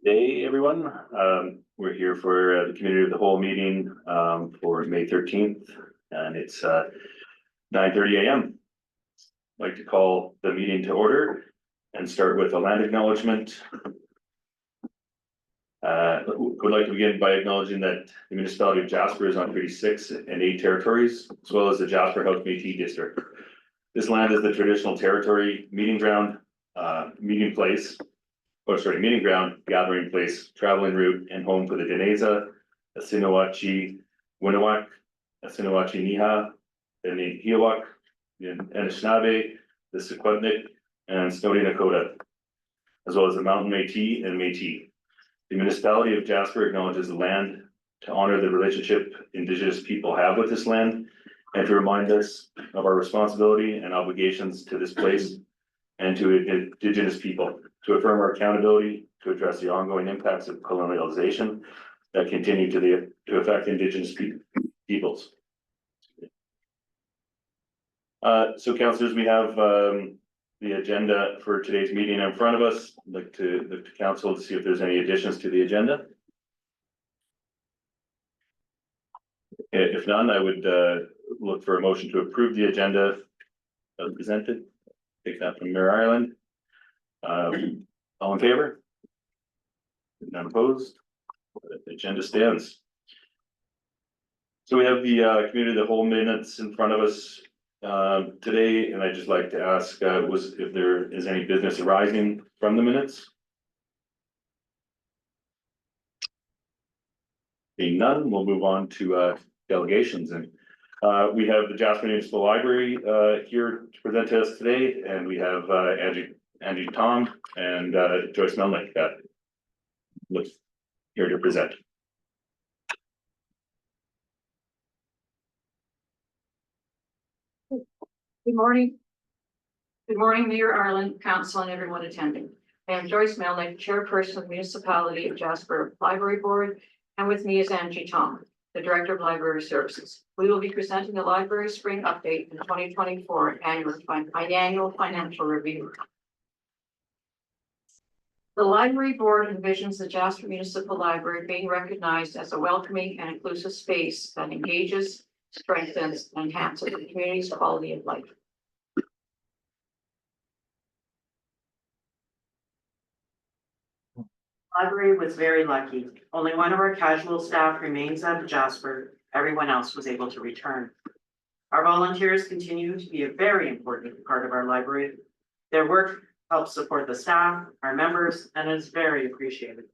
Day, everyone. We're here for the community of the whole meeting for May 13th, and it's 9:30 a.m. I'd like to call the meeting to order and start with a land acknowledgement. Would like to begin by acknowledging that the municipality of Jasper is on Treaty 6 and 8 territories, as well as the Jasper House Métis district. This land is the traditional territory, meeting ground, meeting ground, gathering place, traveling route, and home for the Deneza, Assiniboine, Winawak, Assiniboine Niha, the Nihiwak, the Anishinaabe, the Secwepemc, and Stoney Nakoda, as well as the Mountain Métis and Métis. The municipality of Jasper acknowledges the land to honor the relationship Indigenous people have with this land and to remind us of our responsibility and obligations to this place and to Indigenous people, to affirm our accountability to address the ongoing impacts of colonialization that continue to affect Indigenous peoples. So councillors, we have the agenda for today's meeting in front of us. I'd like to look to council to see if there's any additions to the agenda. If none, I would look for a motion to approve the agenda as presented. Take that from Mayor Ireland. All in favor? None opposed? The agenda stands. So we have the community of the whole minutes in front of us today, and I'd just like to ask if there is any business arising from the minutes. Being none, we'll move on to delegations, and we have the Jasper Municipal Library here to present to us today, and we have Angie Tom and Joyce Melnick here to present. Good morning. Good morning, Mayor Ireland, Council, and everyone attending. I am Joyce Melnick, Chairperson of the Municipality of Jasper Library Board, and with me is Angie Tom, the Director of Library Services. We will be presenting the Library Spring Update in 2024 annual financial review. The Library Board envisions the Jasper Municipal Library being recognized as a welcoming and inclusive space that engages, strengthens, and enhances the community's quality of life. Library was very lucky. Only one of our casual staff remains at Jasper. Everyone else was able to return. Our volunteers continue to be a very important part of our library. Their work helps support the staff, our members, and is very appreciated.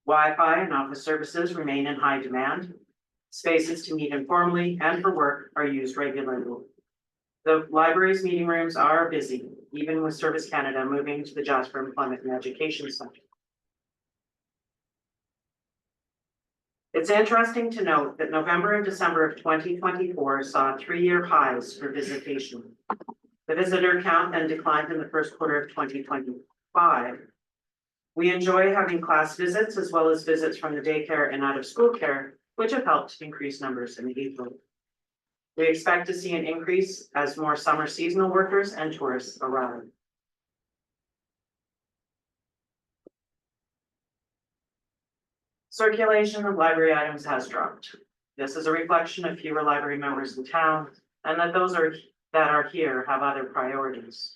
Wi-Fi and office services remain in high demand. Spaces to meet informally and for work are used regularly. The library's meeting rooms are busy, even with Service Canada moving to the Jasper Employment and Education Center. It's interesting to note that November and December of 2024 saw 3-year highs for visitation. The visitor count then declined in the first quarter of 2025. We enjoy having class visits as well as visits from the daycare and out of school care, which have helped increase numbers in April. We expect to see an increase as more summer seasonal workers and tourists arrive. Circulation of library items has dropped. This is a reflection of fewer library members in town and that those that are here have other priorities.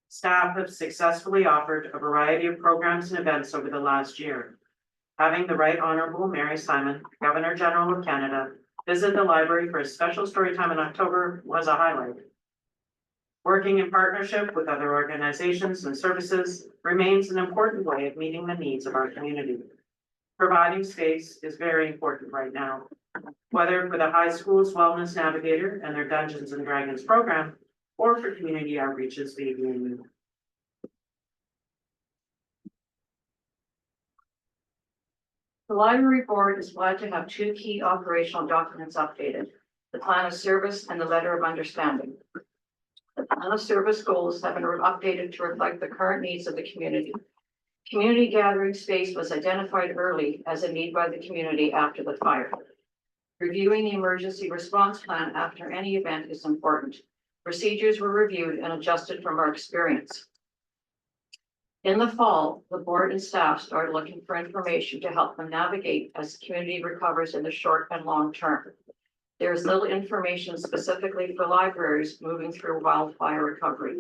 Staff have successfully offered a variety of programs and events over the last year. Having the Right Honourable Mary Simon, Governor General of Canada, visit the library for a special story time in October was a highlight. Working in partnership with other organizations and services remains an important way of meeting the needs of our community. Providing space is very important right now, whether for the high school's Wellness Navigator and their Dungeons and Dragons program, or for community outreaches via Youth. The Library Board is glad to have 2 key operational documents updated: the Plan of Service and the Letter of Understanding. The Plan of Service goals have been updated to reflect the current needs of the community. Community gathering space was identified early as a need by the community after the fire. Reviewing the emergency response plan after any event is important. Procedures were reviewed and adjusted from our experience. In the fall, the board and staff started looking for information to help them navigate as the community recovers in the short and long term. There is little information specifically for libraries moving through wildfire recovery.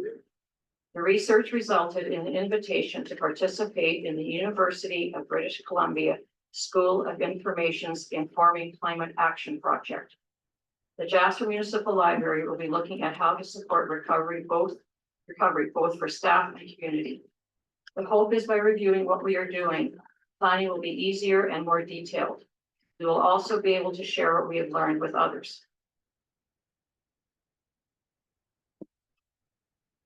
The research resulted in an invitation to participate in the University of British Columbia School of Information's Informing Climate Action Project. The Jasper Municipal Library will be looking at how to support recovery both for staff and community. The hope is by reviewing what we are doing, planning will be easier and more detailed. We will also be able to share what we have learned with others.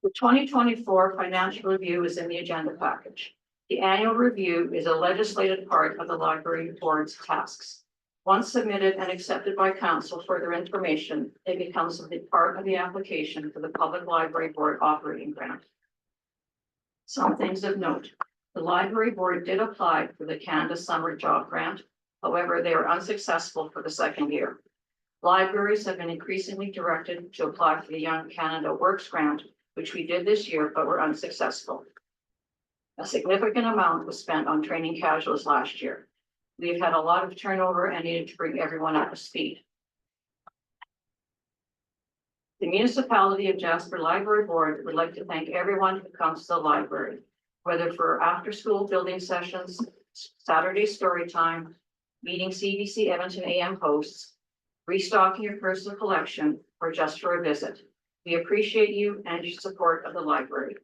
The 2024 financial review is in the agenda package. The annual review is a legislated part of the library board's tasks. Once submitted and accepted by council for their information, it becomes a part of the application for the Public Library Board operating grant. Some things of note. The library board did apply for the Canada Summer Job Grant. However, they were unsuccessful for the second year. Libraries have been increasingly directed to apply for the Young Canada Works Grant, which we did this year, but were unsuccessful. A significant amount was spent on training casuals last year. We've had a lot of turnover and needed to bring everyone up to speed. The Municipality of Jasper Library Board would like to thank everyone who comes to the library, whether for after-school building sessions, Saturday story time, meeting CBC Edmonton AM hosts, restocking your personal collection, or just for a visit. We appreciate you and your support of the library.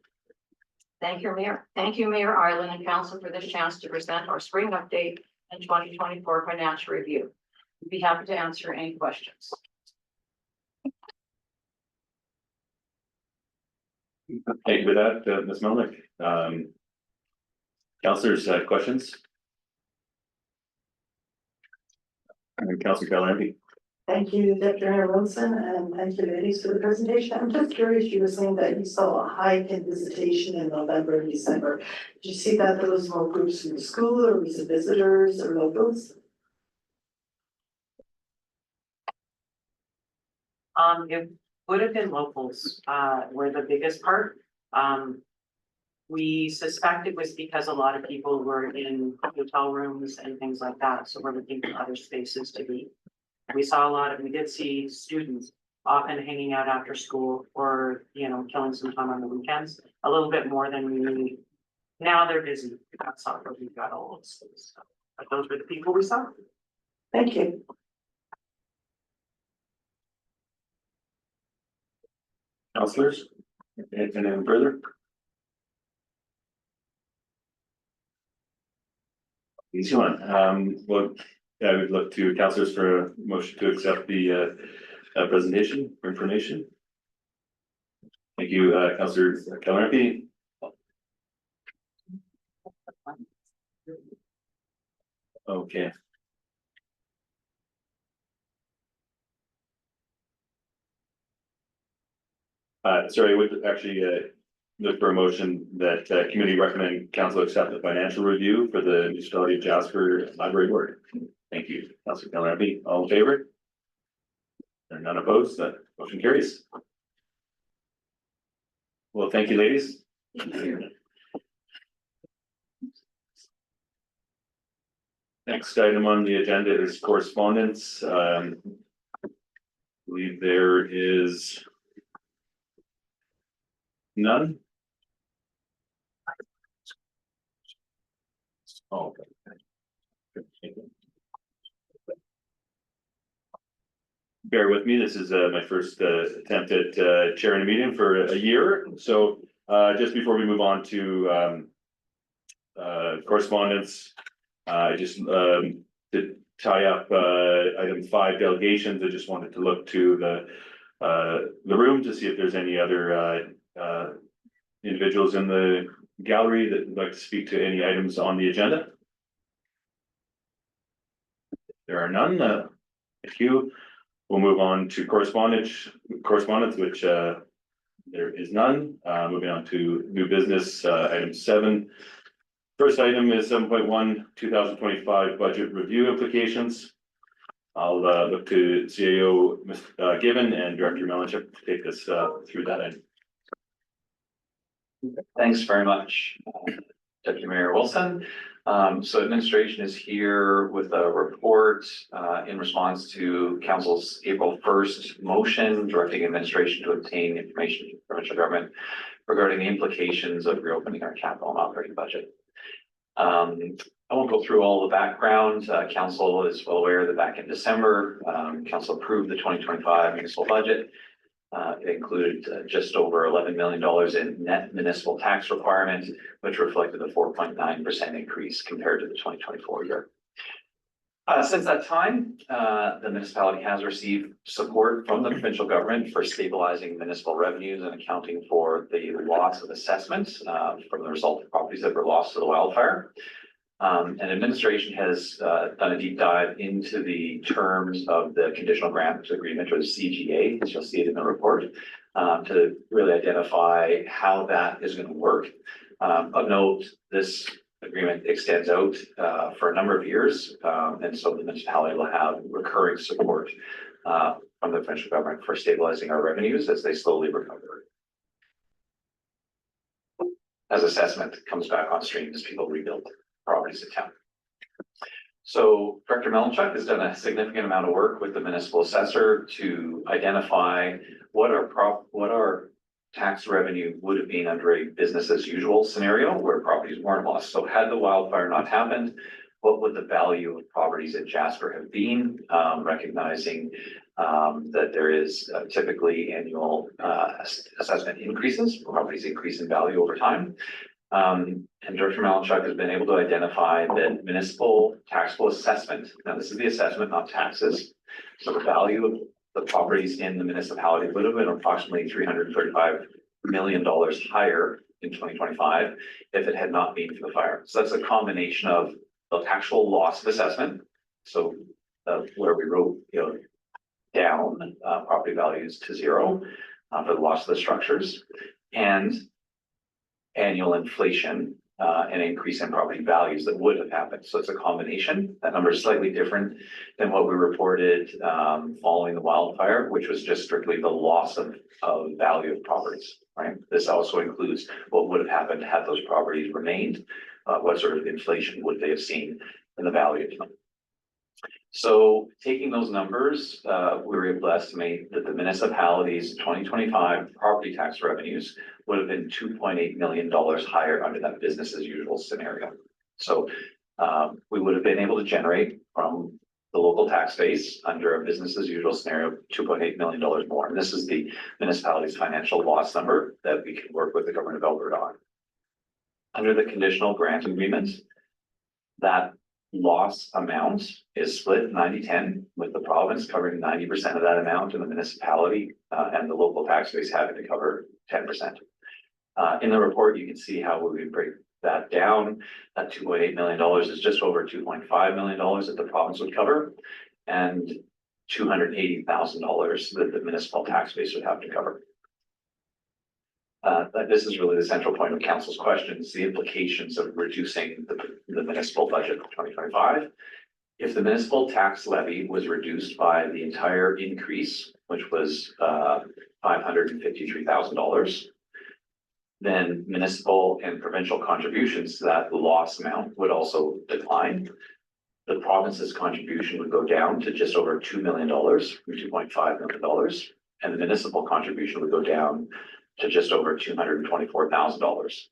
Thank you, Mayor Ireland and Council for this chance to present our spring update and 2024 financial review. We'd be happy to answer any questions. Thank you for that, Ms. Melnick. Councillors, questions? Councillor Calamity. Thank you, Deputy Mayor Wilson, and thank you, ladies, for the presentation. I'm just curious, you were saying that you saw a hike in visitation in November and December. Did you see that there was more groups from the school, or was it visitors or locals? It would have been locals, were the biggest part. We suspect it was because a lot of people were in hotel rooms and things like that, so we're looking for other spaces to be. We did see students often hanging out after school or, killing some time on the weekends, a little bit more than we need. Now they're busy. We've got soccer, we've got all those things. But those were the people we saw. Thank you. Councillors, anything further? Easy one. I would look to councillors for a motion to accept the presentation or information. Thank you, Councillor Calamity. Okay. Sorry, I would actually look for a motion that committee recommend council accept the financial review for the Municipality of Jasper Library Board. Thank you, Councillor Calamity. All in favor? And none opposed, that motion carries. Well, thank you, ladies. Next item on the agenda is correspondence. I believe there is none. Oh, okay. Bear with me, this is my first attempt at chairing a meeting for a year. So just before we move on to correspondence, I just to tie up item 5 delegations, I just wanted to look to the room to see if there's any other individuals in the gallery that would like to speak to any items on the agenda. There are none. Thank you. We'll move on to correspondence, which there is none. Moving on to new business, item 7. First item is 7.1 2025 budget review implications. I'll look to CAO Given and Director Melanchuk to take us through that end. Thanks very much, Deputy Mayor Wilson. So administration is here with a report in response to Council's April 1st motion directing administration to obtain information from the provincial government regarding the implications of reopening our capital and operating budget. I won't go through all the background. Council is well aware that back in December, Council approved the 2025 municipal budget. It included just over $11 million in net municipal tax requirement, which reflected a 4.9% increase compared to the 2024 year. Since that time, the municipality has received support from the provincial government for stabilizing municipal revenues and accounting for the loss of assessments from the result of properties that were lost to the wildfire. And administration has done a deep dive into the terms of the conditional grant agreement, or the CGA, as you'll see it in the report, to really identify how that is going to work. Of note, this agreement extends out for a number of years, and so the municipality will have recurring support from the provincial government for stabilizing our revenues as they slowly recover. As assessment comes back on stream as people rebuild properties in town. So Director Melanchuk has done a significant amount of work with the municipal assessor to identify what our tax revenue would have been under a business as usual scenario where properties weren't lost. So had the wildfire not happened, what would the value of properties at Jasper have been, recognizing that there is typically annual assessment increases, properties increase in value over time. And Director Melanchuk has been able to identify that municipal taxable assessment, now this is the assessment, not taxes. So the value of the properties in the municipality would have been approximately $335 million higher in 2025 if it had not been for the fire. So that's a combination of the actual loss of assessment. So where we wrote, down property values to zero for the loss of the structures, and annual inflation, an increase in property values that would have happened. So it's a combination. That number is slightly different than what we reported following the wildfire, which was just strictly the loss of value of properties, right? This also includes what would have happened had those properties remained. What sort of inflation would they have seen in the value of them? So taking those numbers, we were able to estimate that the municipality's 2025 property tax revenues would have been $2.8 million higher under that business as usual scenario. So we would have been able to generate from the local tax base under a business as usual scenario, $2.8 million more. And this is the municipality's financial loss number that we can work with the government of Alberta on. Under the conditional grant agreement, that loss amount is split 90-10, with the province covering 90% of that amount and the municipality and the local tax base having to cover 10%. In the report, you can see how we would break that down. That $2.8 million is just over $2.5 million that the province would cover, and $280,000 that the municipal tax base would have to cover. This is really the central point of council's questions, the implications of reducing the municipal budget for 2025. If the municipal tax levy was reduced by the entire increase, which was $553,000, then municipal and provincial contributions to that loss amount would also decline. The province's contribution would go down to just over $2 million from $2.5 million, and the municipal contribution would go down to just over $224,000.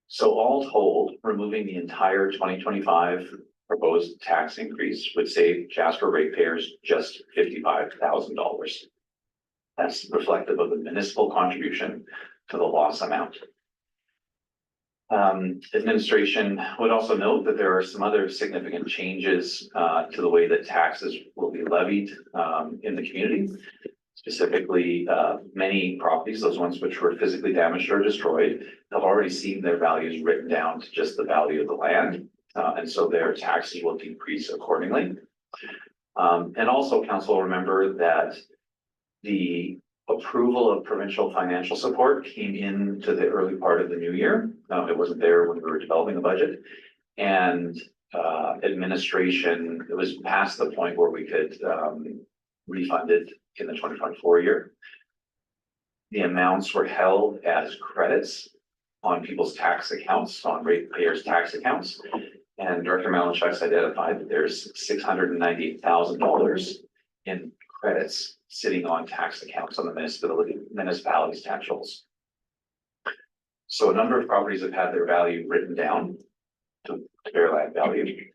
So all told, removing the entire 2025 proposed tax increase would save Jasper ratepayers just $55,000. That's reflective of the municipal contribution to the loss amount. Administration would also note that there are some other significant changes to the way that taxes will be levied in the community. Specifically, many properties, those ones which were physically damaged or destroyed, have already seen their values written down to just the value of the land. And so their taxes will decrease accordingly. And also, council will remember that the approval of provincial financial support came into the early part of the new year. It wasn't there when we were developing the budget. And administration, it was past the point where we could refund it in the 2024 year. The amounts were held as credits on people's tax accounts, on ratepayers' tax accounts. And Director Malinchuk's identified that there's $698,000 in credits sitting on tax accounts on the municipalities' tax rolls. So a number of properties have had their value written down to fair land value.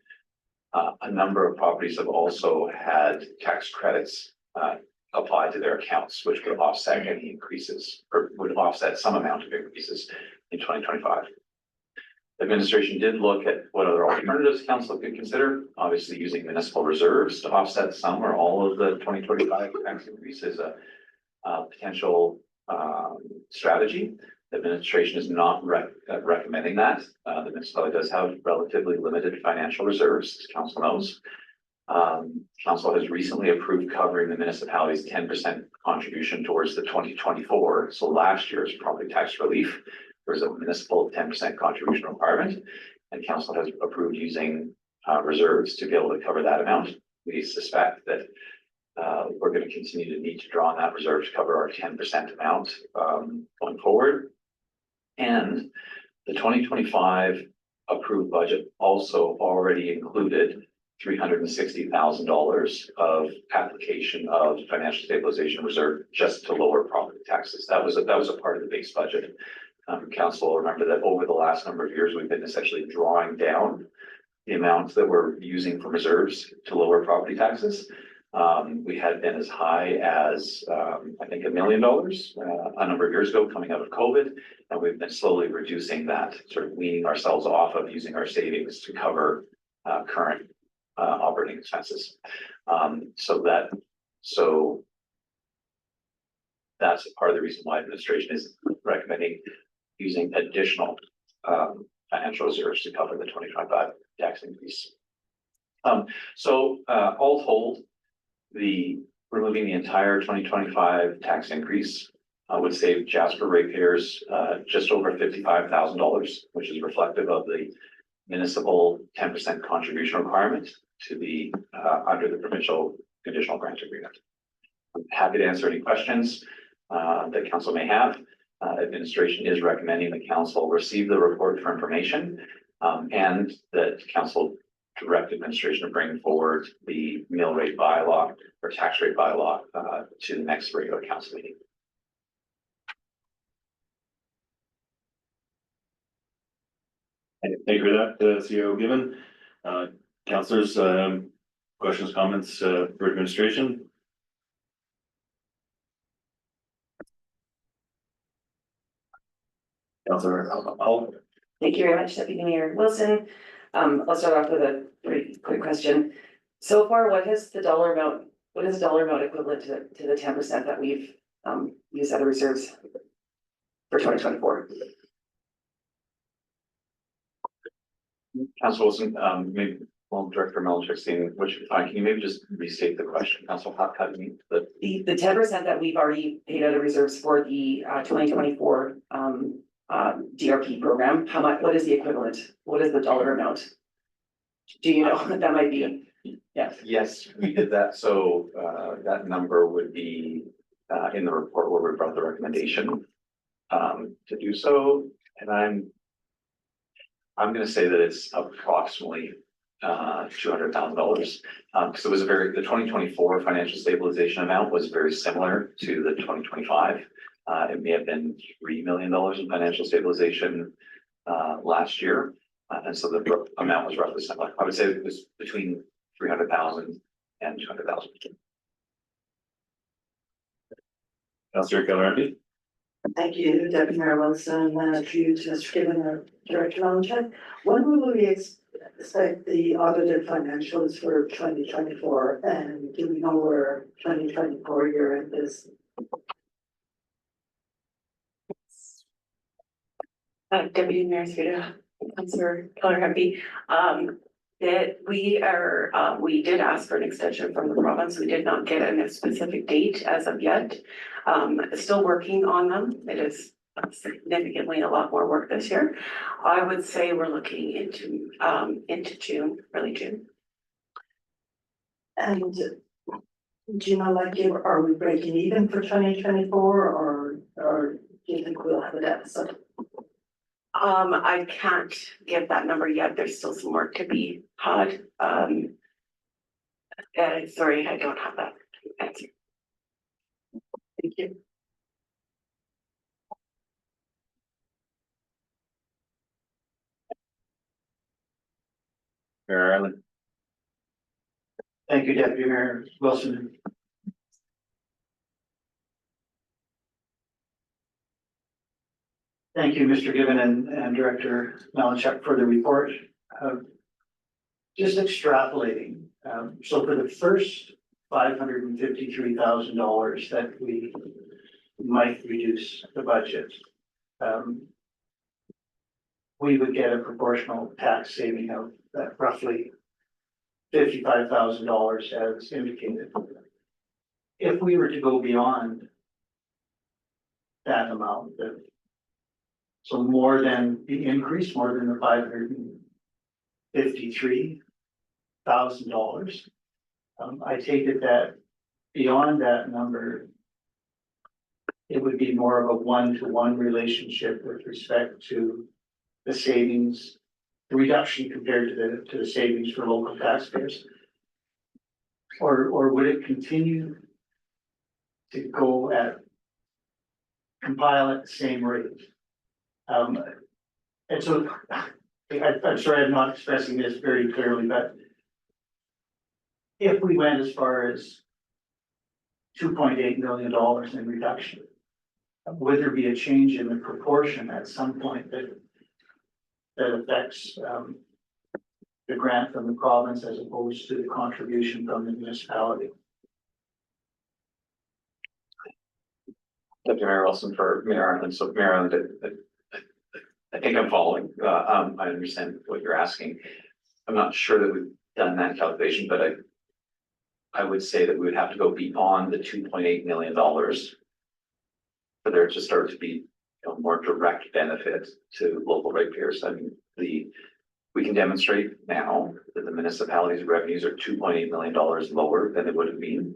A number of properties have also had tax credits applied to their accounts, which would offset any increases, or would offset some amount of increases in 2025. Administration did look at what other alternatives council could consider, obviously using municipal reserves to offset some or all of the 2025 tax increase is a potential strategy. The administration is not recommending that. The municipality does have relatively limited financial reserves, as council knows. Council has recently approved covering the municipality's 10% contribution towards the 2024. So last year's property tax relief, there's a municipal 10% contribution requirement, and council has approved using reserves to be able to cover that amount. We suspect that we're going to continue to need to draw on that reserve to cover our 10% amount going forward. And the 2025 approved budget also already included $360,000 of application of financial stabilization reserve just to lower property taxes. That was a part of the base budget. Council will remember that over the last number of years, we've been essentially drawing down the amounts that we're using for reserves to lower property taxes. We had been as high as, I think, $1 million a number of years ago coming out of COVID. And we've been slowly reducing that, sort of weaning ourselves off of using our savings to cover current operating expenses. So that's part of the reason why administration is recommending using additional financial reserves to cover the 2025 tax increase. All told, removing the entire 2025 tax increase would save Jasper ratepayers just over $55,000, which is reflective of the municipal 10% contribution requirement to be under the provincial conditional grant agreement. I'm happy to answer any questions that council may have. Administration is recommending the council receive the report for information and that council direct administration to bring forward the mill rate bylaw or tax rate bylaw to the next regular council meeting. Thank you for that, CEO Given. Councillors, questions, comments for administration? Councillor Hall. Thank you very much, Deputy Mayor Wilson. I'll start off with a pretty quick question. So far, what is the dollar amount equivalent to the 10% that we've used out of reserves for 2024? Council Wilson, maybe Director Malinchuk, which can you maybe just restate the question? Council, how do you mean The 10% that we've already paid out of reserves for the 2024 DRP program, what is the equivalent? What is the dollar amount? Do you know what that might be? Yeah. Yes, we did that. So that number would be in the report where we brought the recommendation to do so. And I'm going to say that it's approximately $200,000 because it was the 2024 financial stabilization amount was very similar to the 2025. It may have been $3 million in financial stabilization last year. And so the amount was roughly similar. I would say it was between $300,000 and $200,000. Councillor Keller-MP. Thank you, Deputy Mayor Wilson, to you, Mr. Given, Director Malinchuk. When will we expect the audited financials for 2024? And do we know where 2024 year end is? Deputy Mayor Scuda, Councillor Keller-MP, that we did ask for an extension from the province. We did not get a specific date as of yet. Still working on them. It is significantly a lot more work this year. I would say we're looking into June, early June. And do you know, like, are we breaking even for 2024 or do you think we'll have a deficit? I can't give that number yet. There's still some work to be had. Sorry, I don't have that answer. Thank you. Mayor Ireland. Thank you, Deputy Mayor Wilson. Thank you, Mr. Given and Director Malinchuk for the report. Just extrapolating, so for the first $553,000 that we might reduce the budget, we would get a proportional tax saving of roughly $55,000 as indicated. If we were to go beyond that amount, so more than the increase, more than the $553,000, I take it that beyond that number, it would be more of a one-to-one relationship with respect to the savings, the reduction compared to the savings for local taxpayers? Or would it continue to go compile at the same rate? And so I'm sorry, I'm not expressing this very clearly, but if we went as far as $2.8 million in reduction, would there be a change in the proportion at some point that affects the grant from the province as opposed to the contribution from the municipality? Deputy Mayor Wilson for Mayor Ireland. So Mayor Ireland, I think I'm following. I understand what you're asking. I'm not sure that we've done that calculation, but I would say that we would have to go beyond the $2.8 million for there to start to be more direct benefit to local ratepayers. I mean, we can demonstrate now that the municipality's revenues are $2.8 million lower than it would have been.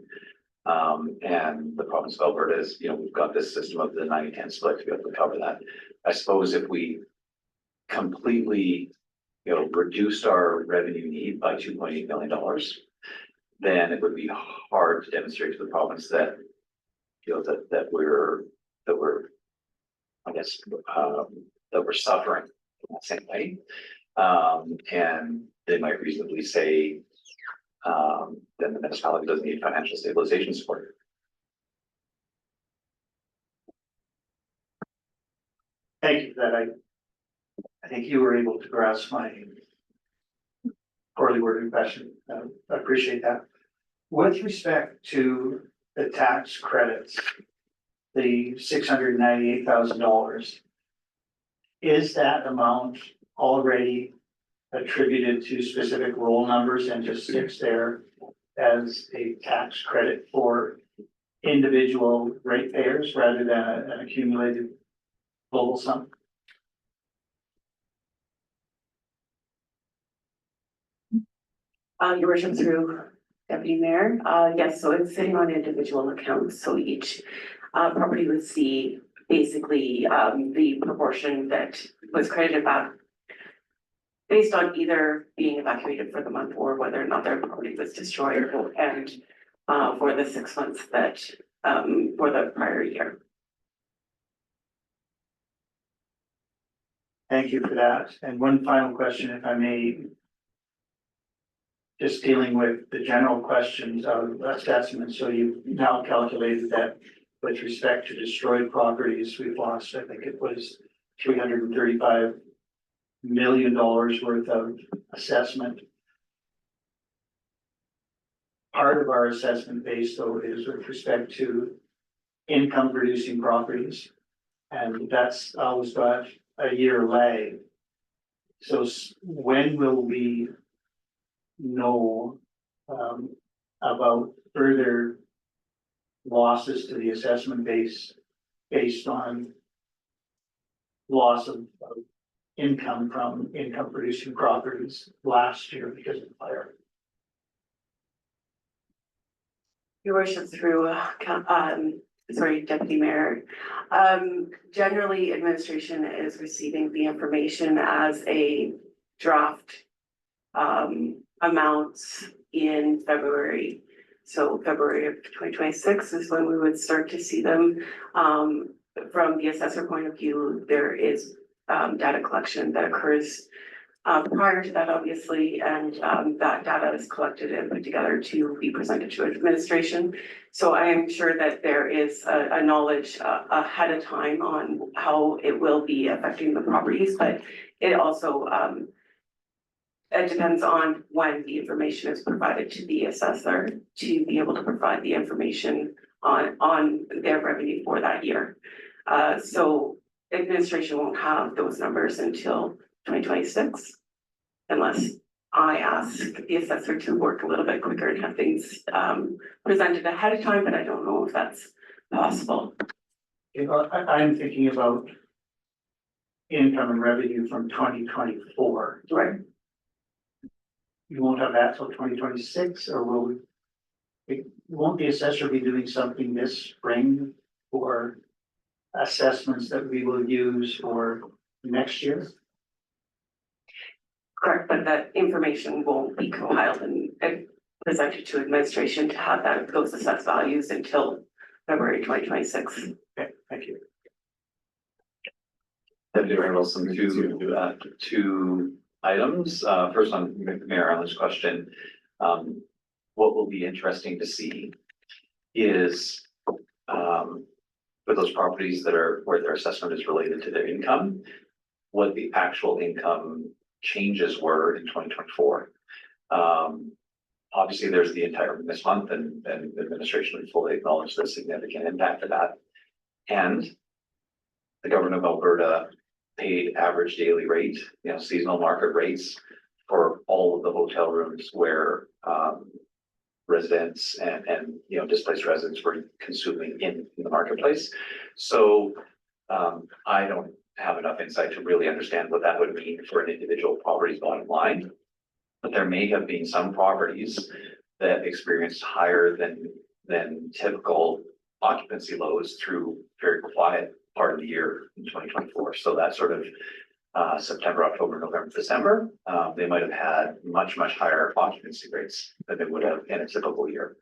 And the province of Alberta is, we've got this system of the 90-10 split to be able to cover that. I suppose if we completely, reduced our revenue need by $2.8 million, then it would be hard to demonstrate to the province that, that we're, I guess, that we're suffering in that same way. And they might reasonably say, then the municipality doesn't need financial stabilization support. Thank you for that. I think you were able to grasp my poorly worded question. I appreciate that. With respect to the tax credits, the $698,000, is that amount already attributed to specific roll numbers and just sits there as a tax credit for individual ratepayers rather than an accumulated global sum? Your worship, through Deputy Mayor, yes, so it's sitting on individual accounts, so each property would see basically the proportion that was credited back based on either being evacuated for the month or whether or not their property was destroyed, and for the 6 months that for the prior year. Thank you for that. And one final question, if I may. Just dealing with the general questions of assessment. So you've now calculated that with respect to destroyed properties, we've lost, I think it was $335 million worth of assessment. Part of our assessment base, though, is with respect to income producing properties. And that's always got a year lag. So when will we know about further losses to the assessment base based on loss of income from income producing properties last year because of fire? Your worship through, Deputy Mayor. Generally, administration is receiving the information as a draft amounts in February. So February of 2026 is when we would start to see them. From the assessor point of view, there is data collection that occurs prior to that, obviously, and that data is collected and put together to be presented to administration. So I am sure that there is a knowledge ahead of time on how it will be affecting the properties, but it also it depends on when the information is provided to the assessor to be able to provide the information on their revenue for that year. So administration won't have those numbers until 2026. Unless I ask the assessor to work a little bit quicker and have things presented ahead of time, but I don't know if that's possible. I'm thinking about income and revenue from 2024. Right. You won't have that till 2026, or will we? Won't the assessor be doing something this spring for assessments that we will use for next year? Correct, but that information won't be compiled and presented to administration to have those assessed values until February 2026. Okay, thank you. Deputy Mayor Wilson, two items. First on Mayor Allen's question. What will be interesting to see is for those properties that are where their assessment is related to their income, what the actual income changes were in 2024. Obviously, there's the entire this month, and administration would fully acknowledge the significant impact of that. And the government of Alberta paid average daily rate, seasonal market rates for all of the hotel rooms where residents and displaced residents were consuming in the marketplace. So I don't have enough insight to really understand what that would mean for an individual property's bottom line. But there may have been some properties that experienced higher than typical occupancy loads through very quiet part of the year in 2024. So that sort of September, October, November, December, they might have had much higher occupancy rates than they would have in a typical year.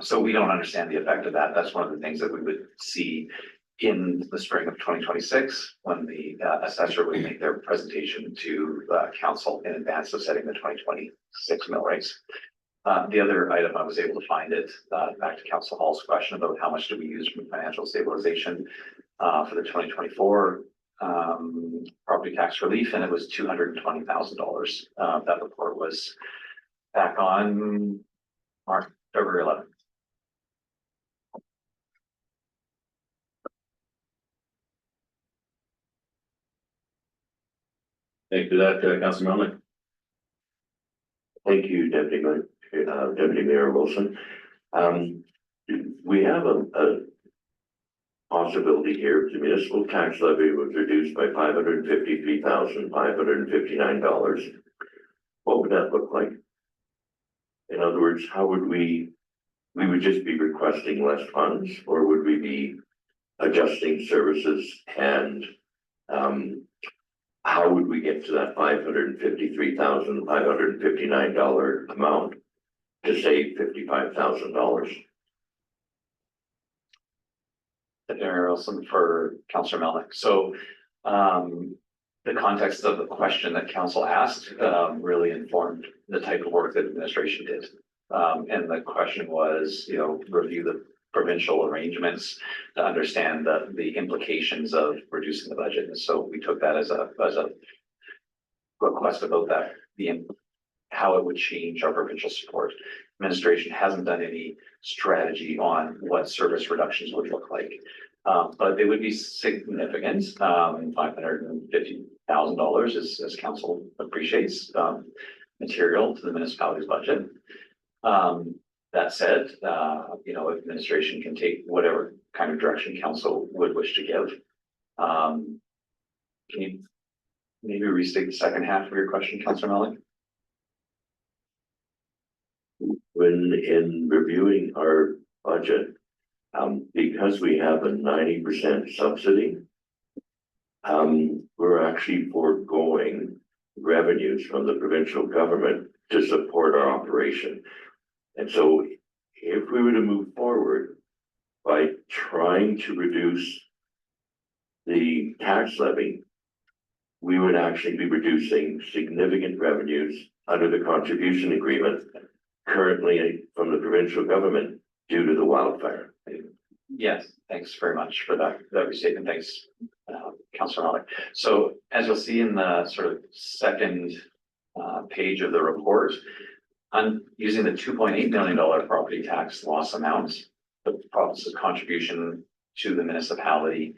So we don't understand the effect of that. That's one of the things that we would see in the spring of 2026, when the assessor would make their presentation to council in advance of setting the 2026 mill rates. The other item I was able to find it, back to Council Hall's question about how much do we use from financial stabilization for the 2024 property tax relief, and it was $220,000. That report was back on February 11th. Thank you for that, Councillor Melnick. Thank you, Deputy Mayor Wilson. We have a possibility here. The municipal tax levy was reduced by $553,559. What would that look like? In other words, how would we would just be requesting less funds, or would we be adjusting services, and how would we get to that $553,559 amount to save $55,000? Mayor Wilson for Councillor Melnick. So the context of the question that council asked really informed the type of work that administration did. And the question was, review the provincial arrangements to understand the implications of reducing the budget. And so we took that as a request about that, how it would change our provincial support. Administration hasn't done any strategy on what service reductions would look like. But they would be significant. $550,000 is, as council appreciates, material to the municipality's budget. That said, administration can take whatever kind of direction council would wish to give. Can you maybe restate the second half of your question, Councillor Melling? When in reviewing our budget, because we have a 90% subsidy, we're actually foregoing revenues from the provincial government to support our operation. And so if we were to move forward by trying to reduce the tax levy, we would actually be reducing significant revenues under the contribution agreement currently from the provincial government due to the wildfire. Yes, thanks very much for that restatement. Thanks, Councillor Melling. So as you'll see in the sort of second page of the report, I'm using the $2.8 million property tax loss amount. The province's contribution to the municipality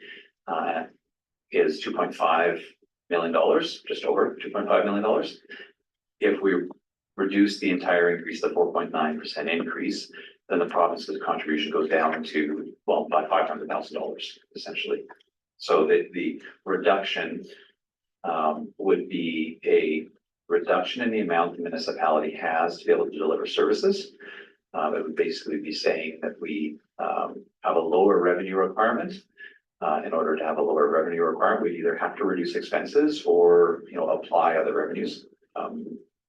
is $2.5 million, just over $2.5 million. If we reduce the entire increase, the 4.9% increase, then the province's contribution goes down to, well, by $500,000 essentially. So the reduction would be a reduction in the amount the municipality has to be able to deliver services. It would basically be saying that we have a lower revenue requirement. In order to have a lower revenue requirement, we either have to reduce expenses or, apply other revenues,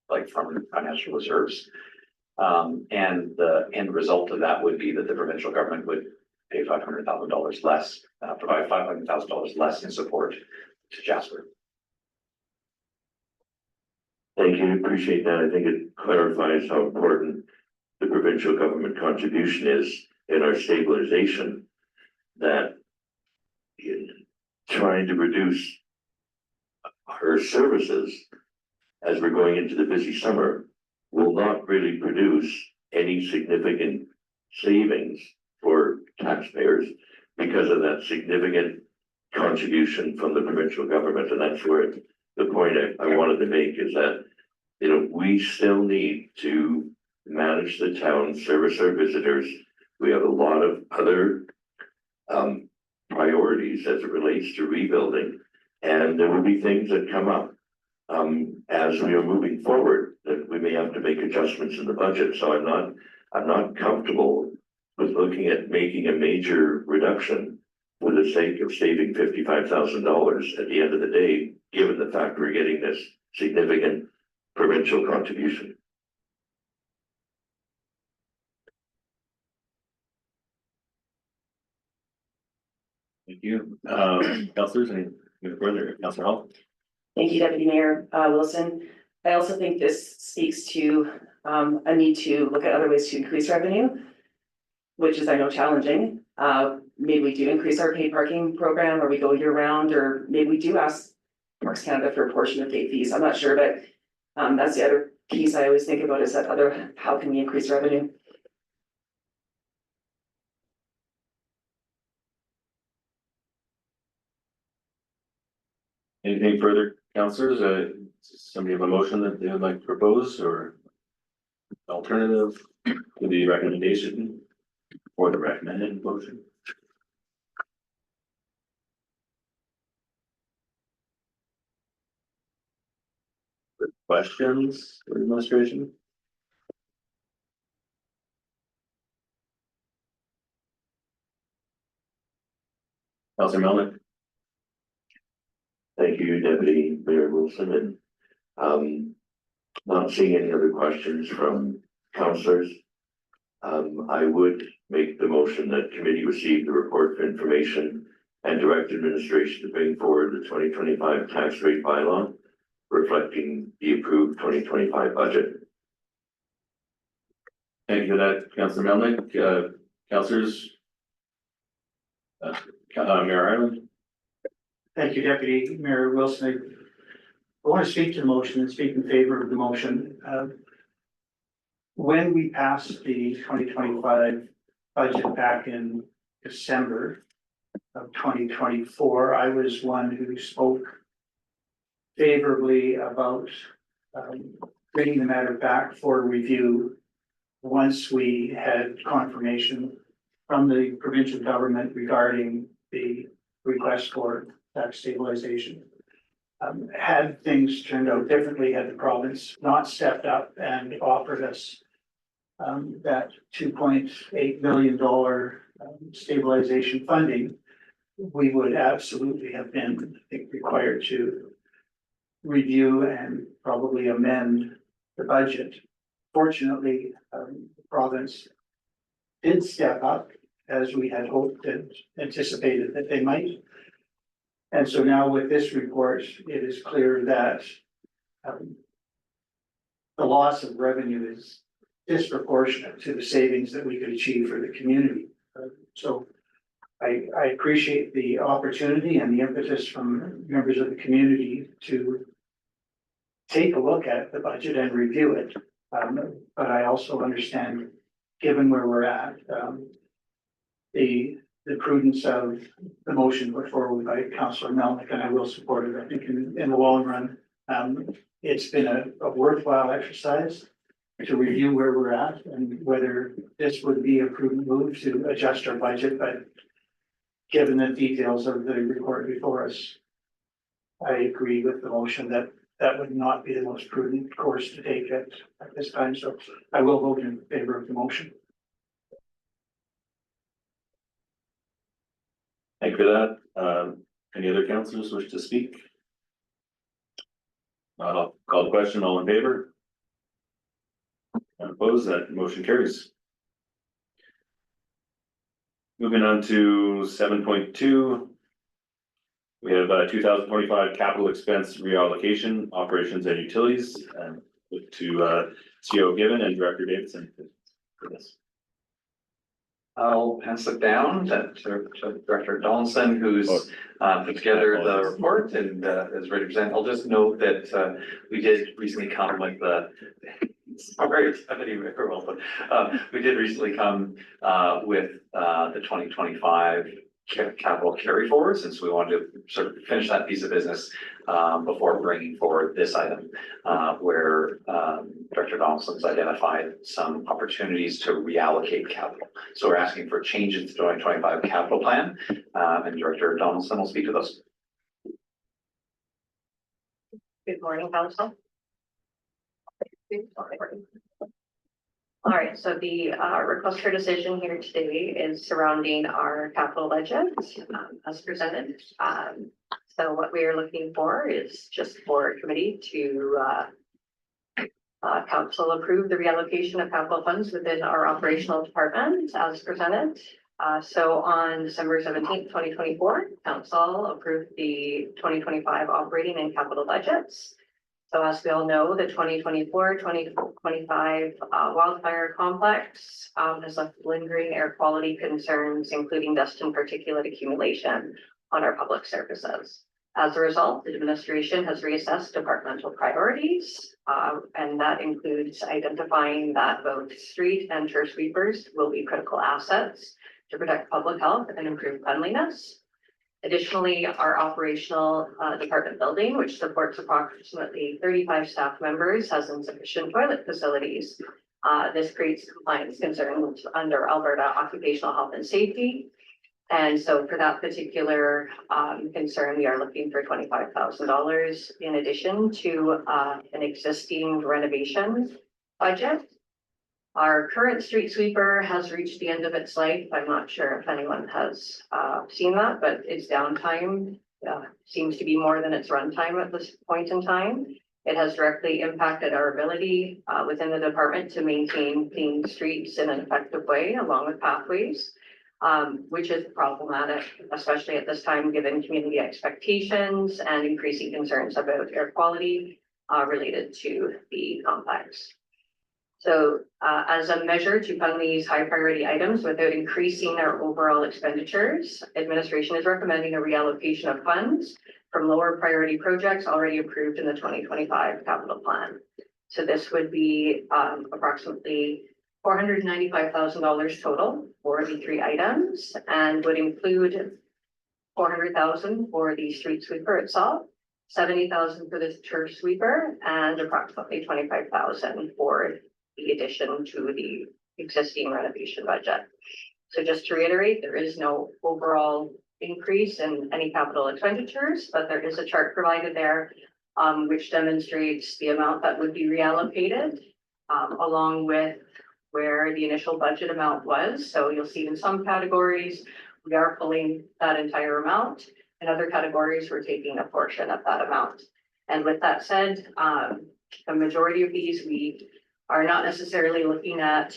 like from financial reserves. And the end result of that would be that the provincial government would pay $500,000 less, provide $500,000 less in support to Jasper. Thank you, appreciate that. I think it clarifies how important the provincial government contribution is in our stabilization, that in trying to reduce our services as we're going into the busy summer will not really produce any significant savings for taxpayers because of that significant contribution from the provincial government. And that's where the point I wanted to make is that, we still need to manage the town, service our visitors. We have a lot of other priorities as it relates to rebuilding, and there will be things that come up as we are moving forward that we may have to make adjustments in the budget. So I'm not comfortable with looking at making a major reduction for the sake of saving $55,000 at the end of the day, given the fact we're getting this significant provincial contribution. Thank you. Councillors, any further? Councillor Hall? Thank you, Deputy Mayor Wilson. I also think this speaks to a need to look at other ways to increase revenue, which is, I know, challenging. Maybe we do increase our paid parking program, or we go year round, or maybe we do ask Parks Canada for a portion of paid fees. I'm not sure, but that's the other piece I always think about, is that how can we increase revenue? Anything further, councillors? Somebody have a motion that they would like to propose, or alternative to the recommendation or the recommended motion? Questions for the administration? Councillor Melnick? Thank you, Deputy Mayor Wilson, and not seeing any other questions from councillors. I would make the motion that committee receive the report for information and direct administration to bring forward the 2025 tax rate bylaw reflecting the approved 2025 budget. Thank you for that, Councillor Melnick. Councillors? Mayor Ireland? Thank you, Deputy Mayor Wilson. I want to speak to the motion and speak in favor of the motion. When we passed the 2025 budget back in December of 2024, I was one who spoke favorably about bringing the matter back for review once we had confirmation from the provincial government regarding the request for tax stabilization. Had things turned out differently, had the province not stepped up and offered us that $2.8 million stabilization funding, we would absolutely have been, I think, required to review and probably amend the budget. Fortunately, the province did step up as we had hoped and anticipated that they might. And so now with this report, it is clear that the loss of revenue is disproportionate to the savings that we could achieve for the community. So I appreciate the opportunity and the impetus from members of the community to take a look at the budget and review it. But I also understand, given where we're at, the prudence of the motion put forward by Councillor Melnick, and I will support it. I think in the long run, it's been a worthwhile exercise to review where we're at and whether this would be a prudent move to adjust our budget, but given the details of the report before us, I agree with the motion that that would not be the most prudent course to take at this time, so I will vote in favor of the motion. Thank you for that. Any other councillors wish to speak? Not, I'll call the question. All in favor? Opposed? That motion carries. Moving on to 7.2. We have 2025 capital expense reallocation, operations and utilities, and look to CO Given and Director Davidson for this. I'll pass it down to Director Donaldson, who's put together the report and is ready to present. I'll just note that we did recently come with the sorry, anyway, we did recently come with the 2025 capital carry forwards, and so we wanted to sort of finish that piece of business before bringing forward this item, where Director Donaldson's identified some opportunities to reallocate capital. So we're asking for changes to the 2025 capital plan, and Director Donaldson will speak to those. Good morning, Council. All right, so the request for decision here today is surrounding our capital budget as presented. So what we are looking for is just for committee to council approve the reallocation of capital funds within our operational department as presented. So on December 17th, 2024, council approved the 2025 operating and capital budgets. So as we all know, the 2024-2025 wildfire complex has left lingering air quality concerns, including dust and particulate accumulation on our public services. As a result, the administration has reassessed departmental priorities, and that includes identifying that both street and turf sweepers will be critical assets to protect public health and improve cleanliness. Additionally, our operational department building, which supports approximately 35 staff members, has insufficient toilet facilities. This creates compliance concerns under Alberta Occupational Health and Safety. And so for that particular concern, we are looking for $25,000 in addition to an existing renovation budget. Our current street sweeper has reached the end of its life. I'm not sure if anyone has seen that, but its downtime seems to be more than its runtime at this point in time. It has directly impacted our ability within the department to maintain clean streets in an effective way along with pathways, which is problematic, especially at this time, given community expectations and increasing concerns about air quality related to the complex. So as a measure to fund these high priority items without increasing our overall expenditures, administration is recommending a reallocation of funds from lower priority projects already approved in the 2025 capital plan. So this would be approximately $495,000 total for the three items, and would include $400,000 for the street sweeper itself, $70,000 for the turf sweeper, and approximately $25,000 for the addition to the existing renovation budget. So just to reiterate, there is no overall increase in any capital expenditures, but there is a chart provided there which demonstrates the amount that would be reallocated along with where the initial budget amount was. So you'll see in some categories, we are pulling that entire amount. In other categories, we're taking a portion of that amount. And with that said, the majority of these we are not necessarily looking at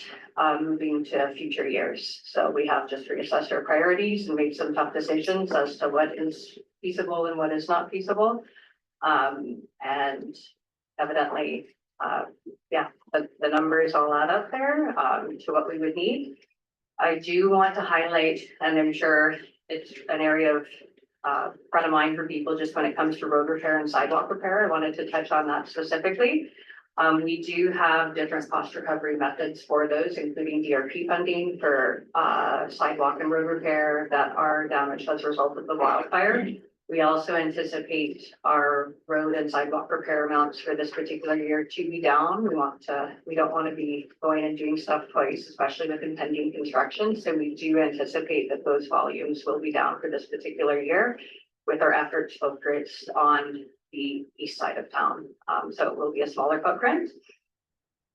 moving to future years. So we have just reassessed our priorities and made some tough decisions as to what is feasible and what is not feasible. And evidently, the numbers all add up there to what we would need. I do want to highlight, and I'm sure it's an area of front of mind for people just when it comes to road repair and sidewalk repair. I wanted to touch on that specifically. We do have different cost recovery methods for those, including DRP funding for sidewalk and road repair that are damaged as a result of the wildfire. We also anticipate our road and sidewalk repair amounts for this particular year to be down. We don't want to be going and doing stuff twice, especially with impending construction. So we do anticipate that those volumes will be down for this particular year with our efforts focused on the east side of town. So it will be a smaller footprint.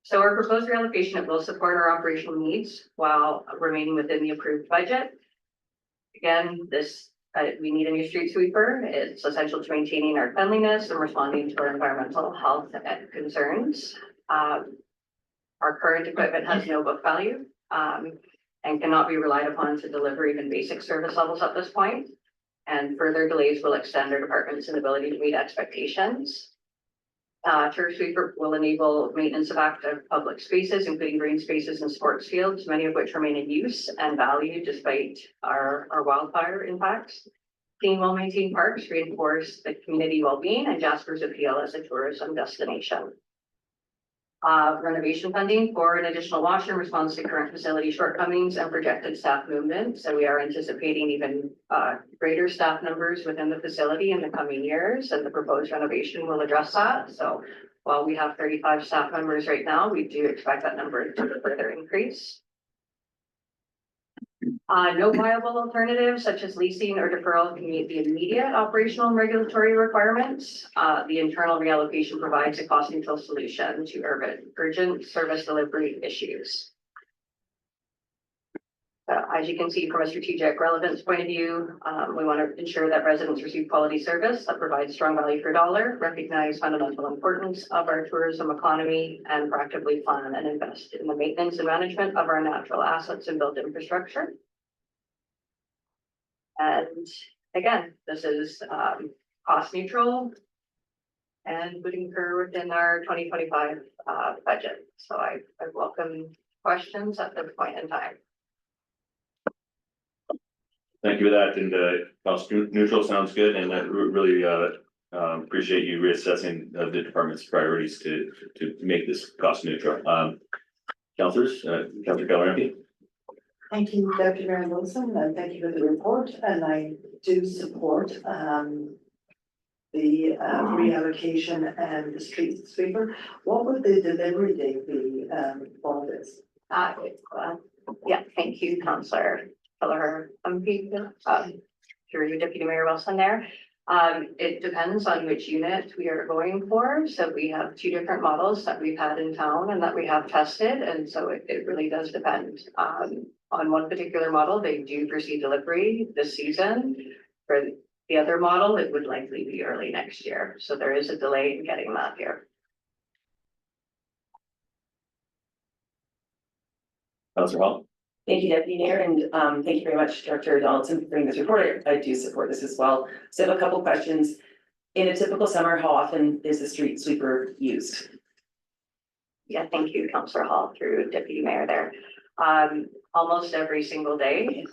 So our proposed reallocation will support our operational needs while remaining within the approved budget. Again, we need a new street sweeper. It's essential to maintaining our cleanliness and responding to our environmental health concerns. Our current equipment has no book value and cannot be relied upon to deliver even basic service levels at this point. And further delays will extend our department's inability to meet expectations. Turf sweeper will enable maintenance of active public spaces, including green spaces and sports fields, many of which remain in use and value despite our wildfire impacts. Clean, well-maintained parks reinforce the community well-being and Jasper's appeal as a tourism destination. Renovation funding for an additional washroom responds to current facility shortcomings and projected staff movement. So we are anticipating even greater staff numbers within the facility in the coming years, and the proposed renovation will address that. So while we have 35 staff members right now, we do expect that number to further increase. No viable alternatives such as leasing or deferral can meet the immediate operational and regulatory requirements. The internal reallocation provides a cost neutral solution to urgent service delivery issues. As you can see from a strategic relevance point of view, we want to ensure that residents receive quality service that provides strong value per dollar, recognize fundamental importance of our tourism economy, and proactively plan and invest in the maintenance and management of our natural assets and built infrastructure. And again, this is cost neutral and would incur within our 2025 budget. So I welcome questions at this point in time. Thank you for that, and cost neutral sounds good, and I really appreciate you reassessing the department's priorities to make this cost neutral. Councillors, Councillor Gallery. Thank you, Deputy Mayor Wilson, and thank you for the report. And I do support the reallocation and the street sweeper. What would the delivery date be for this? Yeah, thank you, Councillor. Through you, Deputy Mayor Wilson there. It depends on which unit we are going for. So we have two different models that we've had in town and that we have tested. And so it really does depend. On one particular model, they do proceed delivery this season. For the other model, it would likely be early next year. So there is a delay in getting that here. Councillor Hall. Thank you, Deputy Mayor, and thank you very much, Director Donaldson, for bringing this report. I do support this as well. So I have a couple questions. In a typical summer, how often is the street sweeper used? Yeah, thank you, Councillor Hall, through Deputy Mayor there. Almost every single day.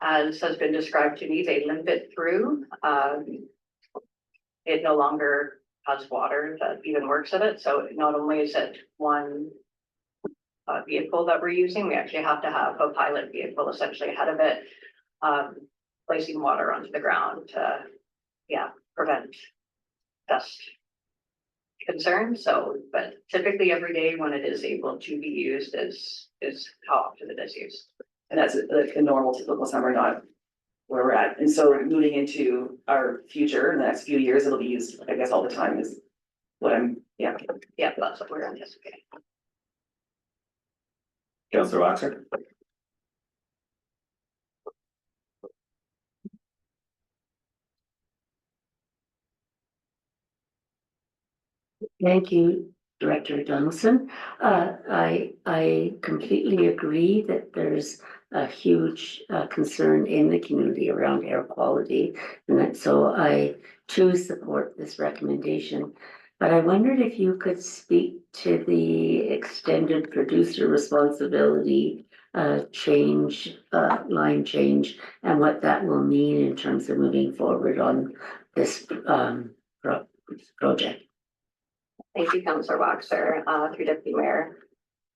As has been described to me, they limp it through. It no longer has water that even works in it. So not only is it one vehicle that we're using, we actually have to have a pilot vehicle essentially ahead of it, placing water onto the ground to, prevent dust concerns. So, but typically every day when it is able to be used is how often it is used. And that's like a normal typical summer, not where we're at. And so moving into our future in the next few years, it'll be used, I guess, all the time is what I'm, yeah. Yeah, that's what we're anticipating. Councillor Watson? Thank you, Director Donaldson. I completely agree that there's a huge concern in the community around air quality. And that, so I too support this recommendation. But I wondered if you could speak to the extended producer responsibility change, line change, and what that will mean in terms of moving forward on this project. Thank you, Councillor Waxer, through Deputy Mayor.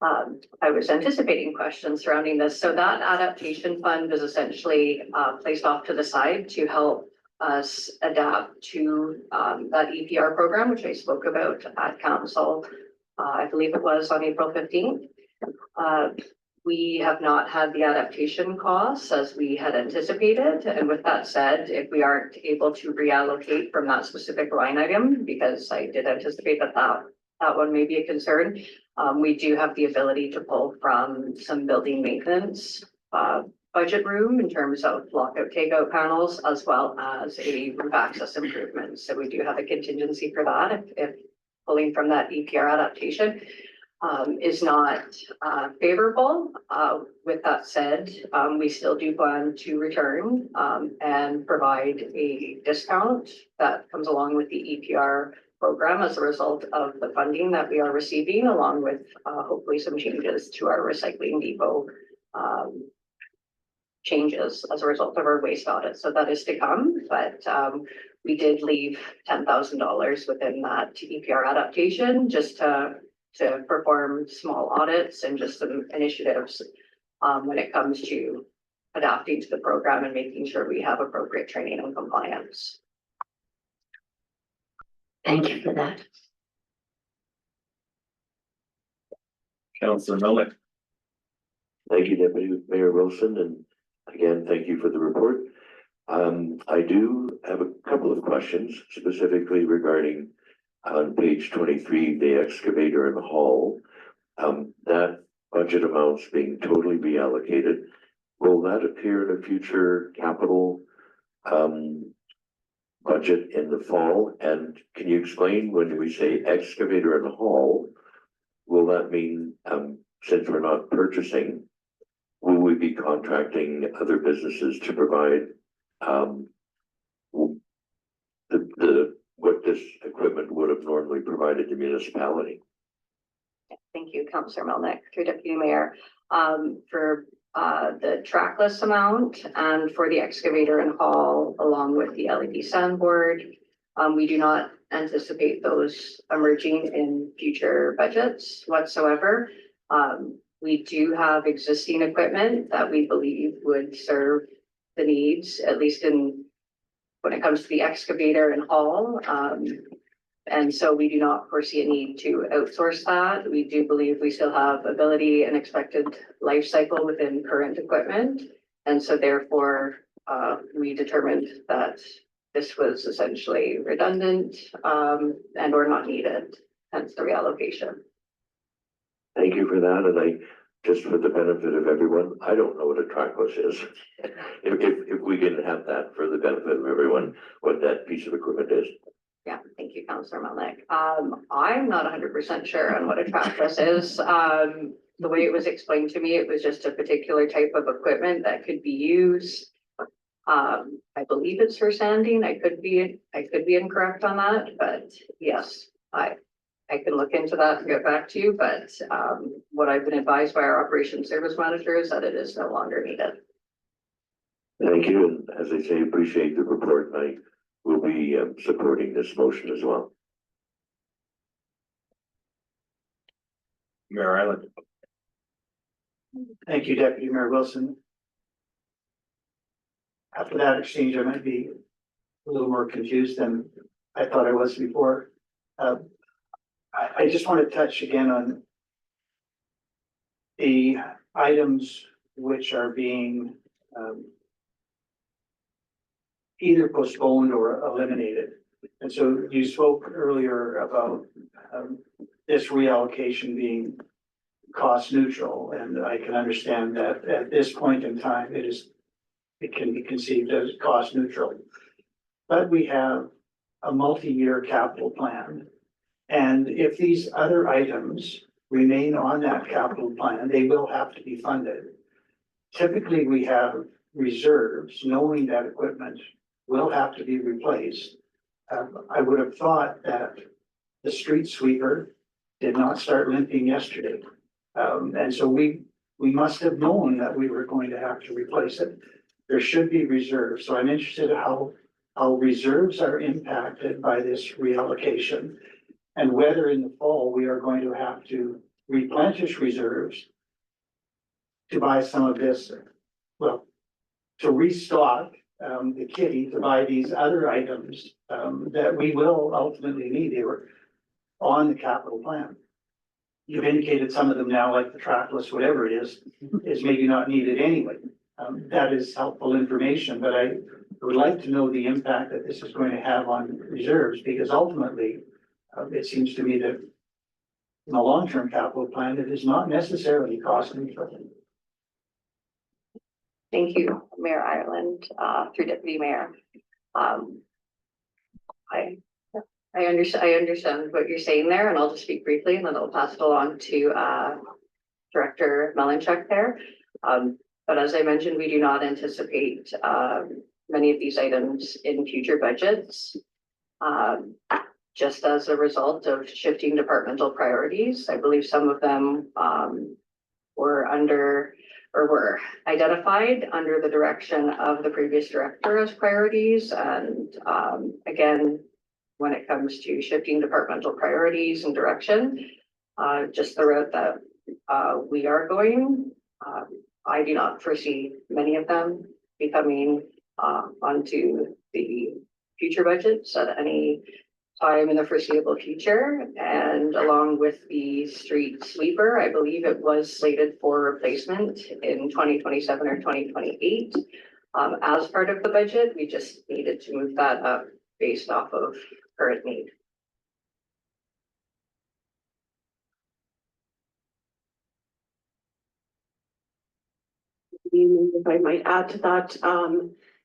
I was anticipating questions surrounding this. So that adaptation fund is essentially placed off to the side to help us adapt to that EPR program, which I spoke about at council. I believe it was on April 15th. We have not had the adaptation costs as we had anticipated. And with that said, if we aren't able to reallocate from that specific line item, because I did anticipate that one may be a concern, we do have the ability to pull from some building maintenance budget room in terms of lockout takeout panels, as well as a roof access improvement. So we do have a contingency for that if pulling from that EPR adaptation is not favorable. With that said, we still do plan to return and provide a discount that comes along with the EPR program as a result of the funding that we are receiving, along with hopefully some changes to our recycling depot changes as a result of our waste audit. So that is to come, but we did leave $10,000 within that EPR adaptation just to perform small audits and just some initiatives when it comes to adapting to the program and making sure we have appropriate training and compliance. Thank you for that. Councillor Miller? Thank you, Deputy Mayor Wilson, and again, thank you for the report. I do have a couple of questions specifically regarding on page 23, the excavator and the haul. That budget amounts being totally reallocated. Will that appear in a future capital budget in the fall? And can you explain when we say excavator and haul, will that mean, since we're not purchasing, will we be contracting other businesses to provide what this equipment would have normally provided the municipality? Thank you, Councillor Melnick, through Deputy Mayor. For the trackless amount and for the excavator and haul, along with the LED soundboard, we do not anticipate those emerging in future budgets whatsoever. We do have existing equipment that we believe would serve the needs, at least when it comes to the excavator and haul. And so we do not foresee a need to outsource that. We do believe we still have ability and expected life cycle within current equipment. And so therefore, we determined that this was essentially redundant and or not needed, hence the reallocation. Thank you for that, and I, just for the benefit of everyone, I don't know what a trackless is. If we can have that for the benefit of everyone, what that piece of equipment is. Yeah, thank you, Councillor Melnick. I'm not 100% sure on what a trackless is. The way it was explained to me, it was just a particular type of equipment that could be used. I believe it's for sanding. I could be incorrect on that, but yes, I can look into that and get back to you. But what I've been advised by our operations service manager is that it is no longer needed. Thank you, and as I say, appreciate the report, and I will be supporting this motion as well. Mayor Island? Thank you, Deputy Mayor Wilson. After that exchange, I might be a little more confused than I thought I was before. I just want to touch again on the items which are being either postponed or eliminated. And so you spoke earlier about this reallocation being cost neutral, and I can understand that at this point in time, it can be conceived as cost neutral. But we have a multi-year capital plan. And if these other items remain on that capital plan, they will have to be funded. Typically, we have reserves, knowing that equipment will have to be replaced. I would have thought that the street sweeper did not start limping yesterday. And so we must have known that we were going to have to replace it. There should be reserves. So I'm interested in how reserves are impacted by this reallocation, and whether in the fall we are going to have to replenish reserves to buy some of this, well, to restock the kitty to buy these other items that we will ultimately need. They were on the capital plan. You've indicated some of them now, like the trackless, whatever it is maybe not needed anyway. That is helpful information, but I would like to know the impact that this is going to have on reserves, because ultimately, it seems to me that in the long-term capital plan, it is not necessarily cost neutral. Thank you, Mayor Ireland, through Deputy Mayor. I understand what you're saying there, and I'll just speak briefly, and then I'll pass it along to Director Melanchuk there. But as I mentioned, we do not anticipate many of these items in future budgets. Just as a result of shifting departmental priorities, I believe some of them were identified under the direction of the previous director as priorities. And again, when it comes to shifting departmental priorities and direction, just the route that we are going, I do not foresee many of them becoming onto the future budgets at any time in the foreseeable future. And along with the street sweeper, I believe it was slated for replacement in 2027 or 2028. As part of the budget, we just needed to move that up based off of current need. If I might add to that,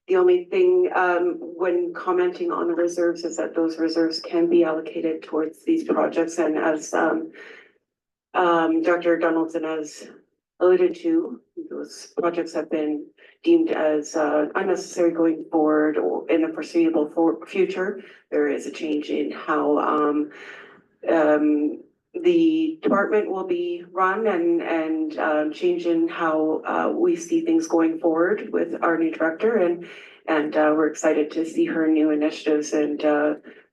the only thing when commenting on the reserves is that those reserves can be allocated towards these projects. And as Dr. Donaldson has alluded to, those projects have been deemed as unnecessary going forward or in the foreseeable future. There is a change in how the department will be run and change in how we see things going forward with our new director, and we're excited to see her new initiatives and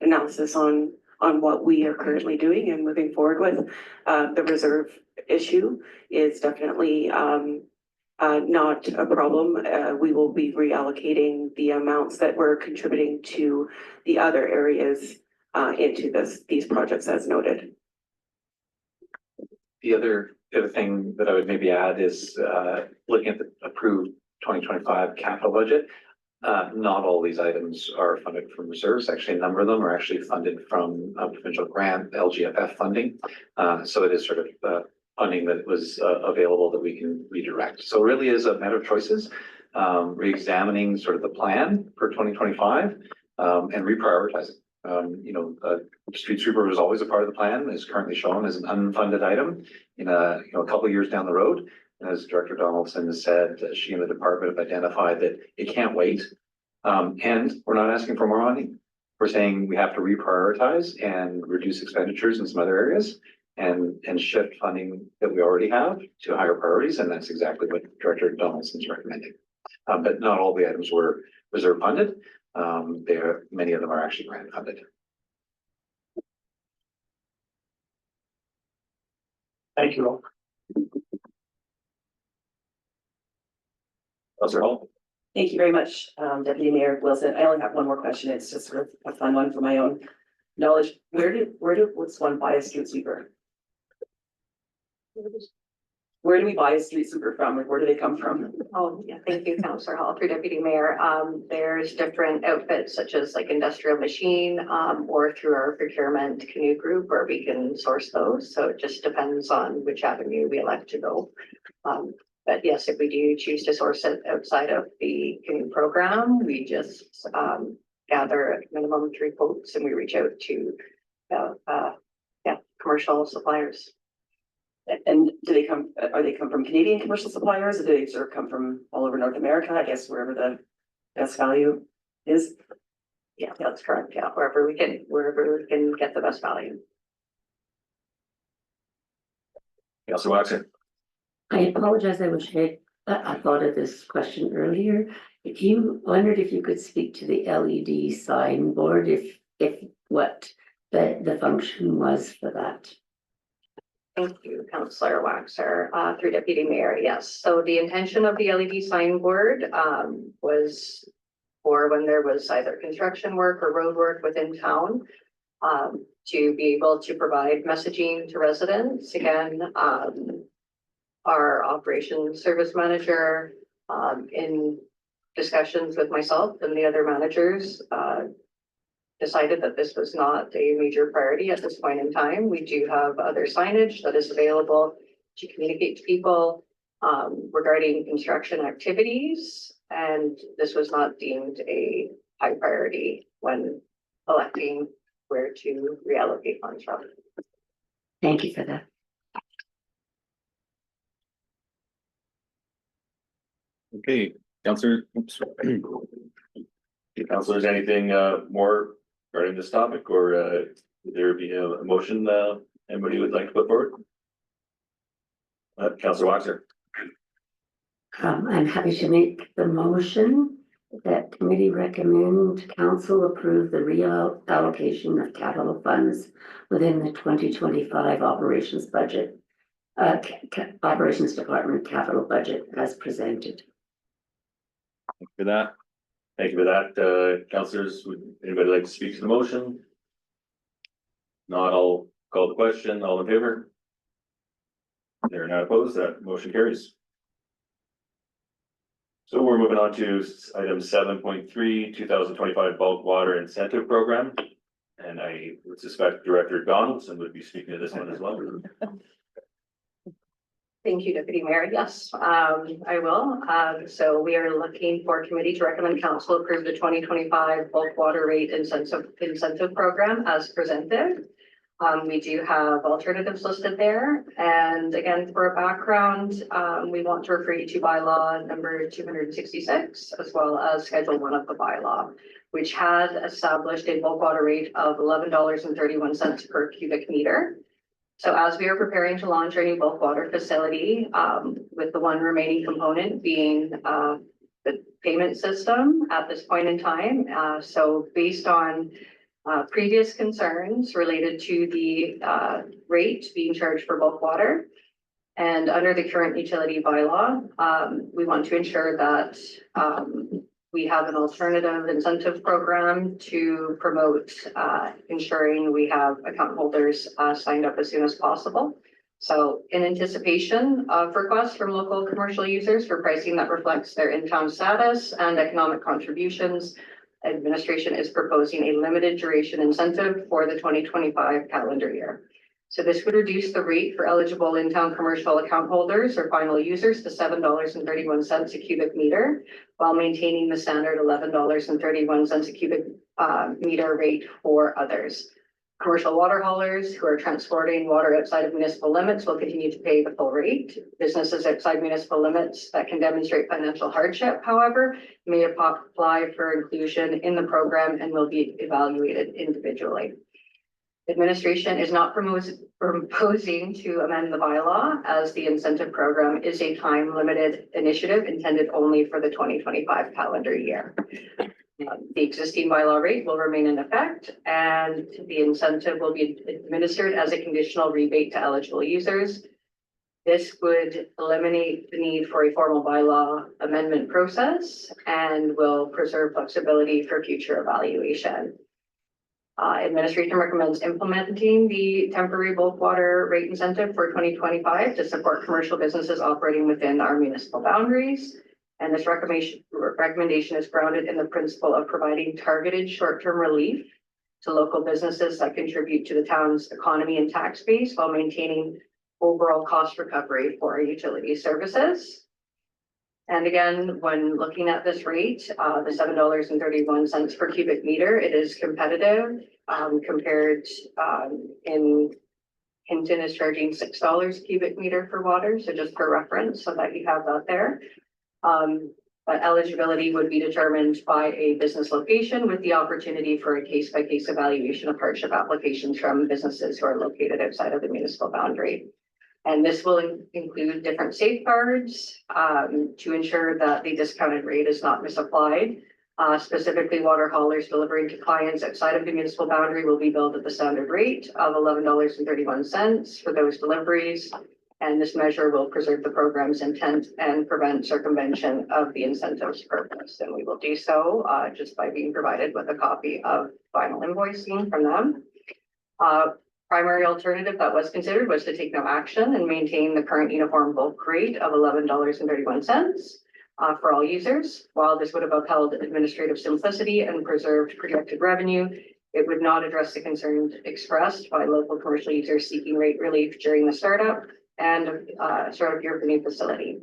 analysis on what we are currently doing and moving forward with. The reserve issue is definitely not a problem. We will be reallocating the amounts that we're contributing to the other areas into these projects as noted. The other thing that I would maybe add is looking at the approved 2025 capital budget. Not all these items are funded from reserves. Actually, a number of them are actually funded from a provincial grant, LGFF funding. So it is sort of funding that was available that we can redirect. So it really is a matter of choices, re-examining sort of the plan for 2025 and reprioritizing. Street sweeper was always a part of the plan, is currently shown as an unfunded item in a couple of years down the road. And as Director Donaldson has said, she and the department have identified that it can't wait. And we're not asking for more money. We're saying we have to reprioritize and reduce expenditures in some other areas and shift funding that we already have to higher priorities. And that's exactly what Director Donaldson is recommending. But not all the items were reserve funded. Many of them are actually grant funded. Thank you all. Those are all. Thank you very much, Deputy Mayor Wilson. I only have one more question. It's just sort of a fun one for my own knowledge. Where did one buy a street sweeper? where do we buy a street sweeper from? Like, where do they come from? Oh, yeah, thank you, Councillor Hall, through Deputy Mayor. There's different outfits such as like Industrial Machine, or through our procurement canoe group where we can source those. So it just depends on which avenue we elect to go. But yes, if we do choose to source it outside of the canoe program, we just gather at minimum 3 quotes and we reach out to commercial suppliers. And do they come, are they come from Canadian commercial suppliers, or do they sort of come from all over North America, I guess, wherever the best value is? Yeah, that's correct. Yeah, wherever we can get the best value. Councillor Watson. I apologize, I thought of this question earlier. If you wondered if you could speak to the LED sign board, if what the function was for that. Thank you, Councillor Waxer, through Deputy Mayor. Yes, so the intention of the LED sign board was for when there was either construction work or road work within town, to be able to provide messaging to residents. Again, our operations service manager, in discussions with myself and the other managers, decided that this was not a major priority at this point in time. We do have other signage that is available to communicate to people regarding construction activities, and this was not deemed a high priority when electing where to reallocate funds from. Thank you for that. Okay, Councillor, oops. Councillors, anything more regarding this topic, or would there be a motion anybody would like to put forward? Councillor Waxer. I'm happy to make the motion that committee recommend council approve the reallocation of capital funds within the 2025 operations budget, operations department capital budget as presented. Thank you for that. Thank you for that, councillors. Would anybody like to speak to the motion? Not, I'll call the question. All in favor? They're not opposed. That motion carries. So we're moving on to item 7.3, 2025 bulk water incentive program. And I would suspect Director Donaldson would be speaking to this one as well. Thank you, Deputy Mayor. Yes, I will. So we are looking for committee to recommend council approve the 2025 bulk water rate incentive program as presented. We do have alternatives listed there. And again, for a background, we want to refer you to bylaw number 266, as well as schedule 1 of the bylaw, which had established a bulk water rate of $11.31 per cubic meter. So as we are preparing to launch our new bulk water facility, with the one remaining component being the payment system at this point in time. So based on previous concerns related to the rate being charged for bulk water, and under the current utility bylaw, we want to ensure that we have an alternative incentive program to promote ensuring we have account holders signed up as soon as possible. So in anticipation of requests from local commercial users for pricing that reflects their in-town status and economic contributions, administration is proposing a limited duration incentive for the 2025 calendar year. So this would reduce the rate for eligible in-town commercial account holders or final users to $7.31 a cubic meter, while maintaining the standard $11.31 a cubic meter rate for others. Commercial water haulers who are transporting water outside of municipal limits will continue to pay the full rate. Businesses outside municipal limits that can demonstrate financial hardship, however, may apply for inclusion in the program and will be evaluated individually. Administration is not proposing to amend the bylaw, as the incentive program is a time-limited initiative intended only for the 2025 calendar year. The existing bylaw rate will remain in effect, and the incentive will be administered as a conditional rebate to eligible users. This would eliminate the need for a formal bylaw amendment process and will preserve flexibility for future evaluation. Administration recommends implementing the temporary bulk water rate incentive for 2025 to support commercial businesses operating within our municipal boundaries. And this recommendation is grounded in the principle of providing targeted short-term relief to local businesses that contribute to the town's economy and tax base while maintaining overall cost recovery for utility services. And again, when looking at this rate, the $7.31 per cubic meter, it is competitive compared in Hinton is charging $6 cubic meter for water. So just for reference, so that you have that there. But eligibility would be determined by a business location with the opportunity for a case-by-case evaluation of hardship applications from businesses who are located outside of the municipal boundary. And this will include different safeguards to ensure that the discounted rate is not misapplied. Specifically, water haulers delivering to clients outside of the municipal boundary will be billed at the standard rate of $11.31 for those deliveries. And this measure will preserve the program's intent and prevent circumvention of the incentives purpose. And we will do so just by being provided with a copy of final invoicing from them. Primary alternative that was considered was to take no action and maintain the current uniform bulk rate of $11.31 for all users. While this would have upheld administrative simplicity and preserved projected revenue, it would not address the concerns expressed by local commercial users seeking rate relief during the startup and startup year of the new facility.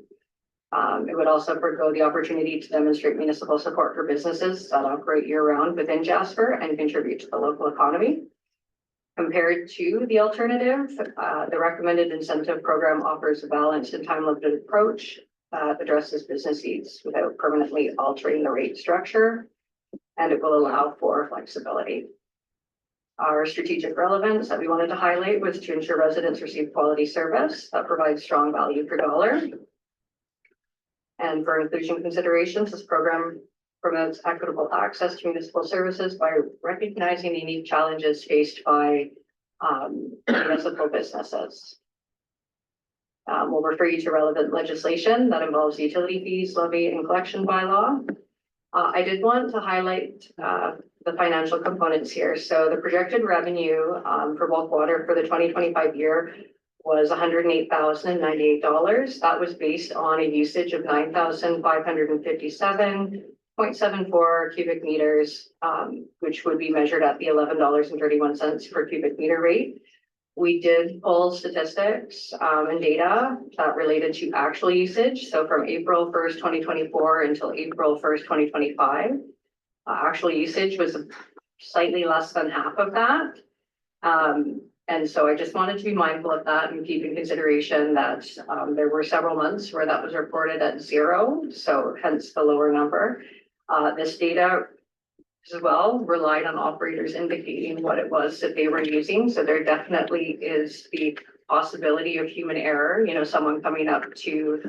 It would also forego the opportunity to demonstrate municipal support for businesses that operate year-round within Jasper and contribute to the local economy. Compared to the alternative, the recommended incentive program offers a balanced and time-limited approach that addresses business needs without permanently altering the rate structure, and it will allow for flexibility. Our strategic relevance that we wanted to highlight was to ensure residents receive quality service that provides strong value per dollar. And for inclusion considerations, this program promotes equitable access to municipal services by recognizing the unique challenges faced by municipal businesses. We'll refer you to relevant legislation that involves utility fees, levy, and collection bylaw. I did want to highlight the financial components here. So the projected revenue for bulk water for the 2025 year was $108,098. That was based on a usage of 9,557.74 cubic meters, which would be measured at the $11.31 per cubic meter rate. We did pull statistics and data that related to actual usage. So from April 1st, 2024 until April 1st, 2025, actual usage was slightly less than half of that. And so I just wanted to be mindful of that and keep in consideration that there were several months where that was reported at 0, so hence the lower number. This data as well relied on operators indicating what it was that they were using. So there definitely is the possibility of human error, you know, someone coming up to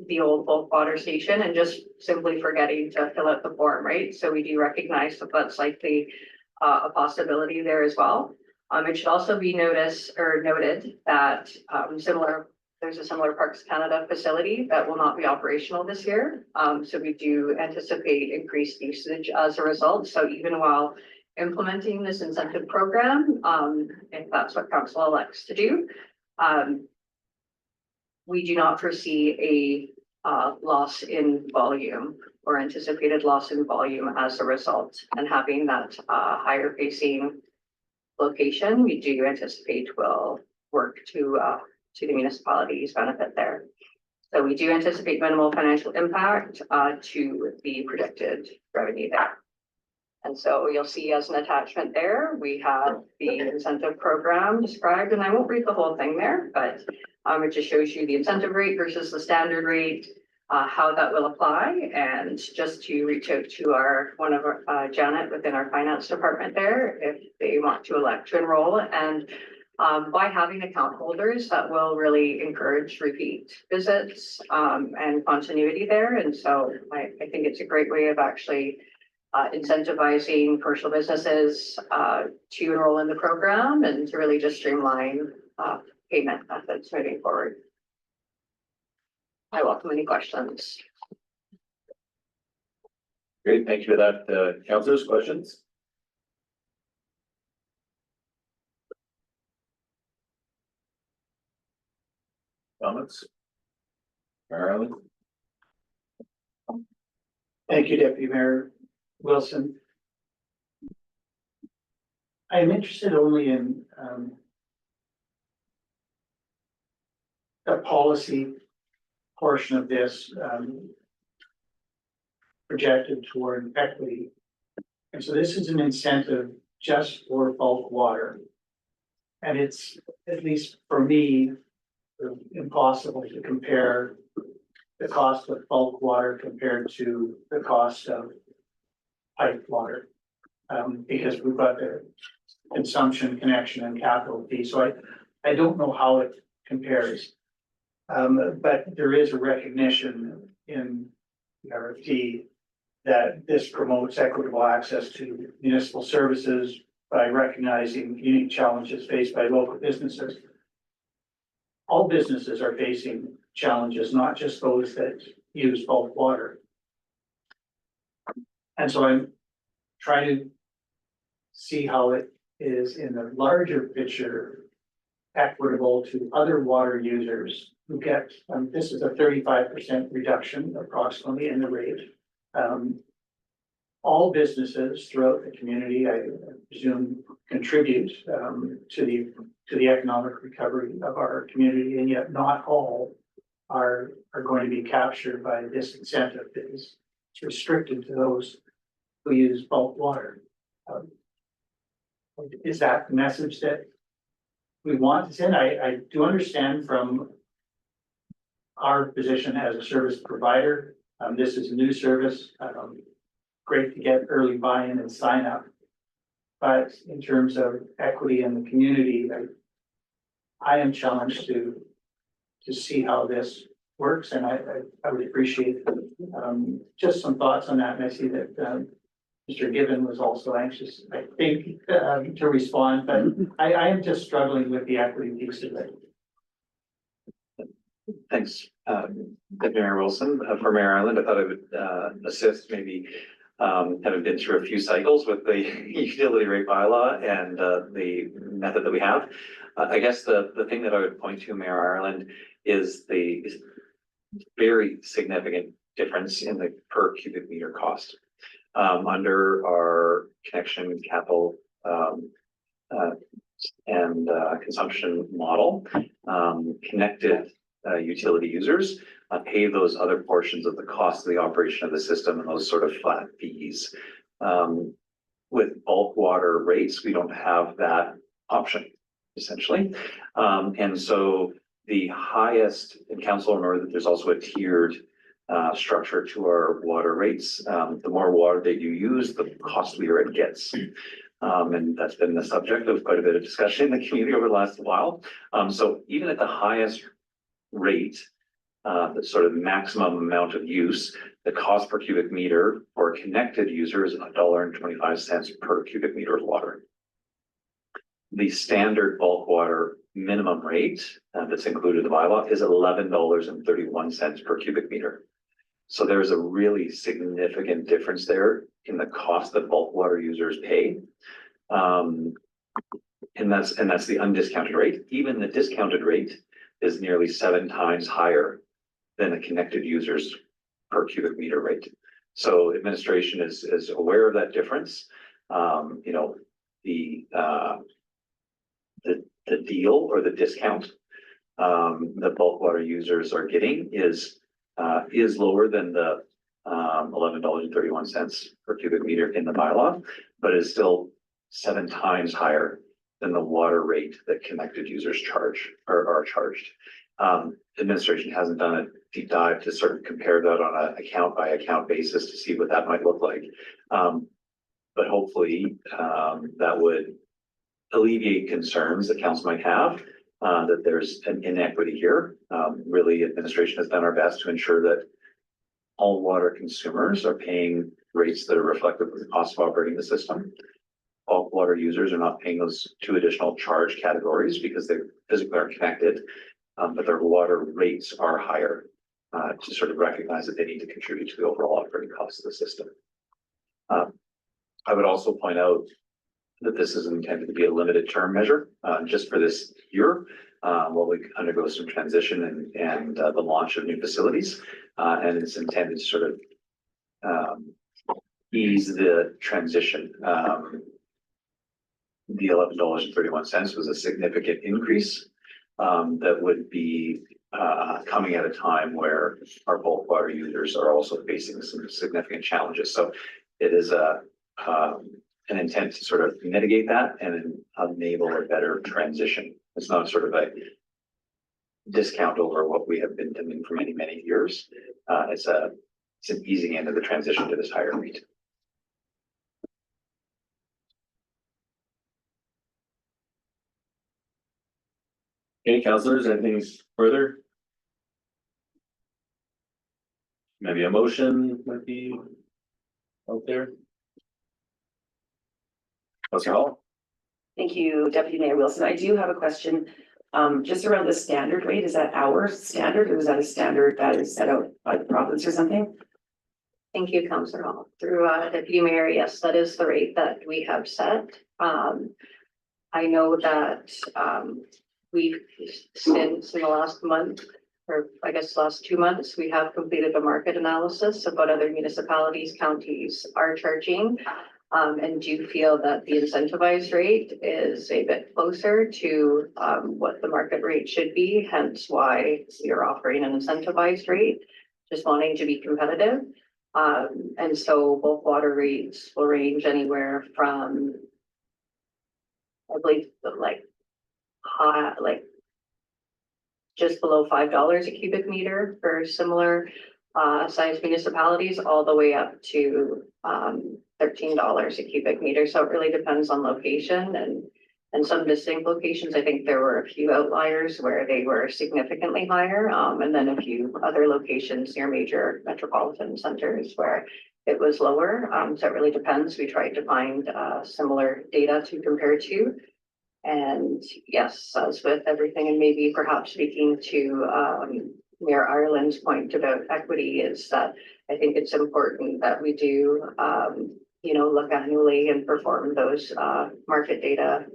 the old bulk water station and just simply forgetting to fill out the form, right? So we do recognize that that's likely a possibility there as well. It should also be noted that there's a similar Parks Canada facility that will not be operational this year. So we do anticipate increased usage as a result. So even while implementing this incentive program, if that's what council elects to do, we do not foresee a loss in volume or anticipated loss in volume as a result. And having that higher facing location, we do anticipate will work to the municipality's benefit there. So we do anticipate minimal financial impact to the projected revenue there. And so you'll see as an attachment there, we have the incentive program described, and I won't read the whole thing there, but it just shows you the incentive rate versus the standard rate, how that will apply, and just to reach out to one of our Janet within our finance department there if they want to elect to enroll. And by having account holders, that will really encourage repeat visits and continuity there. And so I think it's a great way of actually incentivizing commercial businesses to enroll in the program and to really just streamline payment methods moving forward. I welcome any questions. Great, thank you for that. Councillors, questions? Comments? Marilyn? Thank you, Deputy Mayor Wilson. I am interested only in the policy portion of this projected toward equity. And so this is an incentive just for bulk water. And it's, at least for me, impossible to compare the cost of bulk water compared to the cost of piped water. Because we've got the consumption, connection, and capital fee, so I don't know how it compares. But there is a recognition in the RFP that this promotes equitable access to municipal services by recognizing unique challenges faced by local businesses. All businesses are facing challenges, not just those that use bulk water. And so I'm trying to see how it is in the larger picture equitable to other water users who get, this is a 35% reduction approximately in the rate. All businesses throughout the community, I presume, contribute to the economic recovery of our community, and yet not all are going to be captured by this incentive. It's restricted to those who use bulk water. Is that the message that we want to send? I do understand from our position as a service provider, this is a new service. Great to get early buy-in and sign up. But in terms of equity in the community, I am challenged to see how this works, and I would appreciate just some thoughts on that. And I see that Mr. Gibbon was also anxious, I think, to respond, but I am just struggling with the equity piece of it. Thanks, Deputy Mayor Wilson. For Mayor Island, I thought I would assist maybe having been through a few cycles with the utility rate bylaw and the method that we have. I guess the thing that I would point to, Mayor Ireland, is the very significant difference in the per cubic meter cost. Under our connection capital and consumption model, connected utility users pay those other portions of the cost of the operation of the system and those sort of flat fees. With bulk water rates, we don't have that option, essentially. And so the highest, and Councillor know that there's also a tiered structure to our water rates. The more water that you use, the costlier it gets. And that's been the subject of quite a bit of discussion in the community over the last while. So even at the highest rate, the sort of maximum amount of use, the cost per cubic meter for a connected user is $1.25 per cubic meter of water. The standard bulk water minimum rate that's included in the bylaw is $11.31 per cubic meter. So there's a really significant difference there in the cost that bulk water users pay. And that's the undiscounted rate. Even the discounted rate is nearly 7 times higher than a connected user's per cubic meter rate. So administration is aware of that difference. You know, the deal or the discount that bulk water users are getting is lower than the $11.31 per cubic meter in the bylaw, but is still 7 times higher than the water rate that connected users charge or are charged. Administration hasn't done a deep dive to sort of compare that on an account by account basis to see what that might look like. But hopefully that would alleviate concerns that council might have that there's an inequity here. Really, administration has done our best to ensure that all water consumers are paying rates that are reflective of the cost of operating the system. Bulk water users are not paying those 2 additional charge categories because they physically are connected, but their water rates are higher to sort of recognize that they need to contribute to the overall operating costs of the system. I would also point out that this is intended to be a limited term measure just for this year. while we undergo some transition and the launch of new facilities. And it's intended to sort of ease the transition. The $11.31 was a significant increase that would be coming at a time where our bulk water users are also facing some significant challenges. So it is an intent to sort of mitigate that and enable a better transition. It's not sort of a discount over what we have been doing for many, many years. It's an easing into the transition to this higher rate. Okay, councillors, anything further? Maybe a motion might be out there. Councillor Hall? Thank you, Deputy Mayor Wilson. I do have a question, just around the standard rate. Is that our standard or is that a standard that is set out by the province or something? Thank you, Councillor Hall. Through Deputy Mayor, yes, that is the rate that we have set. I know that we've since in the last month, or I guess last 2 months, we have completed a market analysis of what other municipalities, counties are charging. And do feel that the incentivized rate is a bit closer to what the market rate should be, hence why you're offering an incentivized rate, just wanting to be competitive. And so both water rates will range anywhere from, I believe, like just below $5 a cubic meter for similar size municipalities, all the way up to $13 a cubic meter. So it really depends on location and some distinct locations. I think there were a few outliers where they were significantly higher, and then a few other locations near major metropolitan centers where it was lower. So it really depends. We tried to find similar data to compare to. And yes, as with everything, and maybe perhaps speaking to Mayor Ireland's point about equity, is that I think it's important that we do, look annually and perform those market data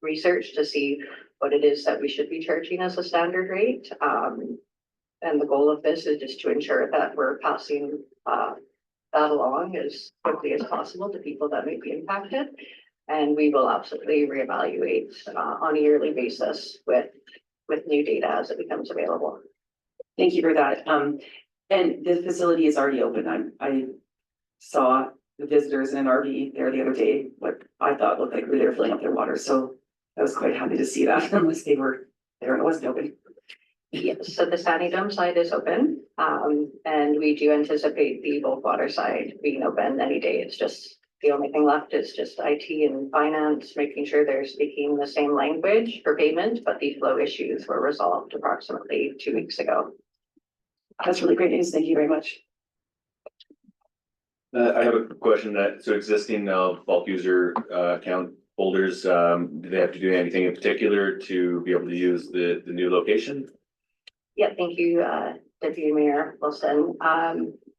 research to see what it is that we should be charging as a standard rate. And the goal of this is just to ensure that we're passing that along as quickly as possible to people that may be impacted. And we will absolutely reevaluate on a yearly basis with new data as it becomes available. Thank you for that. And the facility is already open. I saw the visitors in an RV there the other day, what I thought looked like they were filling up their water. So I was quite happy to see that unless they were there and it wasn't open. Yes, so the Sandy Dome side is open, and we do anticipate the bulk water side being open any day. It's just the only thing left is just IT and finance, making sure they're speaking the same language for payment, but the flow issues were resolved approximately 2 weeks ago. That's really great news. Thank you very much. I have a question so existing bulk user account holders, do they have to do anything in particular to be able to use the new location? Yeah, thank you, Deputy Mayor Wilson.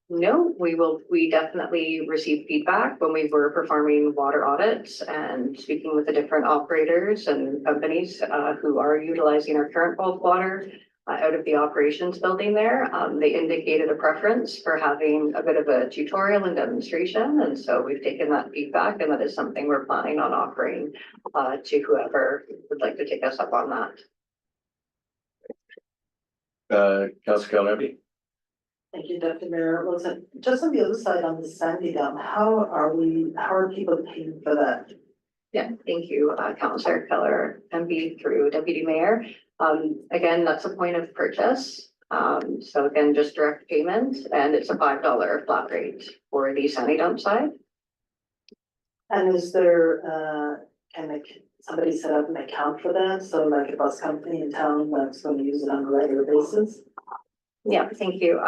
No, we definitely received feedback when we were performing water audits and speaking with the different operators and companies who are utilizing our current bulk water out of the operations building there. They indicated a preference for having a bit of a tutorial and demonstration. And so we've taken that feedback, and that is something we're planning on offering to whoever would like to take us up on that. Councillor Calnetti? Thank you, Deputy Mayor Wilson. Just on the other side, on the Sandy Dome, how are people paying for that? Yeah, thank you, Councillor Keller, MP through Deputy Mayor. Again, that's a point of purchase. So again, just direct payment, and it's a $5 flat rate for the Sandy Dome side. And is there, somebody set up an account for that? So like a bus company in town that's going to use it on a regular basis? Yeah, thank you.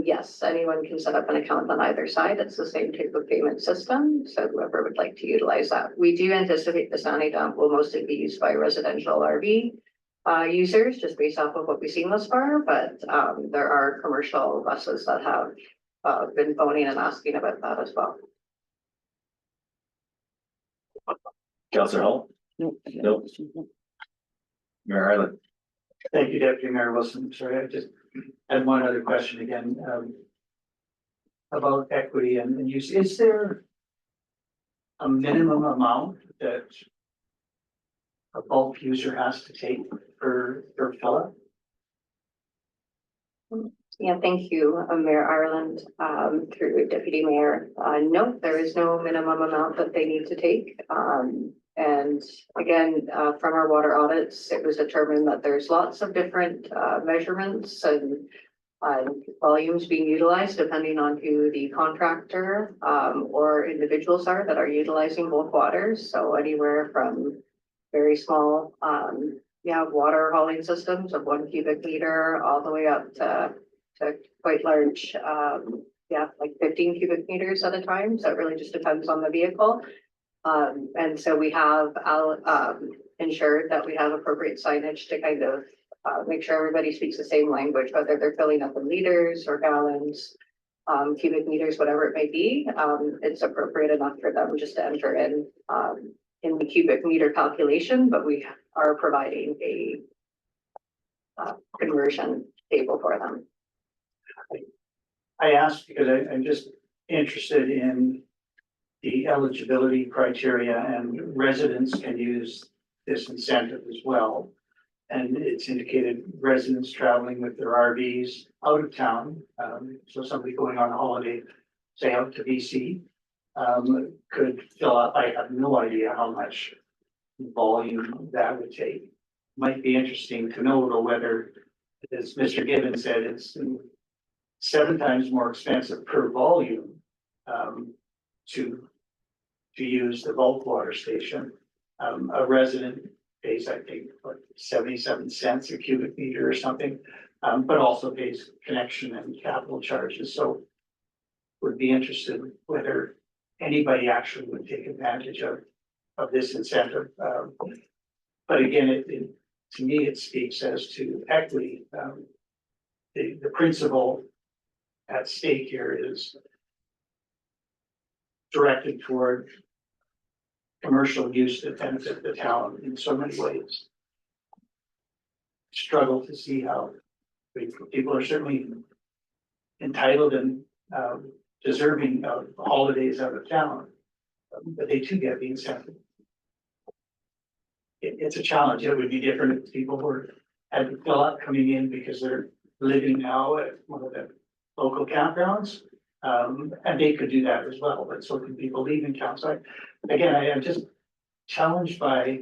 Yes, anyone can set up an account on either side. It's the same type of payment system. So whoever would like to utilize that. We do anticipate the Sandy Dump will mostly be used by residential RV users, just based off of what we've seen thus far. But there are commercial buses that have been phoning and asking about that as well. Councillor Hall? No. Nope. Mayor Ireland? Thank you, Deputy Mayor Wilson. Sorry, I just had one other question again, about equity and use. Is there a minimum amount that a bulk user has to take per fill-up? Yeah, thank you, Mayor Ireland, through Deputy Mayor. No, there is no minimum amount that they need to take. And again, from our water audits, it was determined that there's lots of different measurements and volumes being utilized depending on who the contractor or individuals are that are utilizing bulk waters. So anywhere from very small water hauling systems of 1 cubic meter all the way up to quite large, like 15 cubic meters at a time. So it really just depends on the vehicle. And so we have ensured that we have appropriate signage to kind of make sure everybody speaks the same language, whether they're filling up in liters or gallons, cubic meters, whatever it may be. It's appropriate enough for them just to enter in the cubic meter calculation, but we are providing a conversion table for them. I asked because I'm just interested in the eligibility criteria, and residents can use this incentive as well. And it's indicated residents traveling with their RVs out of town. So somebody going on a holiday, say out to BC, could fill up. I have no idea how much volume that would take. Might be interesting to know though whether, as Mr. Gibbons said, it's 7 times more expensive per volume to use the bulk water station. A resident pays, I think, like 77 cents a cubic meter or something, but also pays connection and capital charges. So would be interested whether anybody actually would take advantage of this incentive. But again, to me, it speaks as to equity. The principle at stake here is directed toward commercial use that benefit the town in so many ways. Struggle to see how people are certainly entitled and deserving of holidays out of town, but they too get the incentive. It's a challenge. It would be different if people had to fill up coming in because they're living now at one of the local campgrounds. And they could do that as well, but so can people leaving town. So again, I am just challenged by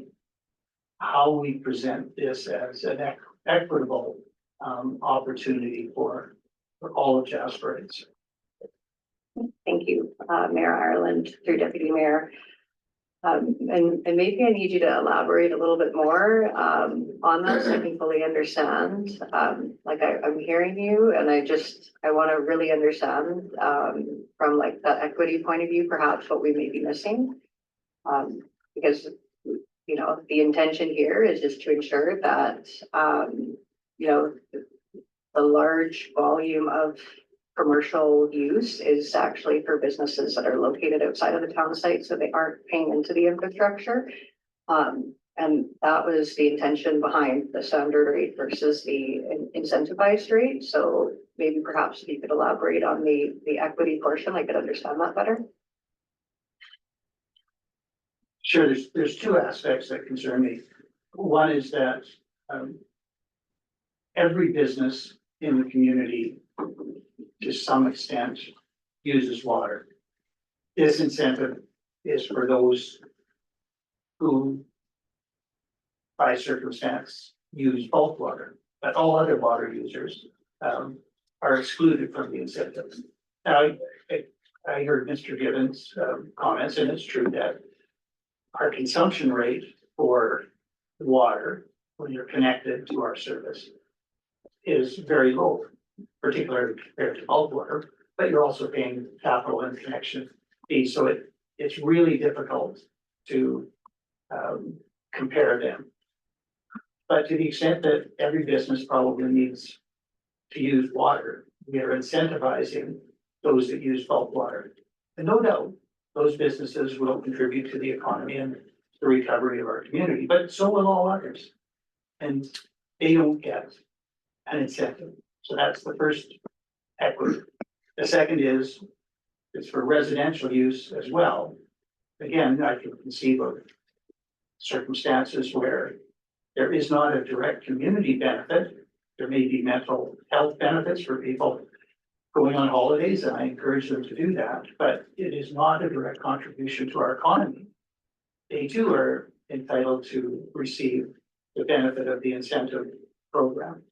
how we present this as an equitable opportunity for all of Jasper. Thank you, Mayor Ireland, through Deputy Mayor. And maybe I need you to elaborate a little bit more on this. I can fully understand. Like I'm hearing you, and I want to really understand from like the equity point of view, perhaps what we may be missing. Because you know the intention here is just to ensure that you know the large volume of commercial use is actually for businesses that are located outside of the town site, so they aren't paying into the infrastructure. And that was the intention behind the standard rate versus the incentivized rate. So maybe perhaps you could elaborate on the equity portion. I could understand that better. Sure, there's 2 aspects that concern me. One is that every business in the community to some extent uses water. This incentive is for those who by circumstance use bulk water, but all other water users are excluded from the incentive. Now, I heard Mr. Gibbons' comments, and it's true that our consumption rate for water when you're connected to our service is very low, particularly compared to bulk water, but you're also paying capital and connection fees. So it's really difficult to compare them. But to the extent that every business probably needs to use water, we are incentivizing those that use bulk water. And no doubt, those businesses will contribute to the economy and the recovery of our community, but so will all others. And they don't get an incentive. So that's the first equity. The second is, it's for residential use as well. Again, I can conceive of circumstances where there is not a direct community benefit. There may be mental health benefits for people going on holidays, and I encourage them to do that, but it is not a direct contribution to our economy. They too are entitled to receive the benefit of the incentive program.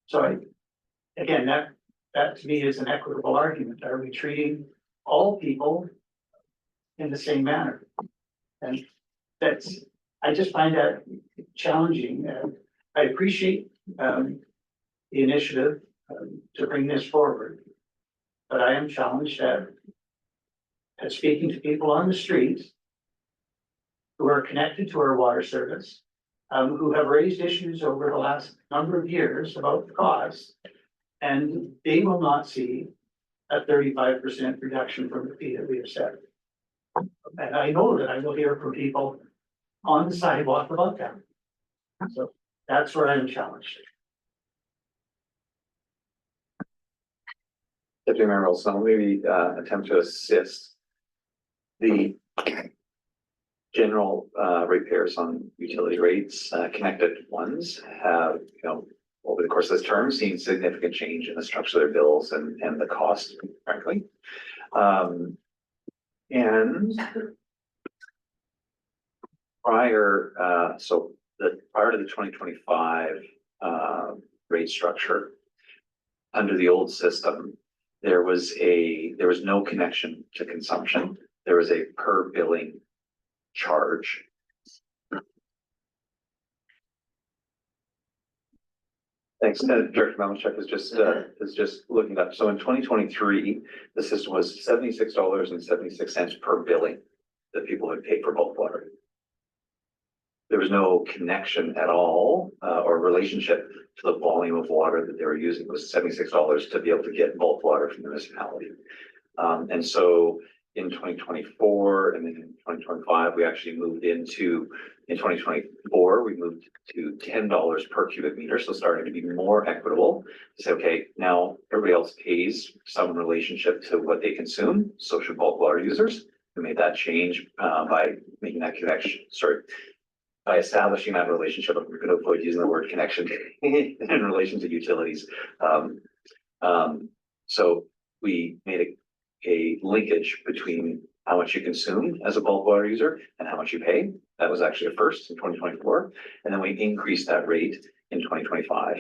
So again, that to me is an equitable argument. Are we treating all people in the same manner? And I just find that challenging. I appreciate the initiative to bring this forward, but I am challenged at speaking to people on the streets who are connected to our water service, who have raised issues over the last number of years about the costs, and they will not see a 35% reduction from the fee that we have set. And I know that I will hear from people on the sidewalk about that. So that's where I'm challenged. Deputy Mayor Wilson, I'll maybe attempt to assist. The general repairs on utility rates, connected ones have, over the course of this term, seen significant change in the structure of their bills and the cost, frankly. And prior to the 2025 rate structure, under the old system, there was no connection to consumption. There was a per billing charge. Thanks. Director Malinchuk is just looking up. So in 2023, the system was $76.76 per billing that people had paid for bulk water. There was no connection at all or relationship to the volume of water that they were using. It was $76 to be able to get bulk water from the municipality. And so in 2024 and then in 2025, we actually moved in 2024, we moved to $10 per cubic meter. So starting to be more equitable to say, okay, now everybody else pays some relationship to what they consume. So should bulk water users. We made that change by making that connection, by establishing that relationship. We're going to avoid using the word connection in relation to utilities. So we made a linkage between how much you consume as a bulk water user and how much you pay. That was actually a first in 2024. And then we increased that rate in 2025.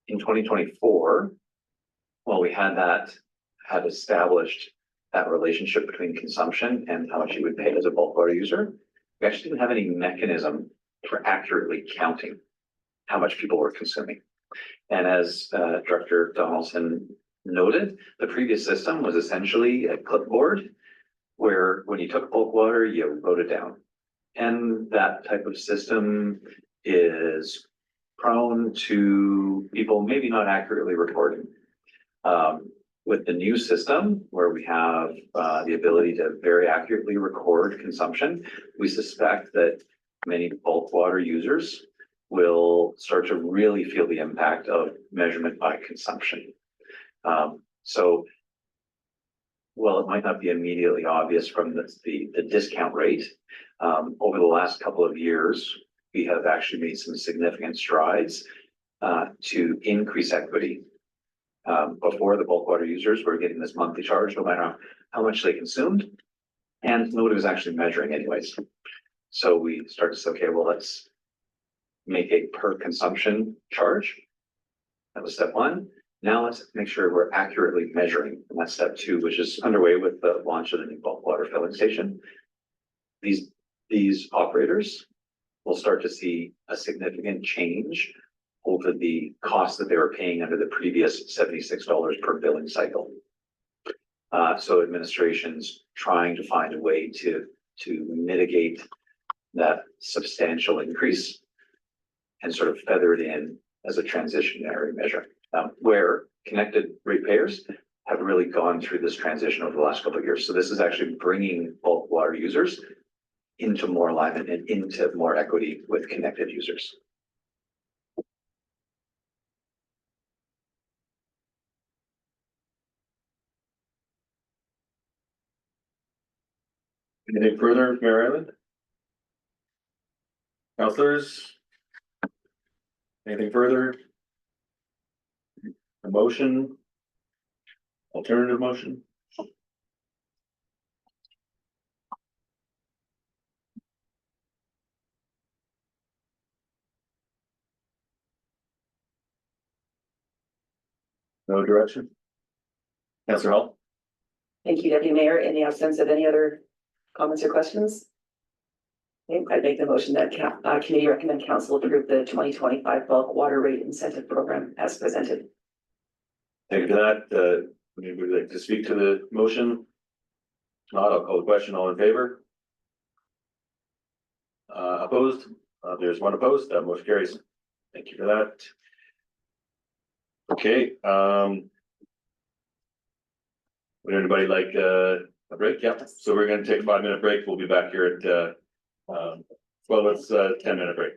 In 2024, well, we had established that relationship between consumption and how much you would pay as a bulk water user. We actually didn't have any mechanism for accurately counting how much people were consuming. And as Director Donaldson noted, the previous system was essentially a clipboard where when you took bulk water, you wrote it down. And that type of system is prone to people maybe not accurately recording. With the new system, where we have the ability to very accurately record consumption, we suspect that many bulk water users will start to really feel the impact of measurement by consumption. So, while it might not be immediately obvious from the discount rate, over the last couple of years, we have actually made some significant strides to increase equity. Before, the bulk water users were getting this monthly charge no matter how much they consumed, and nobody was actually measuring anyways. So we started to say, okay, well, let's make a per consumption charge. That was step one. Now let's make sure we're accurately measuring, and that's step two, which is underway with the launch of the new bulk water filling station. These operators will start to see a significant change over the cost that they were paying under the previous $76 per billing cycle. So administration's trying to find a way to mitigate that substantial increase and sort of feather it in as a transitionary measure, where connected ratepayers have really gone through this transition over the last couple of years. So this is actually bringing bulk water users into more alignment and into more equity with connected users. Anything further, Mayor Island? Councillors? Anything further? A motion? Alternative motion? No direction? Councillor Hall? Thank you, Deputy Mayor. In the absence of any other comments or questions? Okay, I make the motion that committee recommend council approve the 2025 bulk water rate incentive program as presented. Thank you for that. Would you like to speak to the motion? If not, I'll call the question. All in favor? Opposed? There's one opposed. That motion carries. Thank you for that. Okay, would anybody like a break? Yeah, so we're gonna take a 5-minute break. We'll be back here at well, it's a 10-minute break.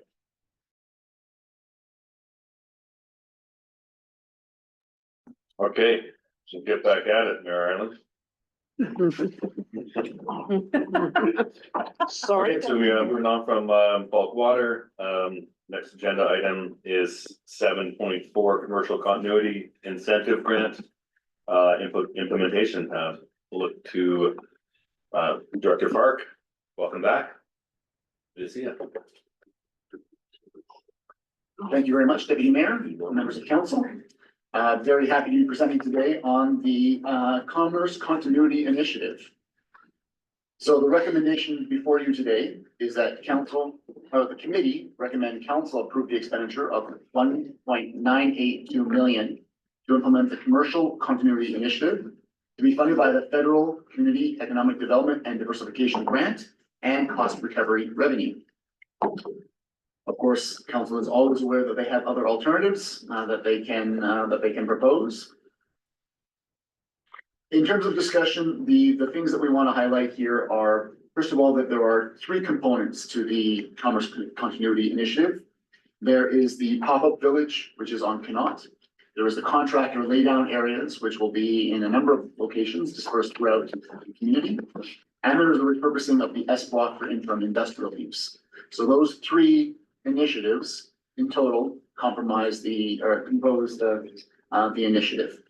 Okay, so get back at it, Mayor Island. Sorry. Okay, so we are moving on from bulk water. Next agenda item is 7.4 commercial continuity incentive grant implementation. Look to Director Fark. Welcome back. Good to see you. Thank you very much, Deputy Mayor, members of council. Very happy to be presenting today on the Commerce Continuity Initiative. So the recommendation before you today is that council, or the committee, recommend council approve the expenditure of $1.982 million to implement the Commercial Continuity Initiative to be funded by the Federal Community Economic Development and Diversification Grant and cost recovery revenue. Of course, council is always aware that they have other alternatives that they can propose. In terms of discussion, the things that we want to highlight here are, first of all, that there are 3 components to the Commerce Continuity Initiative. There is the pop-up village, which is on Connaught. There is the contractor laydown areas, which will be in a number of locations dispersed throughout the community. And there is the repurposing of the S block for interim industrial use. So those 3 initiatives in total compose the initiative.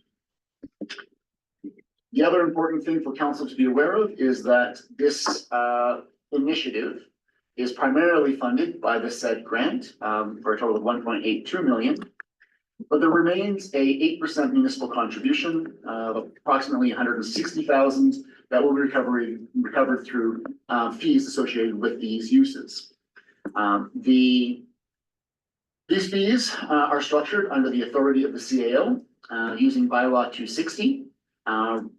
The other important thing for council to be aware of is that this initiative is primarily funded by the said grant for a total of 1.82 million. But there remains a 8% municipal contribution of approximately 160,000 that will be recovered through fees associated with these uses. These fees are structured under the authority of the CAO using Bylaw 260,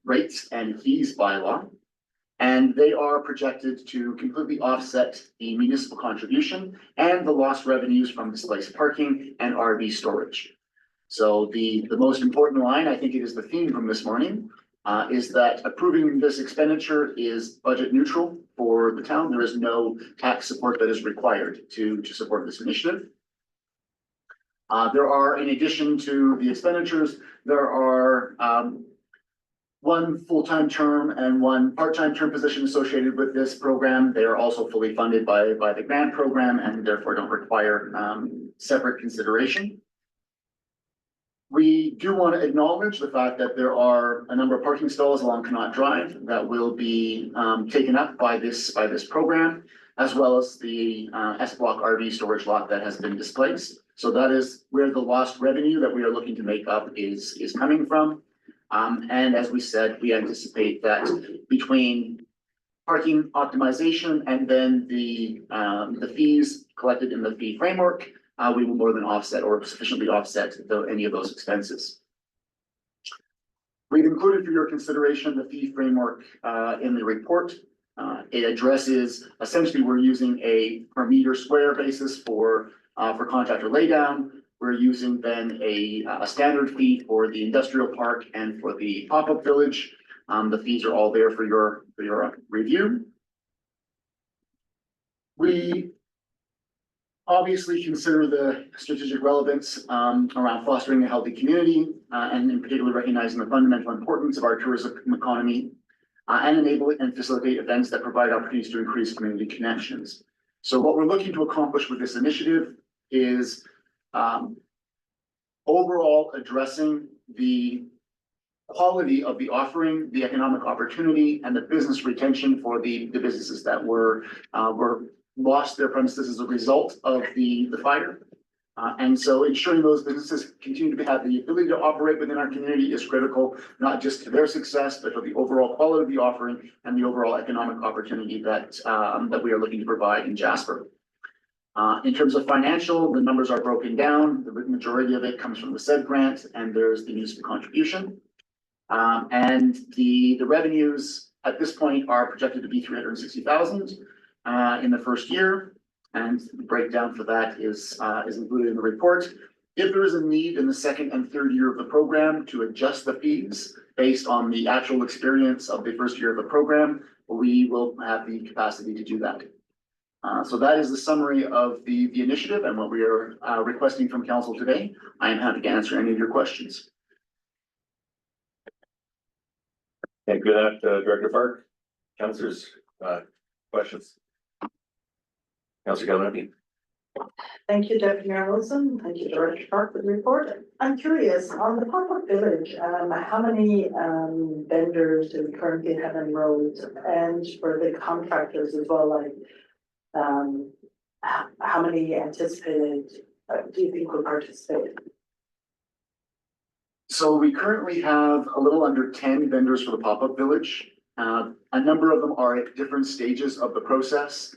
rates and fees bylaw. And they are projected to completely offset the municipal contribution and the lost revenues from displaced parking and RV storage. So the most important line, I think it is the theme from this morning, is that approving this expenditure is budget neutral for the town. There is no tax support that is required to support this initiative. There are, in addition to the expenditures, there are 1 full-time term and 1 part-time term position associated with this program. They are also fully funded by the grant program and therefore don't require separate consideration. We do want to acknowledge the fact that there are a number of parking stalls along Connaught Drive that will be taken up by this program, as well as the S block RV storage lot that has been displaced. So that is where the lost revenue that we are looking to make up is coming from. And as we said, we anticipate that between parking optimization and then the fees collected in the fee framework, we will more than offset or sufficiently offset any of those expenses. We've included for your consideration the fee framework in the report. It addresses, essentially, we're using a per meter square basis for contractor laydown. We're using then a standard fee for the industrial park and for the pop-up village. The fees are all there for your review. We obviously consider the strategic relevance around fostering a healthy community and in particular recognizing the fundamental importance of our tourism economy. and enable and facilitate events that provide opportunities to increase community connections. So what we're looking to accomplish with this initiative is overall addressing the quality of the offering, the economic opportunity, and the business retention for the businesses that were lost their premises as a result of the fire. And so ensuring those businesses continue to have the ability to operate within our community is critical, not just to their success, but for the overall quality of the offering and the overall economic opportunity that we are looking to provide in Jasper. In terms of financial, the numbers are broken down. The majority of it comes from the said grant, and there's the municipal contribution. And the revenues at this point are projected to be 360,000 in the first year. And the breakdown for that is included in the report. If there is a need in the second and third year of the program to adjust the fees based on the actual experience of the first year of the program, we will have the capacity to do that. So that is the summary of the initiative and what we are requesting from council today. I am happy to answer any of your questions. Thank you for that, Director Park. Councillors, questions? Councillor Gallinetti. Thank you, Deputy Mayor Wilson. Thank you, Director Park, for the report. I'm curious, on the pop-up village, how many vendors do we currently have enrolled? And for the contractors as well, like, how many anticipated, do you think will participate? So we currently have a little under 10 vendors for the pop-up village. A number of them are at different stages of the process.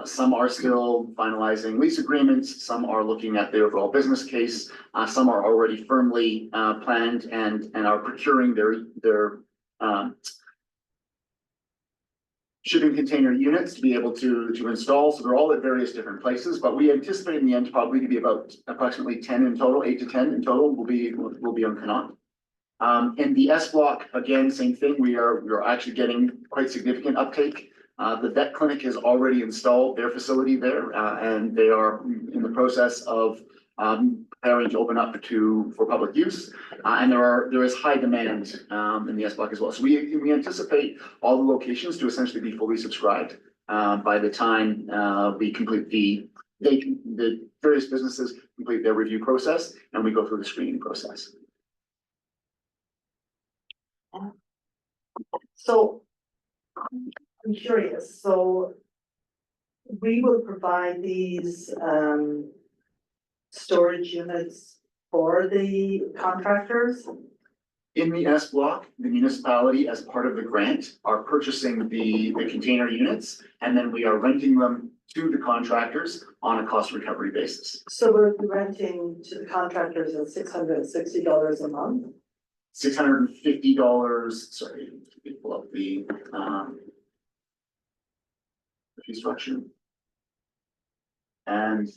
Some are still finalizing lease agreements. Some are looking at the overall business case. Some are already firmly planned and are procuring their shipping container units to be able to install. So they're all at various different places, but we anticipate in the end probably to be about approximately 10 in total, 8 to 10 in total will be on Connaught. In the S block, again, same thing. We are actually getting quite significant uptake. The vet clinic has already installed their facility there, and they are in the process of preparing to open up for public use. And there is high demand in the S block as well. So we anticipate all the locations to essentially be fully subscribed by the time we complete the various businesses complete their review process and we go through the screening process. So I'm curious, so we will provide these storage units for the contractors? In the S block, the municipality, as part of the grant, are purchasing the container units, and then we are renting them to the contractors on a cost recovery basis. So we're renting to the contractors at $660 a month? $650, sorry, let me pull up the fee structure. And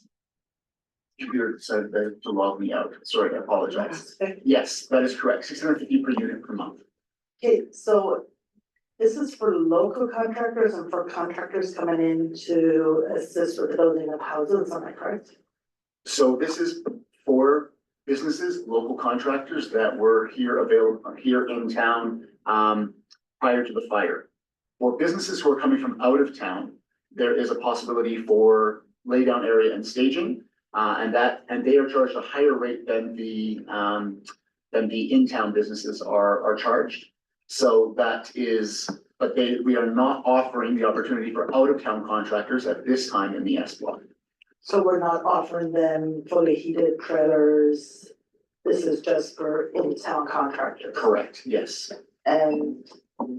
computer decided to log me out. Sorry, I apologize. Yes, that is correct. $650 per unit per month. Okay, so this is for local contractors and for contractors coming in to assist with the building of houses, am I correct? So this is for businesses, local contractors that were here in town prior to the fire. For businesses who are coming from out of town, there is a possibility for laydown area and staging. And they are charged a higher rate than the in-town businesses are charged. So that is, but we are not offering the opportunity for out-of-town contractors at this time in the S block. So we're not offering them fully heated trailers. This is just for in-town contractors. Correct, yes. And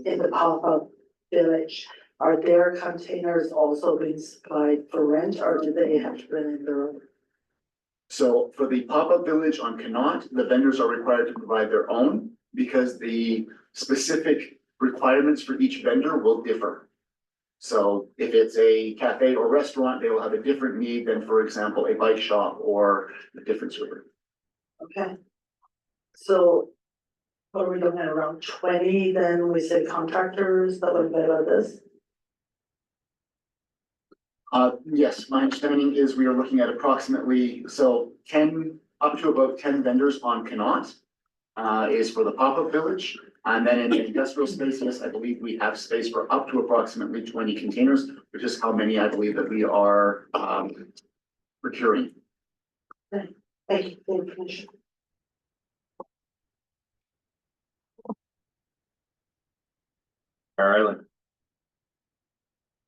in the pop-up village, are their containers also being supplied for rent, or do they have to bring in their own? So for the pop-up village on Connaught, the vendors are required to provide their own because the specific requirements for each vendor will differ. So if it's a cafe or restaurant, they will have a different need than, for example, a bike shop or a different server. Okay. So what are we looking at, around 20 then we say contractors that would avail of this? Yes, my understanding is we are looking at approximately, so 10, up to about 10 vendors on Connaught is for the pop-up village. And then in the industrial space, yes, I believe we have space for up to approximately 20 containers, which is how many I believe that we are procuring. Thank you for the information. Ireland.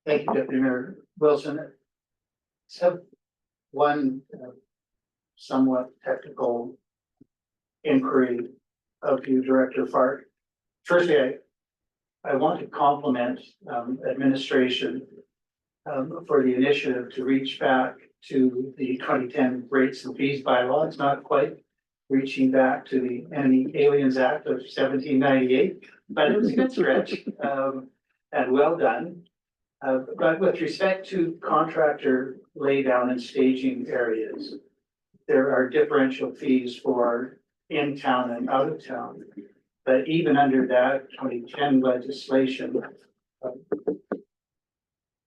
Thank you, Deputy Mayor Wilson. So one somewhat technical inquiry of you, Director Fark. Firstly, I want to compliment administration for the initiative to reach back to the 2010 rates and fees bylaw. It's not quite reaching back to the Enemy Aliens Act of 1798, but it was a good stretch and well done. But with respect to contractor laydown and staging areas, there are differential fees for in town and out of town. But even under that 2010 legislation,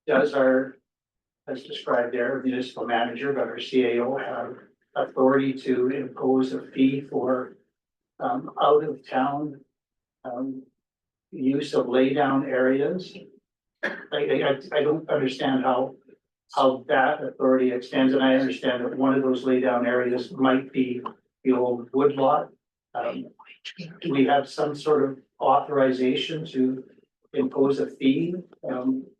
does our, as described there, municipal manager, but our CAO have authority to impose a fee for out of town use of laydown areas? I don't understand how that authority extends, and I understand that one of those laydown areas might be the old woodlot. Do we have some sort of authorization to impose a fee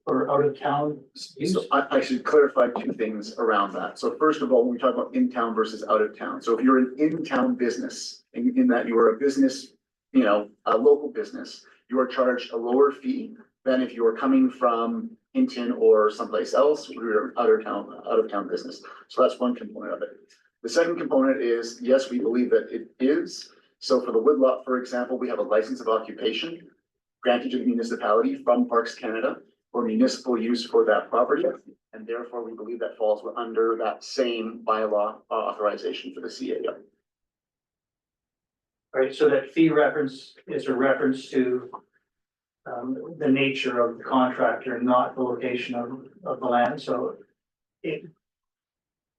for out of town use? So I should clarify two things around that. So first of all, when we talk about in town versus out of town, so if you're an in-town business, in that you are a business, you know, a local business, you are charged a lower fee than if you are coming from Hinton or someplace else, you're out of town business. So that's one component of it. The second component is, yes, we believe that it is. So for the woodlot, for example, we have a license of occupation granted to the municipality from Parks Canada for municipal use for that property. And therefore, we believe that falls under that same bylaw authorization for the CAO. All right, so that fee reference is a reference to the nature of the contractor, not the location of the land. So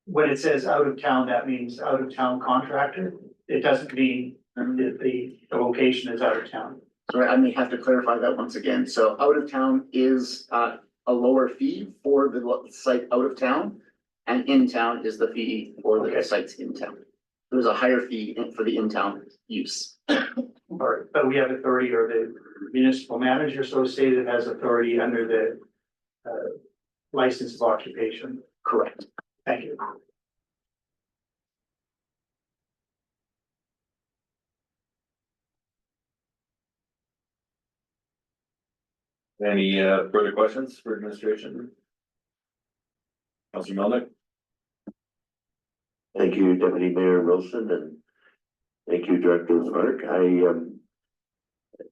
when it says out of town, that means out of town contractor. It doesn't mean that the location is out of town. So I may have to clarify that once again. So out of town is a lower fee for the site out of town, and in town is the fee for the sites in town. There's a higher fee for the in-town use. All right, but we have authority, or the municipal manager so stated has authority under the license of occupation. Correct. Thank you. Any further questions for administration? Councillor Melnick? Thank you, Deputy Mayor Wilson, and thank you, Director Fark.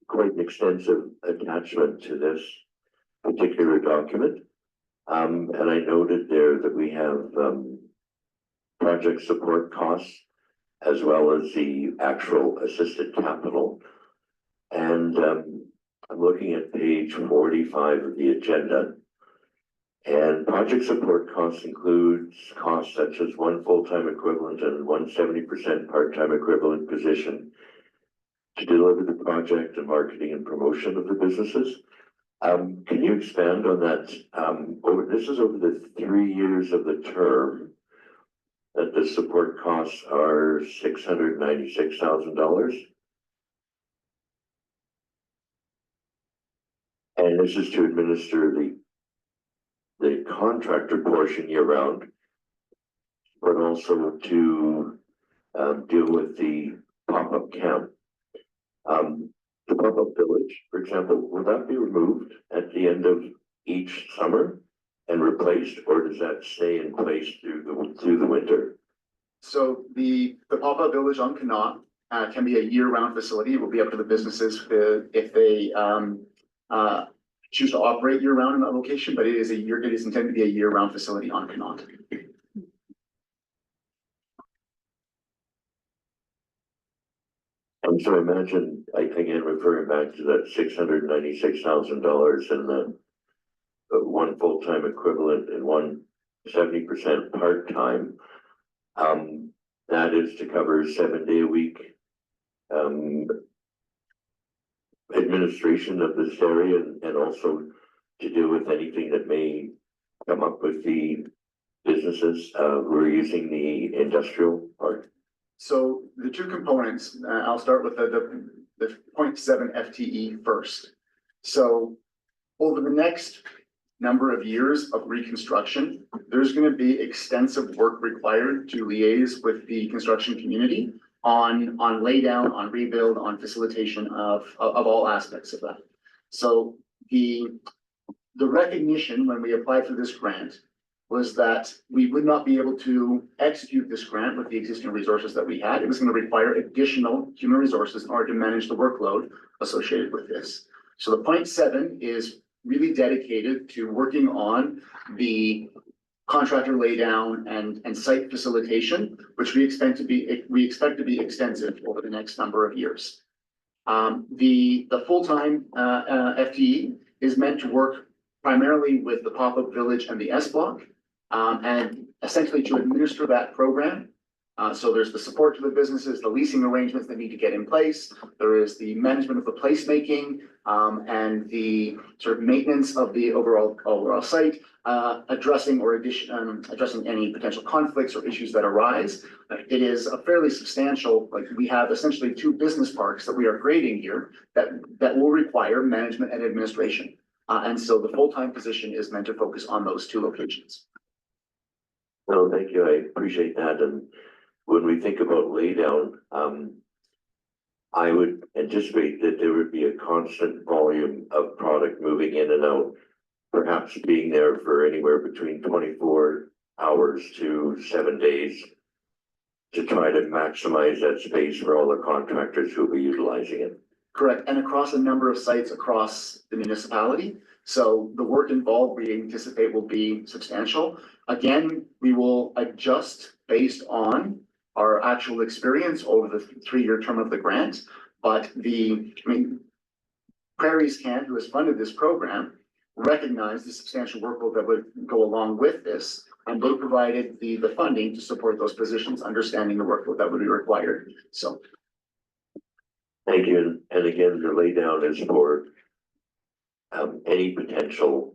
Quite an extensive attachment to this particular document. And I noted there that we have project support costs as well as the actual assisted capital. And I'm looking at page 45 of the agenda. And project support costs includes costs such as one full-time equivalent and 170% part-time equivalent position to deliver the project and marketing and promotion of the businesses. Can you expand on that? This is over the 3 years of the term that the support costs are $696,000. And this is to administer the contractor portion year round, but also to deal with the pop-up camp. The pop-up village, for example, will that be removed at the end of each summer and replaced, or does that stay in place through the winter? So the pop-up village on Connaught can be a year-round facility. It will be up to the businesses if they choose to operate year-round in that location, but it is intended to be a year-round facility on Connaught. And so imagine, again, referring back to that $696,000 and the one full-time equivalent and 170% part-time. That is to cover 7 day a week administration of this area and also to do with anything that may come up with the businesses who are using the industrial park? So the two components, I'll start with the 0.7 FTE first. So over the next number of years of reconstruction, there's going to be extensive work required to liaise with the construction community on laydown, on rebuild, on facilitation of all aspects of that. So the recognition when we applied for this grant was that we would not be able to execute this grant with the existing resources that we had. It was going to require additional human resources in order to manage the workload associated with this. So the 0.7 is really dedicated to working on the contractor laydown and site facilitation, which we expect to be extensive over the next number of years. The full-time FTE is meant to work primarily with the pop-up village and the S block, and essentially to administer that program. So there's the support to the businesses, the leasing arrangements that need to get in place. There is the management of the placemaking, and the sort of maintenance of the overall site, addressing any potential conflicts or issues that arise. It is a fairly substantial, like we have essentially two business parks that we are creating here that will require management and administration. And so the full-time position is meant to focus on those two locations. No, thank you. I appreciate that. And when we think about laydown, I would anticipate that there would be a constant volume of product moving in and out, perhaps being there for anywhere between 24 hours to 7 days to try to maximize that space for all the contractors who will be utilizing it. Correct, and across a number of sites across the municipality. So the work involved, we anticipate, will be substantial. Again, we will adjust based on our actual experience over the 3-year term of the grant. But Prairie's Can, who has funded this program, recognized the substantial workload that would go along with this. And they provided the funding to support those positions, understanding the workload that would be required. So. Thank you. And again, the laydown is for any potential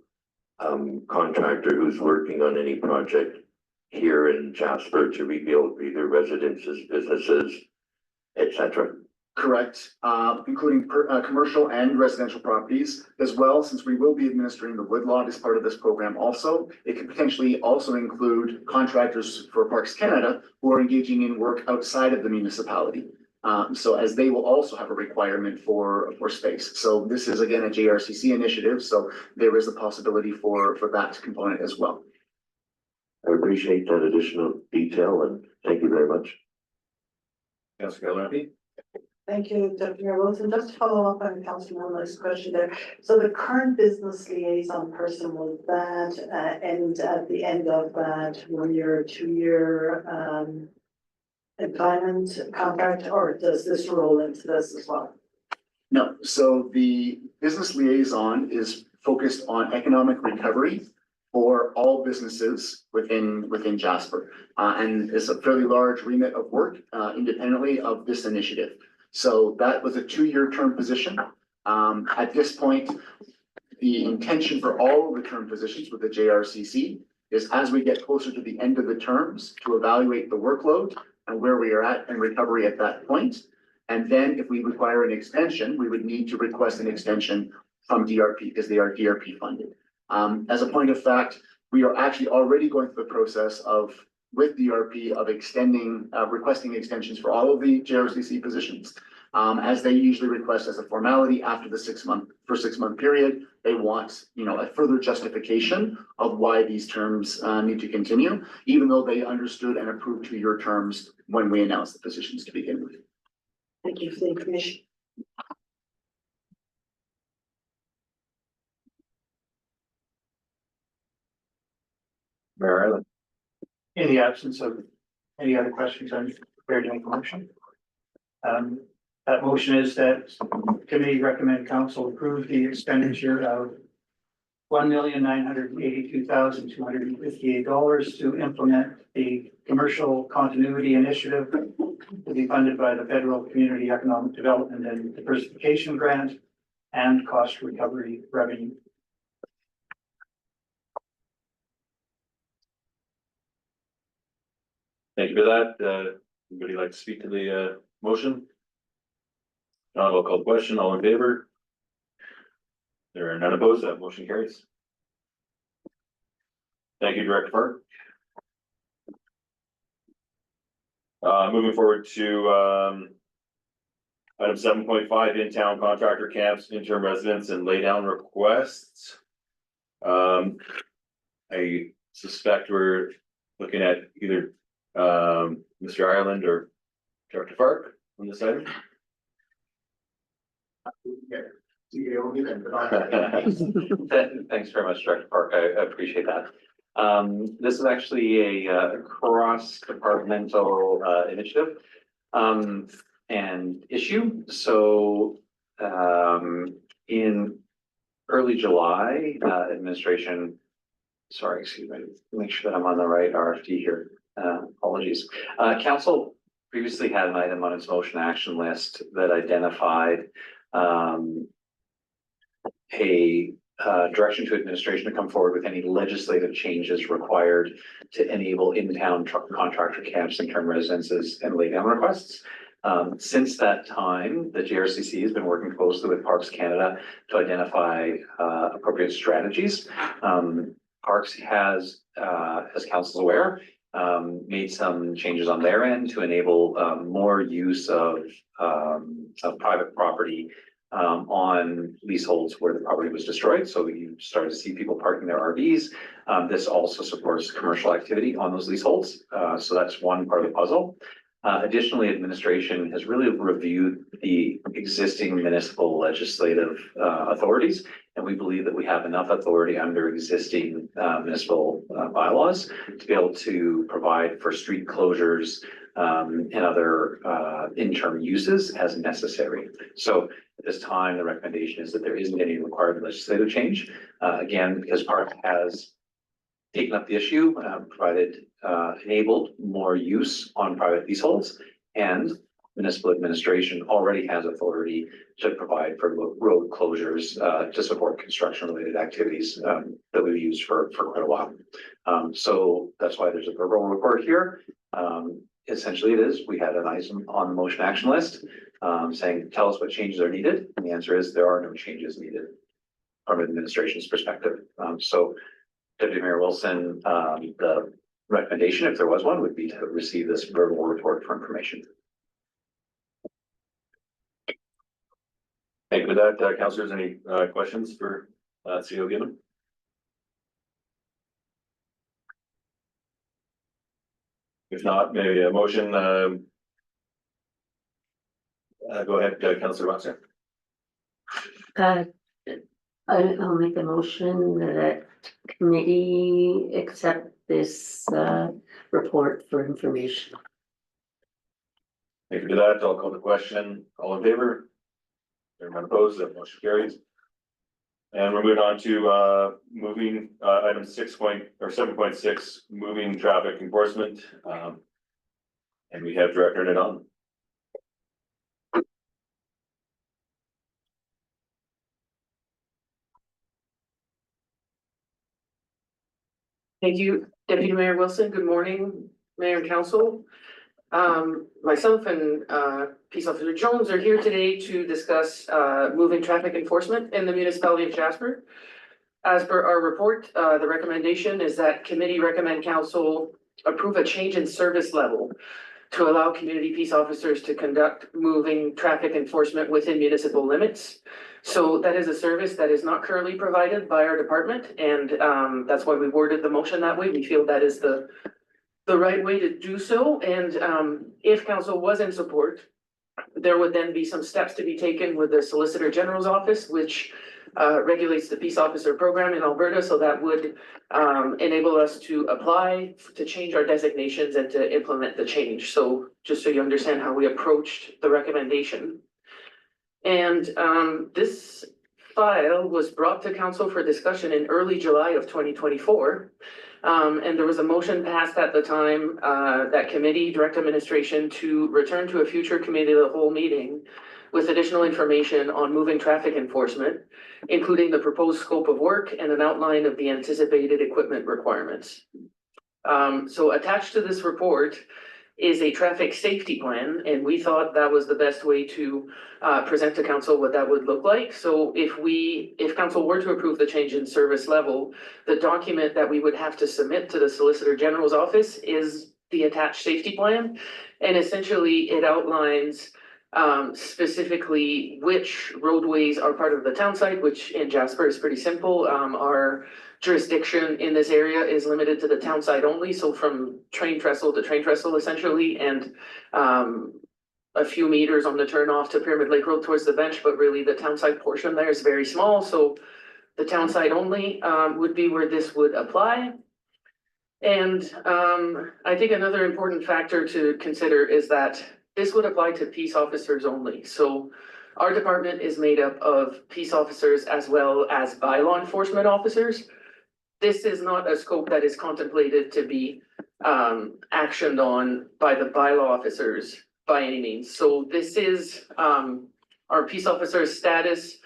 contractor who's working on any project here in Jasper to rebuild either residences, businesses, etc. Correct, including commercial and residential properties as well. Since we will be administering the woodlot as part of this program also, it could potentially also include contractors for Parks Canada who are engaging in work outside of the municipality. So as they will also have a requirement for space. So this is again a JRCC initiative, so there is a possibility for that component as well. I appreciate that additional detail and thank you very much. Councillor Gillespie? Thank you, Deputy Mayor Wilson. Just to follow up on Councillor Muller's question there. So the current business liaison person, will that end at the end of that 1-year, 2-year employment contract, or does this roll into this as well? No, so the business liaison is focused on economic recovery for all businesses within Jasper. And it's a fairly large remit of work independently of this initiative. So that was a 2-year term position. At this point, the intention for all of the term positions with the JRCC is as we get closer to the end of the terms to evaluate the workload and where we are at in recovery at that point. And then if we require an extension, we would need to request an extension from DRP because they are DRP funded. As a point of fact, we are actually already going through the process with DRP of requesting extensions for all of the JRCC positions. As they usually request as a formality after the 6-month period, they want, a further justification of why these terms need to continue, even though they understood and approved 2-year terms when we announced the positions to begin with. Thank you for the information. Mayor Island? In the absence of any other questions, I'm prepared to make a motion. That motion is that committee recommend council approve the expenditure of $1,982,258 to implement the commercial continuity initiative to be funded by the Federal Community Economic Development and Diversification Grant and cost recovery revenue. Thank you for that. Anybody like to speak to the motion? Not, I'll call the question. All in favor? There are none opposed. That motion carries. Thank you, Director Park. Moving forward to item 7.5, in-town contractor camps, interim residents and laydown requests. I suspect we're looking at either Mr. Ireland or Director Park on this item. Thanks very much, Director Park. I appreciate that. This is actually a cross-departmental initiative and issue. So in early July, administration, sorry, excuse me, make sure that I'm on the right RFD here. Apologies. Council previously had an item on its motion action list that identified a direction to administration to come forward with any legislative changes required to enable in-town contractor camps, interim residences, and laydown requests. Since that time, the GRCC has been working closely with Parks Canada to identify appropriate strategies. Parks has, as council is aware, made some changes on their end to enable more use of private property on leaseholds where the property was destroyed. So you started to see people parking their RVs. This also supports commercial activity on those leaseholds. So that's one part of the puzzle. Additionally, administration has really reviewed the existing municipal legislative authorities, and we believe that we have enough authority under existing municipal bylaws to be able to provide for street closures and other interim uses as necessary. So at this time, the recommendation is that there isn't any required legislative change. Again, because Park has taken up the issue, enabled more use on private leaseholds, and municipal administration already has authority to provide for road closures to support construction-related activities that we've used for quite a while. So that's why there's a verbal report here. Essentially, it is, we had an item on the motion action list saying, tell us what changes are needed. And the answer is there are no changes needed from administration's perspective. So Deputy Mayor Wilson, the recommendation, if there was one, would be to receive this verbal report for information. Thank you for that. Councillors, any questions for CEO Gibbon? If not, maybe a motion. Go ahead, Councillor Watson. I'll make a motion that committee accept this report for information. Thank you for that. I'll call the question. All in favor? Everyone opposed? That motion carries. And we're moving on to moving item 7.6, moving traffic enforcement. And we have Director Nadon. Thank you, Deputy Mayor Wilson. Good morning, Mayor and Council. Myself and Peace Officer Jones are here today to discuss moving traffic enforcement in the municipality of Jasper. As per our report, the recommendation is that committee recommend council approve a change in service level to allow community peace officers to conduct moving traffic enforcement within municipal limits. So that is a service that is not currently provided by our department, and that's why we worded the motion that way. We feel that is the right way to do so, and if council was in support, there would then be some steps to be taken with the Solicitor General's office, which regulates the peace officer program in Alberta, so that would enable us to apply to change our designations and to implement the change. So just so you understand how we approached the recommendation. And this file was brought to council for discussion in early July of 2024. And there was a motion passed at the time that committee direct administration to return to a future committee of the whole meeting with additional information on moving traffic enforcement, including the proposed scope of work and an outline of the anticipated equipment requirements. So attached to this report is a traffic safety plan, and we thought that was the best way to present to council what that would look like. So if council were to approve the change in service level, the document that we would have to submit to the Solicitor General's office is the attached safety plan. And essentially it outlines specifically which roadways are part of the town site, which in Jasper is pretty simple. Our jurisdiction in this area is limited to the town site only, so from train trestle to train trestle essentially, and a few meters on the turnoff to Pyramid Lake Road towards the bench, but really the town site portion there is very small, so the town site only would be where this would apply. And I think another important factor to consider is that this would apply to peace officers only. So our department is made up of peace officers as well as bylaw enforcement officers. This is not a scope that is contemplated to be actioned on by the bylaw officers by any means. So this is our peace officer's status.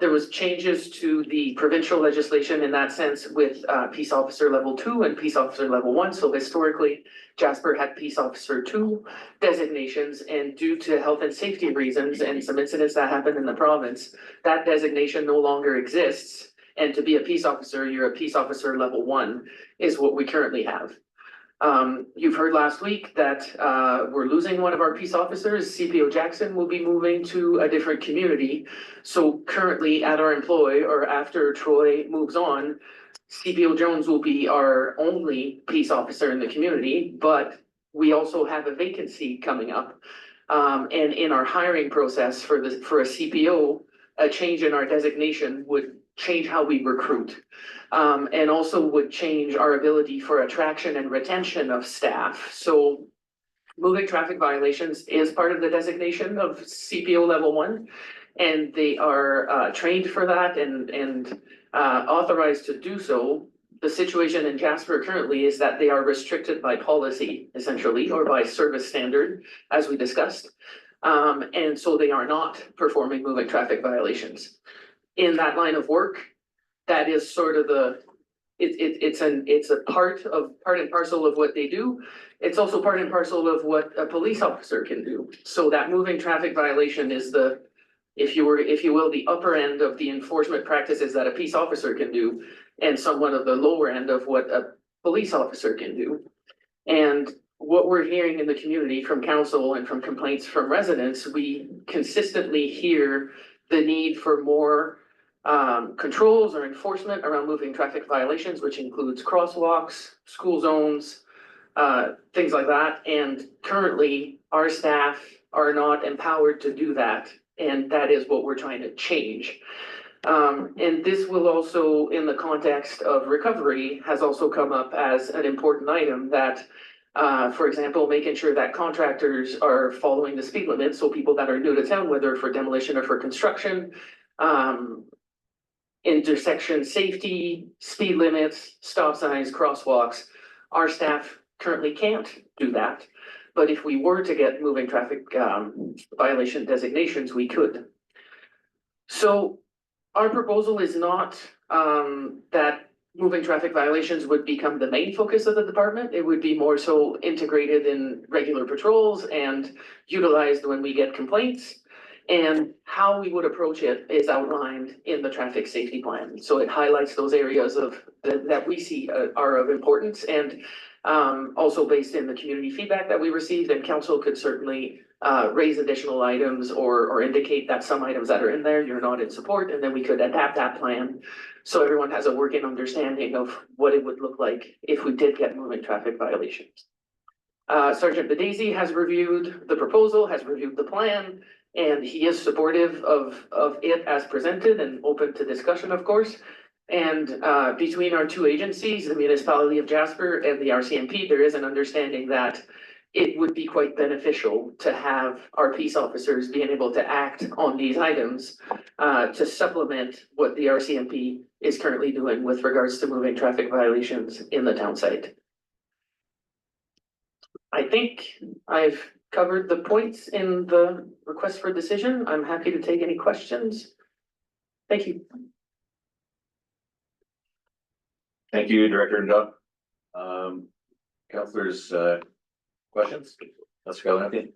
There was changes to the provincial legislation in that sense with peace officer level 2 and peace officer level 1. So historically, Jasper had peace officer 2 designations, and due to health and safety reasons and some incidents that happened in the province, that designation no longer exists. And to be a peace officer, you're a peace officer level 1 is what we currently have. You've heard last week that we're losing one of our peace officers. CPO Jackson will be moving to a different community. So currently at our employ, or after Troy moves on, CPO Jones will be our only peace officer in the community, but we also have a vacancy coming up. And in our hiring process for a CPO, a change in our designation would change how we recruit. And also would change our ability for attraction and retention of staff. So moving traffic violations is part of the designation of CPO level 1. And they are trained for that and authorized to do so. The situation in Jasper currently is that they are restricted by policy, essentially, or by service standard, as we discussed. And so they are not performing moving traffic violations. In that line of work, that is sort of it's a part and parcel of what they do. It's also part and parcel of what a police officer can do. So that moving traffic violation is the, if you will, the upper end of the enforcement practices that a peace officer can do, and somewhat of the lower end of what a police officer can do. And what we're hearing in the community from council and from complaints from residents, we consistently hear the need for more controls or enforcement around moving traffic violations, which includes crosswalks, school zones, things like that. And currently, our staff are not empowered to do that. And that is what we're trying to change. And this will also, in the context of recovery, has also come up as an important item that, for example, making sure that contractors are following the speed limit. So people that are new to town, whether for demolition or for construction, intersection safety, speed limits, stop signs, crosswalks. Our staff currently can't do that. But if we were to get moving traffic violation designations, we could. So our proposal is not that moving traffic violations would become the main focus of the department. It would be more so integrated in regular patrols and utilized when we get complaints. And how we would approach it is outlined in the traffic safety plan. So it highlights those areas that we see are of importance, and also based in the community feedback that we received, and council could certainly raise additional items or indicate that some items that are in there you're not in support, and then we could adapt that plan so everyone has a working understanding of what it would look like if we did get moving traffic violations. Sergeant Bedaisy has reviewed the proposal, has reviewed the plan, and he is supportive of it as presented and open to discussion, of course. And between our two agencies, the Municipality of Jasper and the RCMP, there is an understanding that it would be quite beneficial to have our peace officers being able to act on these items to supplement what the RCMP is currently doing with regards to moving traffic violations in the town site. I think I've covered the points in the request for decision. I'm happy to take any questions. Thank you. Thank you, Director Duff. Councillors, questions? Let's go, Anthony.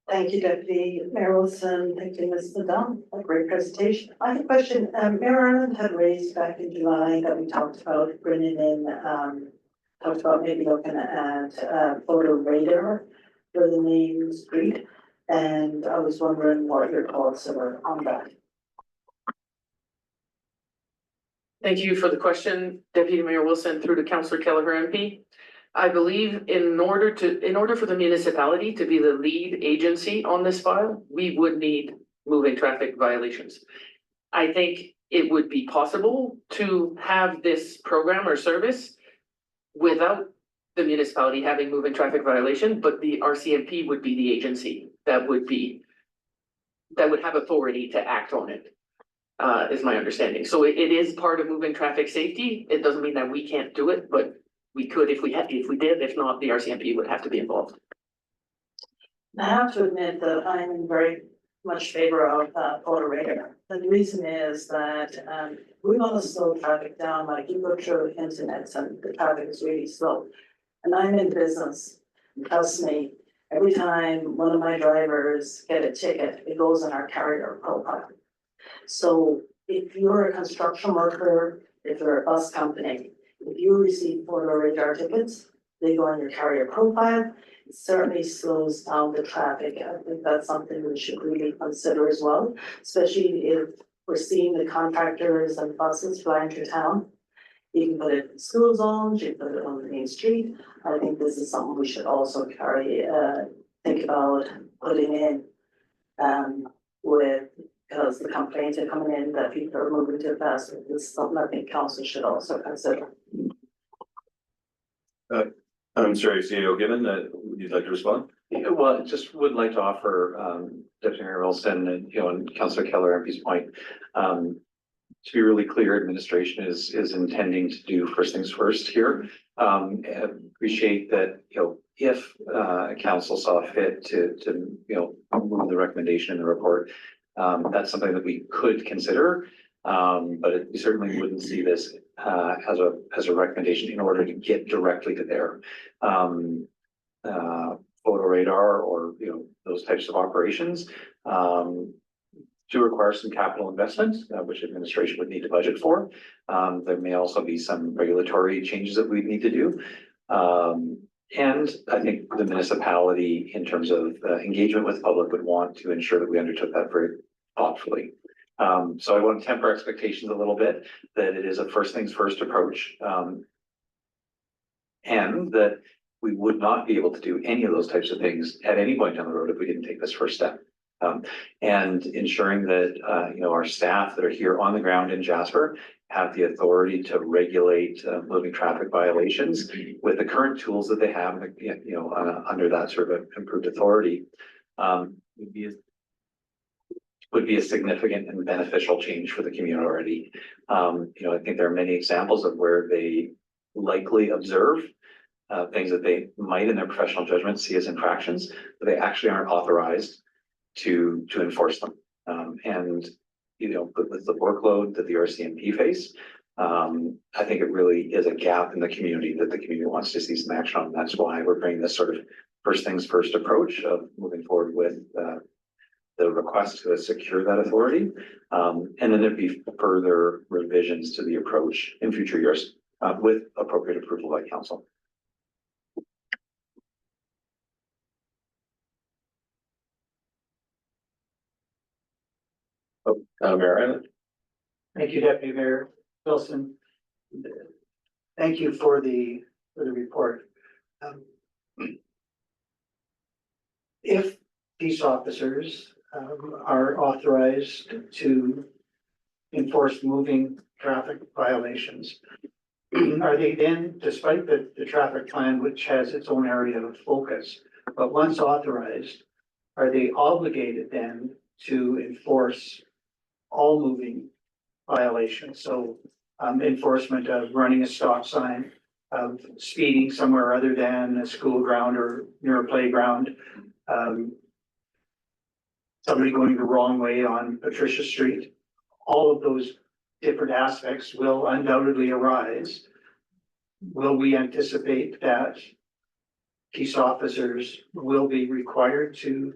Thank you, Deputy Mayor Wilson. Thank you, Ms. Dunn. A great presentation. I have a question. Mayor Ireland had raised back in July that we talked about bringing in, talked about maybe looking at photo radar for the main street. And I was wondering what your thoughts were on that. Thank you for the question, Deputy Mayor Wilson, through to Councillor Kelleher MP. I believe in order for the municipality to be the lead agency on this file, we would need moving traffic violations. I think it would be possible to have this program or service without the municipality having moving traffic violation, but the RCMP would be the agency that would have authority to act on it. Is my understanding. So it is part of moving traffic safety. It doesn't mean that we can't do it, but we could if we did. If not, the RCMP would have to be involved. I have to admit that I'm in very much favor of photo radar. The reason is that we want to slow traffic down, like you go through the internet and the traffic is really slow. And I'm in business, trust me, every time one of my drivers get a ticket, it goes in our carrier profile. So if you're a construction worker, if you're a bus company, if you receive photo radar tickets, they go on your carrier profile. It certainly slows down the traffic. I think that's something we should really consider as well, especially if we're seeing the contractors and buses flying through town. You can put it in school zones, you can put it on the main street. I think this is something we should also think about putting in because the complaints are coming in that people are moving too fast. This is something I think council should also consider. I'm sorry, CEO Given, would you like to respond? Yeah, well, just would like to offer Deputy Mayor Wilson and, and Councillor Keller MP's point. To be really clear, administration is intending to do first things first here. Appreciate that, if council saw fit to move the recommendation in the report, that's something that we could consider. But we certainly wouldn't see this as a recommendation in order to get directly to there. Photo radar or those types of operations do require some capital investment, which administration would need to budget for. There may also be some regulatory changes that we need to do. And I think the municipality, in terms of engagement with the public, would want to ensure that we undertook that very thoughtfully. So I want to temper expectations a little bit, that it is a first things first approach. And that we would not be able to do any of those types of things at any point down the road if we didn't take this first step. And ensuring that, our staff that are here on the ground in Jasper have the authority to regulate moving traffic violations with the current tools that they have, under that sort of improved authority, would be a significant and beneficial change for the community. I think there are many examples of where they likely observe things that they might in their professional judgment see as infractions, but they actually aren't authorized to enforce them. And with the workload that the RCMP face, I think it really is a gap in the community that the community wants to see some action on. That's why we're bringing this sort of first things first approach of moving forward with the request to secure that authority. And then there'd be further revisions to the approach in future years with appropriate approval by council. Mayor Island? Thank you, Deputy Mayor Wilson. Thank you for the report. If peace officers are authorized to enforce moving traffic violations, are they then, despite the traffic plan, which has its own area of focus, but once authorized, are they obligated then to enforce all moving violations? So enforcement of running a stop sign, of speeding somewhere other than a school ground or near a playground. Somebody going the wrong way on Patricia Street. All of those different aspects will undoubtedly arise. Will we anticipate that peace officers will be required to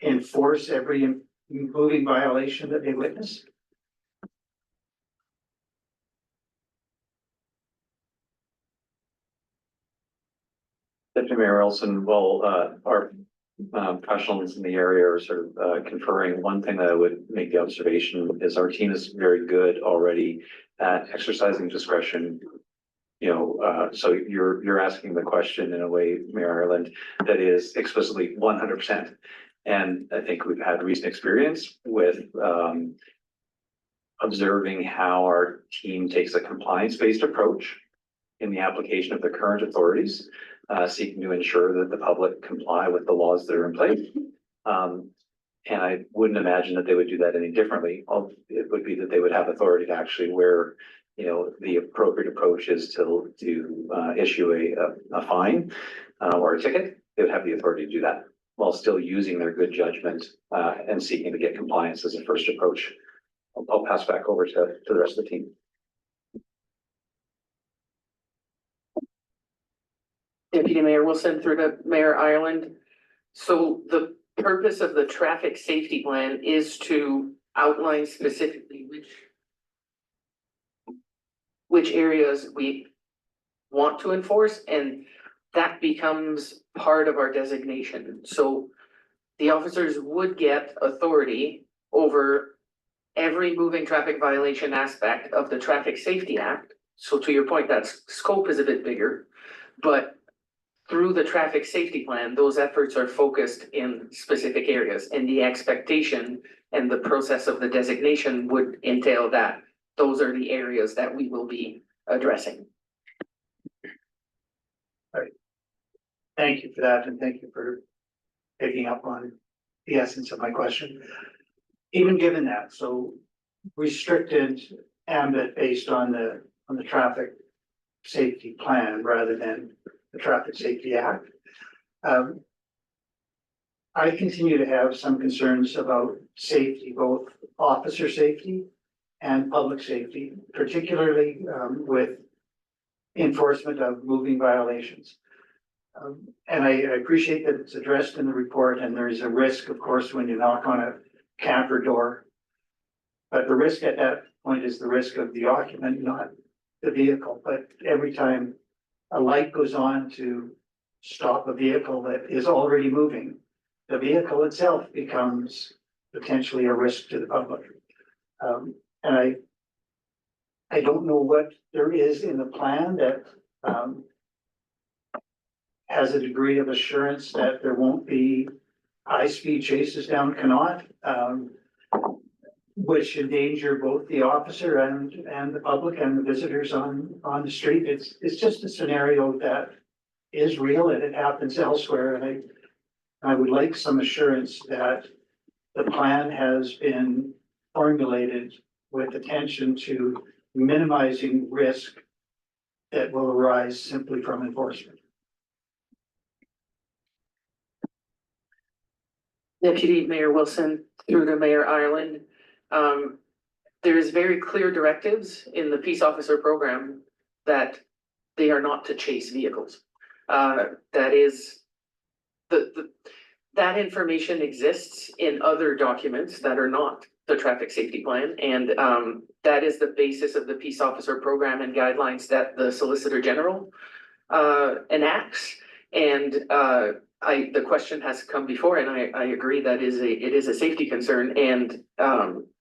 enforce every moving violation that they witness? Deputy Mayor Olson, well, our professionals in the area are sort of conferring. One thing that I would make the observation is our team is very good already at exercising discretion. You know, so you're asking the question in a way, Mayor Ireland, that is explicitly 100%. And I think we've had recent experience with observing how our team takes a compliance-based approach in the application of the current authorities, seeking to ensure that the public comply with the laws that are in place. And I wouldn't imagine that they would do that any differently. It would be that they would have authority to actually where, you know, the appropriate approach is to issue a fine or a ticket. They would have the authority to do that while still using their good judgment and seeking to get compliance as a first approach. I'll pass back over to the rest of the team. Deputy Mayor Wilson through to Mayor Ireland. So the purpose of the traffic safety plan is to outline specifically which areas we want to enforce, and that becomes part of our designation. So the officers would get authority over every moving traffic violation aspect of the Traffic Safety Act. So to your point, that scope is a bit bigger, but through the traffic safety plan, those efforts are focused in specific areas, and the expectation and the process of the designation would entail that those are the areas that we will be addressing. All right. Thank you for that, and thank you for picking up on the essence of my question. Even given that, so restricted ambit based on the traffic safety plan rather than the Traffic Safety Act. I continue to have some concerns about safety, both officer safety and public safety, particularly with enforcement of moving violations. And I appreciate that it's addressed in the report, and there is a risk, of course, when you knock on a camper door. But the risk at that point is the risk of the occupant, not the vehicle. But every time a light goes on to stop a vehicle that is already moving, the vehicle itself becomes potentially a risk to the public. And I don't know what there is in the plan that has a degree of assurance that there won't be high-speed chases down Connaught, which endanger both the officer and the public and the visitors on the street. It's just a scenario that is real and it happens elsewhere. And I would like some assurance that the plan has been formulated with attention to minimizing risk that will arise simply from enforcement. Deputy Mayor Wilson through to Mayor Ireland. There is very clear directives in the peace officer program that they are not to chase vehicles. That is that information exists in other documents that are not the traffic safety plan, and that is the basis of the peace officer program and guidelines that the Solicitor General enacts. And the question has come before, and I agree that it is a safety concern, and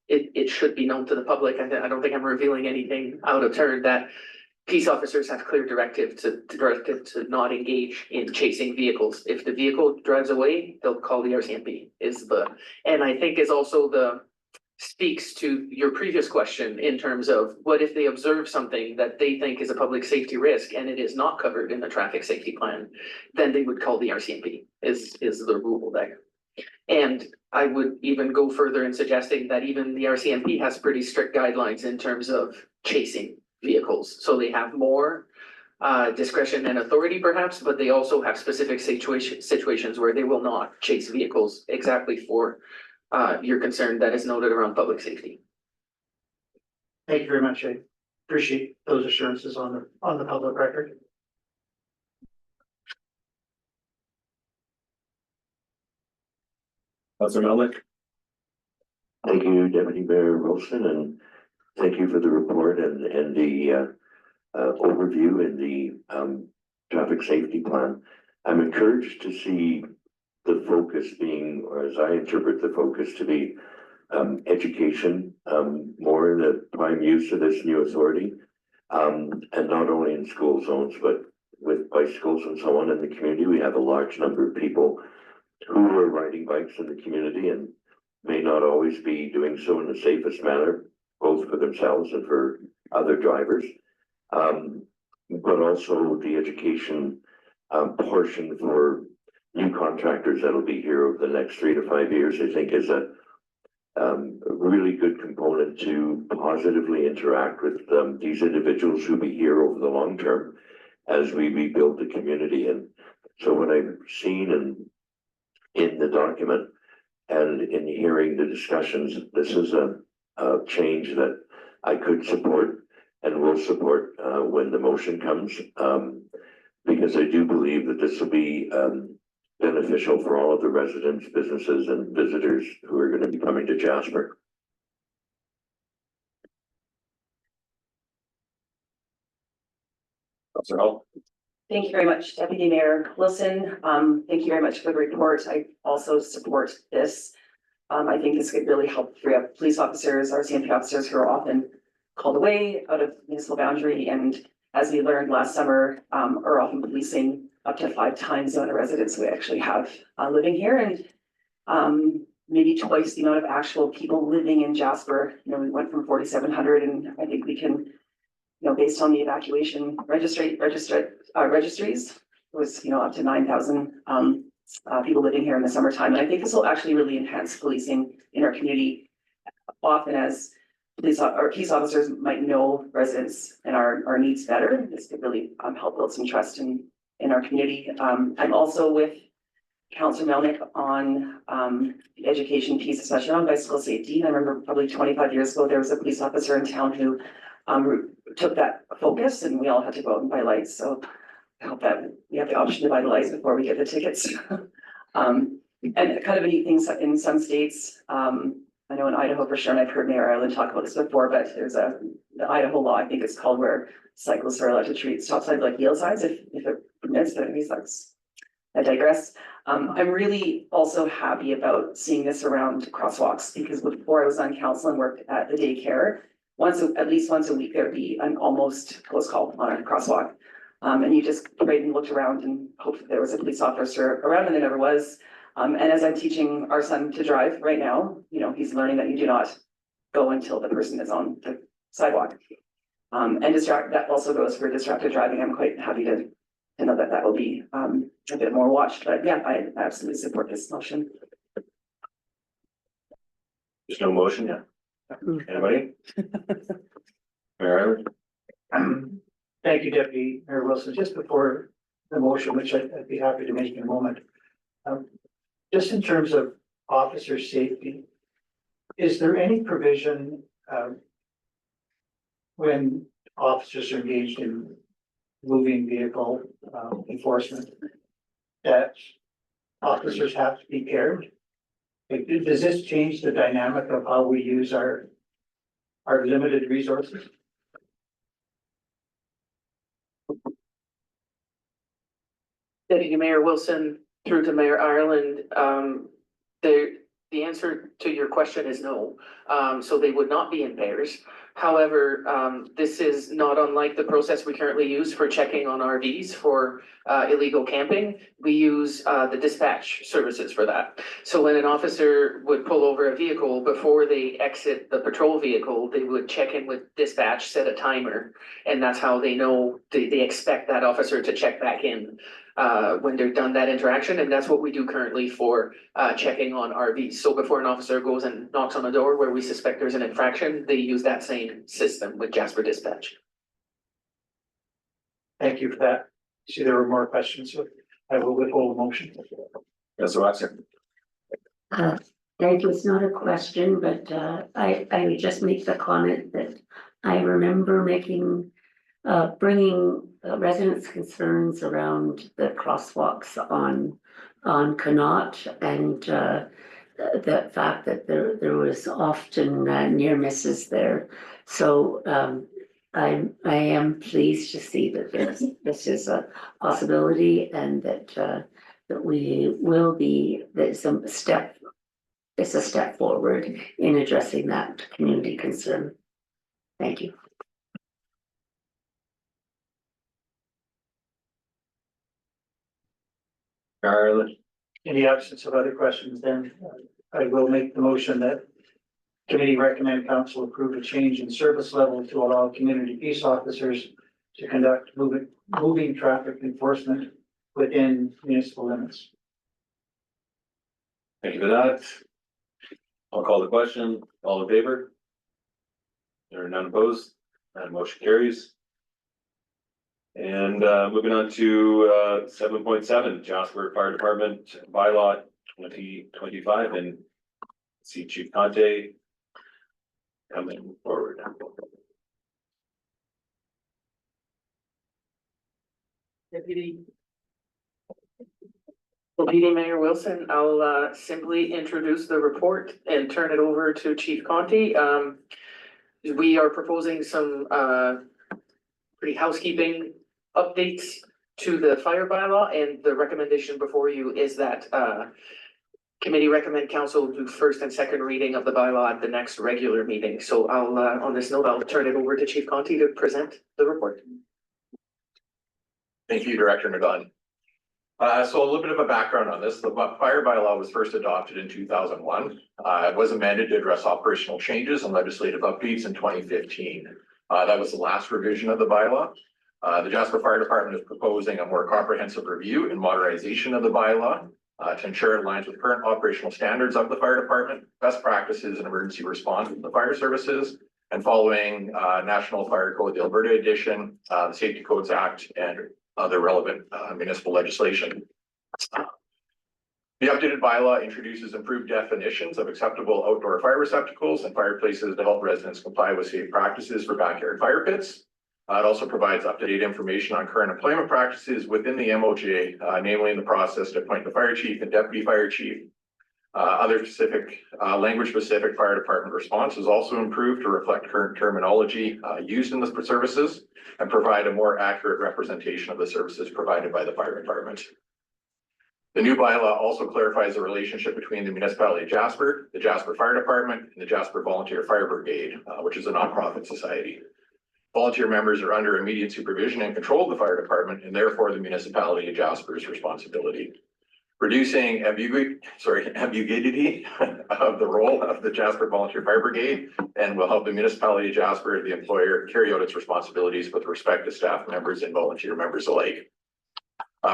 it should be known to the public. I don't think I'm revealing anything out of turn that peace officers have clear directive to not engage in chasing vehicles. If the vehicle drives away, they'll call the RCMP and I think is also speaks to your previous question in terms of what if they observe something that they think is a public safety risk and it is not covered in the traffic safety plan, then they would call the RCMP is the rule there. And I would even go further in suggesting that even the RCMP has pretty strict guidelines in terms of chasing vehicles. So they have more discretion and authority perhaps, but they also have specific situations where they will not chase vehicles exactly for your concern that is noted around public safety. Thank you very much. I appreciate those assurances on the public record. Councillor Melnick? Thank you, Deputy Mayor Wilson, and thank you for the report and the overview in the traffic safety plan. I'm encouraged to see the focus being, or as I interpret the focus to be, education, more in the prime use of this new authority, and not only in school zones, but with bicycles and so on in the community. We have a large number of people who are riding bikes in the community and may not always be doing so in the safest manner, both for themselves and for other drivers. But also the education portion for new contractors that'll be here over the next 3 to 5 years, I think is a really good component to positively interact with these individuals who'll be here over the long term as we rebuild the community. And so what I've seen in the document and in hearing the discussions, this is a change that I could support and will support when the motion comes, because I do believe that this will be beneficial for all of the residents, businesses, and visitors who are going to be coming to Jasper. Councillor Hall? Thank you very much, Deputy Mayor Wilson. Thank you very much for the report. I also support this. I think this could really help free up police officers, RCMP officers who are often called away out of municipal boundary, and as we learned last summer, are often policing up to 5 times the amount of residents we actually have living here, and maybe twice the amount of actual people living in Jasper. You know, we went from 4,700, and I think we can, you know, based on the evacuation registries, was, you know, up to 9,000 people living here in the summertime. And I think this will actually really enhance policing in our community. Often as police officers might know residents and our needs better, this could really help build some trust in our community. I'm also with Councillor Melnick on the education piece, especially on bicycle safety. And I remember probably 25 years ago, there was a police officer in town who took that focus, and we all had to go out and buy lights. So I hope that we have the option to buy the lights before we get the tickets. And kind of a neat thing in some states, I know in Idaho for sure, and I've heard Mayor Ireland talk about this before, but there's the Idaho law, I think it's called, where cyclists are allowed to treat stop signs like yield signs if it permits, but anyways, I digress. I'm really also happy about seeing this around crosswalks, because before I was on council and worked at the daycare, at least once a week, there'd be an almost close call on a crosswalk. And you just prayed and looked around and hoped that there was a police officer around, and there never was. And as I'm teaching our son to drive right now, you know, he's learning that you do not go until the person is on the sidewalk. And that also goes for distracted driving. I'm quite happy to know that that will be a bit more watched. But yeah, I absolutely support this motion. There's no motion yet. Anybody? Mayor Ireland? Thank you, Deputy Mayor Wilson. Just before the motion, which I'd be happy to make in a moment. Just in terms of officer safety, is there any provision when officers are engaged in moving vehicle enforcement that officers have to be paired? Like, does this change the dynamic of how we use our limited resources? Deputy Mayor Wilson, through to Mayor Ireland, the answer to your question is no. So they would not be in pairs. However, this is not unlike the process we currently use for checking on RVs for illegal camping. We use the dispatch services for that. So when an officer would pull over a vehicle, before they exit the patrol vehicle, they would check in with dispatch, set a timer, and that's how they know they expect that officer to check back in when they're done that interaction. And that's what we do currently for checking on RVs. So before an officer goes and knocks on a door where we suspect there's an infraction, they use that same system with Jasper Dispatch. Thank you for that. See, there were more questions, so I will withhold the motion. Councillor Watson. Thank you. It's not a question, but I would just make the comment that I remember bringing residents' concerns around the crosswalks on Connaught and the fact that there was often near misses there. So I am pleased to see that this is a possibility and that we will be, it's a step forward in addressing that community concern. Thank you. In the absence of other questions, then I will make the motion that committee recommend council approve a change in service level to allow community peace officers to conduct moving traffic enforcement within municipal limits. Thank you for that. I'll call the question. All in favor? There are none opposed. That motion carries. And moving on to 7.7, Jasper Fire Department Bylaw 2025, and see Chief Conte coming forward. Deputy Mayor Wilson, I'll simply introduce the report and turn it over to Chief Conte. We are proposing some pretty housekeeping updates to the fire bylaw, and the recommendation before you is that committee recommend council do first and second reading of the bylaw at the next regular meeting. So I'll on this note, I'll turn it over to Chief Conte to present the report. Thank you, Director Nagon. So a little bit of a background on this. The fire bylaw was first adopted in 2001. It was amended to address operational changes and legislative updates in 2015. That was the last revision of the bylaw. The Jasper Fire Department is proposing a more comprehensive review and modernization of the bylaw to ensure it aligns with current operational standards of the fire department, best practices in emergency response with the fire services, and following National Fire Code, the Alberta edition, the Safety Codes Act, and other relevant municipal legislation. The updated bylaw introduces improved definitions of acceptable outdoor fire receptacles and fireplaces to help residents comply with safe practices for backyard fire pits. It also provides up-to-date information on current employment practices within the MOJ, namely in the process to appoint the fire chief and deputy fire chief. Other specific, language-specific fire department response is also improved to reflect current terminology used in the services and provide a more accurate representation of the services provided by the fire department. The new bylaw also clarifies the relationship between the municipality of Jasper, the Jasper Fire Department, and the Jasper Volunteer Fire Brigade, which is a nonprofit society. Volunteer members are under immediate supervision and control of the fire department, and therefore the municipality of Jasper's responsibility. Reducing ambiguity of the role of the Jasper Volunteer Fire Brigade and will help the municipality of Jasper, the employer, carry out its responsibilities with respect to staff members and volunteer members alike.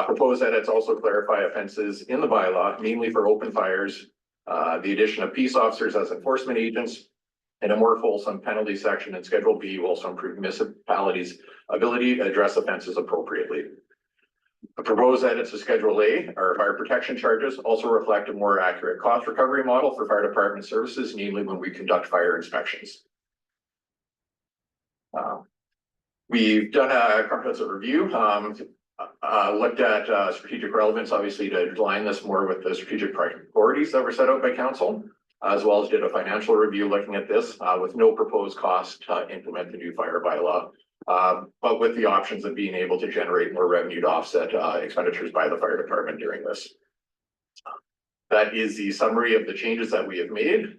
Proposed edits also clarify offenses in the bylaw, mainly for open fires, the addition of peace officers as enforcement agents, and a more fulsome penalty section in Schedule B will also improve municipalities' ability to address offenses appropriately. The proposed edits to Schedule A, our fire protection charges, also reflect a more accurate cost recovery model for fire department services, namely when we conduct fire inspections. We've done a comprehensive review, looked at strategic relevance, obviously, to align this more with the strategic priorities that were set out by council, as well as did a financial review looking at this with no proposed cost to implement the new fire bylaw. But with the options of being able to generate more revenue to offset expenditures by the fire department during this. That is the summary of the changes that we have made.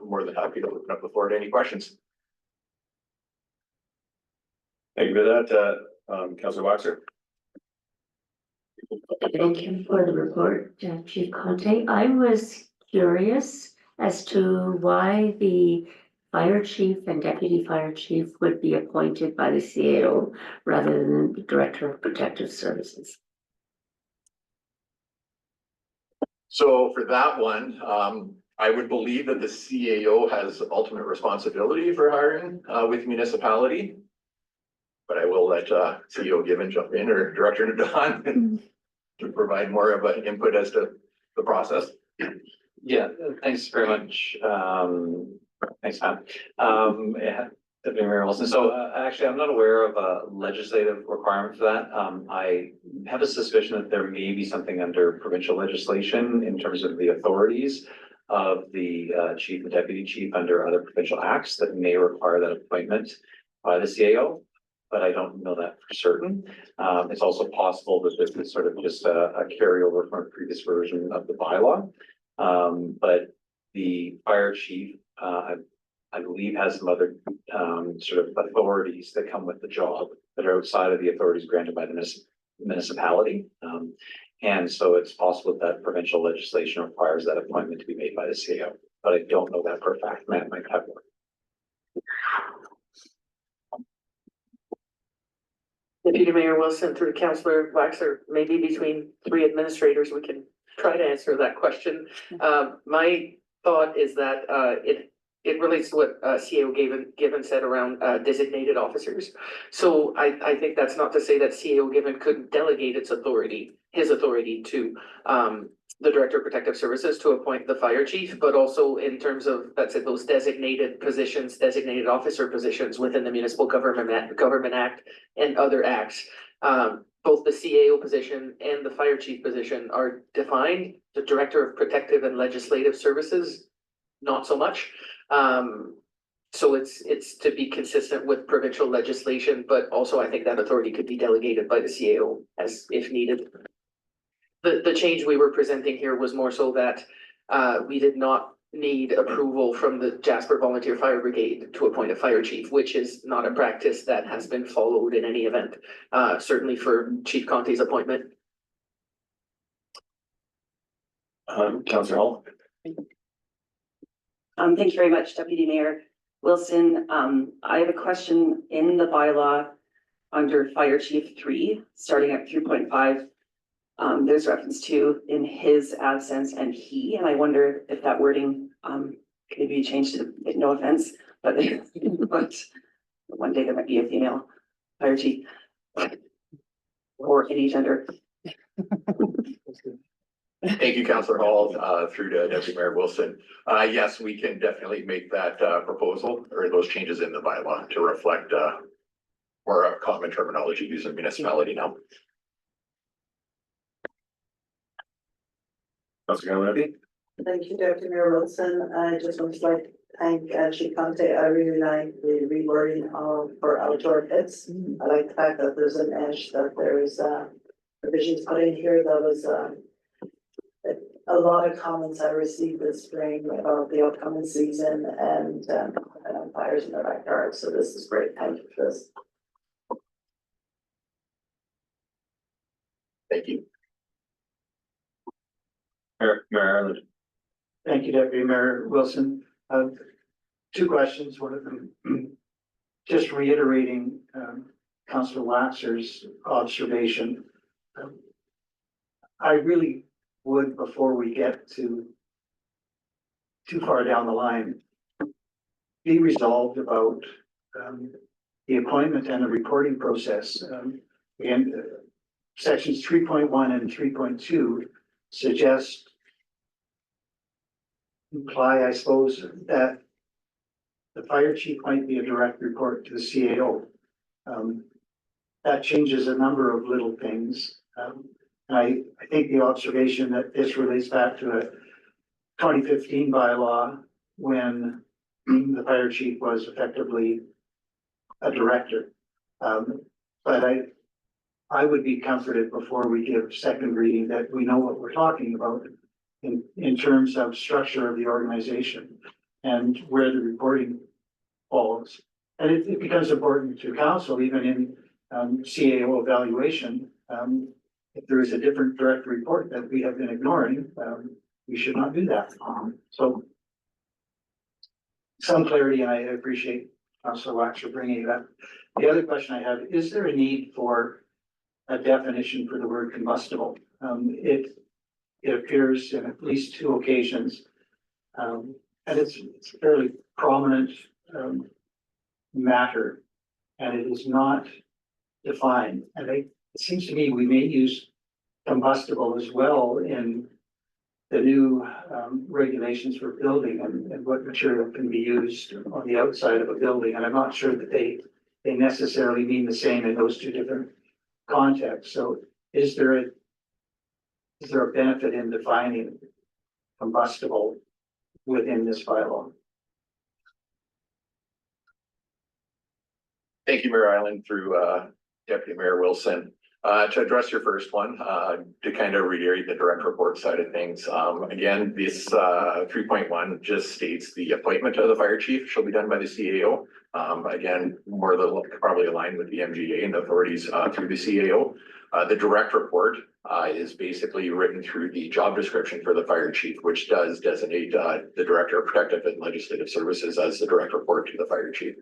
More than happy to open up the floor to any questions. Thank you for that, Councillor Boxer. Thank you for the report, Chief Conte. I was curious as to why the fire chief and deputy fire chief would be appointed by the CAO rather than the Director of Protective Services. So for that one, I would believe that the CAO has ultimate responsibility for hiring with municipality. But I will let CEO Given jump in, or Director Don to provide more of an input as to the process. Yeah, thanks very much. Thanks, Matt. Yeah, Deputy Mayor Wilson. So actually, I'm not aware of a legislative requirement for that. I have a suspicion that there may be something under provincial legislation in terms of the authorities of the chief and deputy chief under other provincial acts that may require that appointment by the CAO. But I don't know that for certain. It's also possible that this is sort of just a carryover from a previous version of the bylaw. But the fire chief, I believe, has some other sort of authorities that come with the job that are outside of the authorities granted by the municipality. And so it's possible that provincial legislation requires that appointment to be made by the CAO, but I don't know that for a fact. Matt might have one. Deputy Mayor Wilson through Councillor Waxer, maybe between three administrators, we can try to answer that question. My thought is that it relates to what CAO Given said around designated officers. So I think that's not to say that CAO Given couldn't delegate his authority to the Director of Protective Services to appoint the fire chief, but also in terms of, that's it, those designated positions, designated officer positions within the Municipal Government Act and other acts. Both the CAO position and the fire chief position are defined. The Director of Protective and Legislative Services, not so much. So it's to be consistent with provincial legislation, but also I think that authority could be delegated by the CAO as if needed. The change we were presenting here was more so that we did not need approval from the Jasper Volunteer Fire Brigade to appoint a fire chief, which is not a practice that has been followed in any event, certainly for Chief Conte's appointment. Councillor Hall. Thank you very much, Deputy Mayor Wilson. I have a question in the bylaw under Fire Chief 3, starting at 3.5. There's reference to in his absence and he, and I wonder if that wording can be changed to, no offense, but but one day there might be a female fire chief or any gender. Thank you, Councillor Hall, through to Deputy Mayor Wilson. Yes, we can definitely make that proposal or those changes in the bylaw to reflect more common terminology used in municipality now. Councillor Levy. Thank you, Deputy Mayor Wilson. I just want to like thank Chief Conte. I really like the rewording for outdoor pits. I like the fact that there's an edge, that there's provisions put in here. That was a lot of comments I received this spring about the upcoming season and fires in their backyard. So this is great. Thank you for this. Thank you. Mayor Ireland. Thank you, Deputy Mayor Wilson. Two questions. One of them, just reiterating Councillor Waxer's observation. I really would, before we get too far down the line, be resolved about the appointment and the reporting process. And sections 3.1 and 3.2 suggest, imply, I suppose, that the fire chief might be a direct report to the CAO. That changes a number of little things. I think the observation that this relates back to a 2015 bylaw when the fire chief was effectively a director. But I would be comforted before we give second reading that we know what we're talking about in terms of structure of the organization and where the reporting falls. And it becomes important to council, even in CAO evaluation. If there is a different direct report that we have been ignoring, we should not do that. So some clarity, and I appreciate Councillor Waxer bringing it up. The other question I have, is there a need for a definition for the word combustible? It appears in at least two occasions, and it's a fairly prominent matter, and it is not define. It seems to me we may use combustible as well in the new regulations for building and what material can be used on the outside of a building. And I'm not sure that they necessarily mean the same in those two different contexts. So is there a benefit in defining combustible within this bylaw? Thank you, Mayor Island, through Deputy Mayor Wilson. To address your first one, to kind of reiterate the direct report side of things. Again, this 3.1 just states the appointment of the fire chief shall be done by the CAO. Again, more probably aligned with the MGA and the authorities through the CAO. The direct report is basically written through the job description for the fire chief, which does designate the Director of Protective and Legislative Services as the direct report to the fire chief.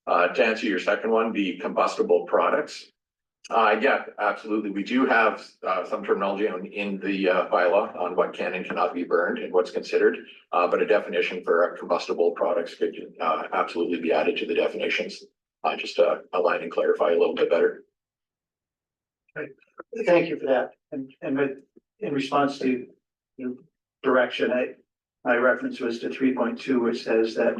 To answer your second one, the combustible products. Yeah, absolutely. We do have some terminology in the bylaw on what can and cannot be burned and what's considered. But a definition for combustible products could absolutely be added to the definitions. Just to align and clarify a little bit better. Thank you for that. And in response to your direction, my reference was to 3.2, which says that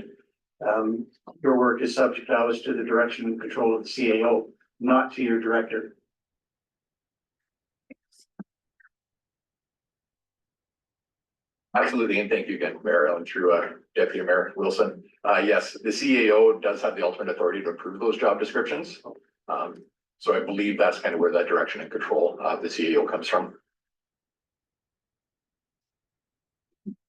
your work is subject always to the direction and control of the CAO, not to your director. Absolutely, and thank you again, Mayor Allen, through Deputy Mayor Wilson. Yes, the CAO does have the ultimate authority to approve those job descriptions. So I believe that's kind of where that direction and control of the CAO comes from.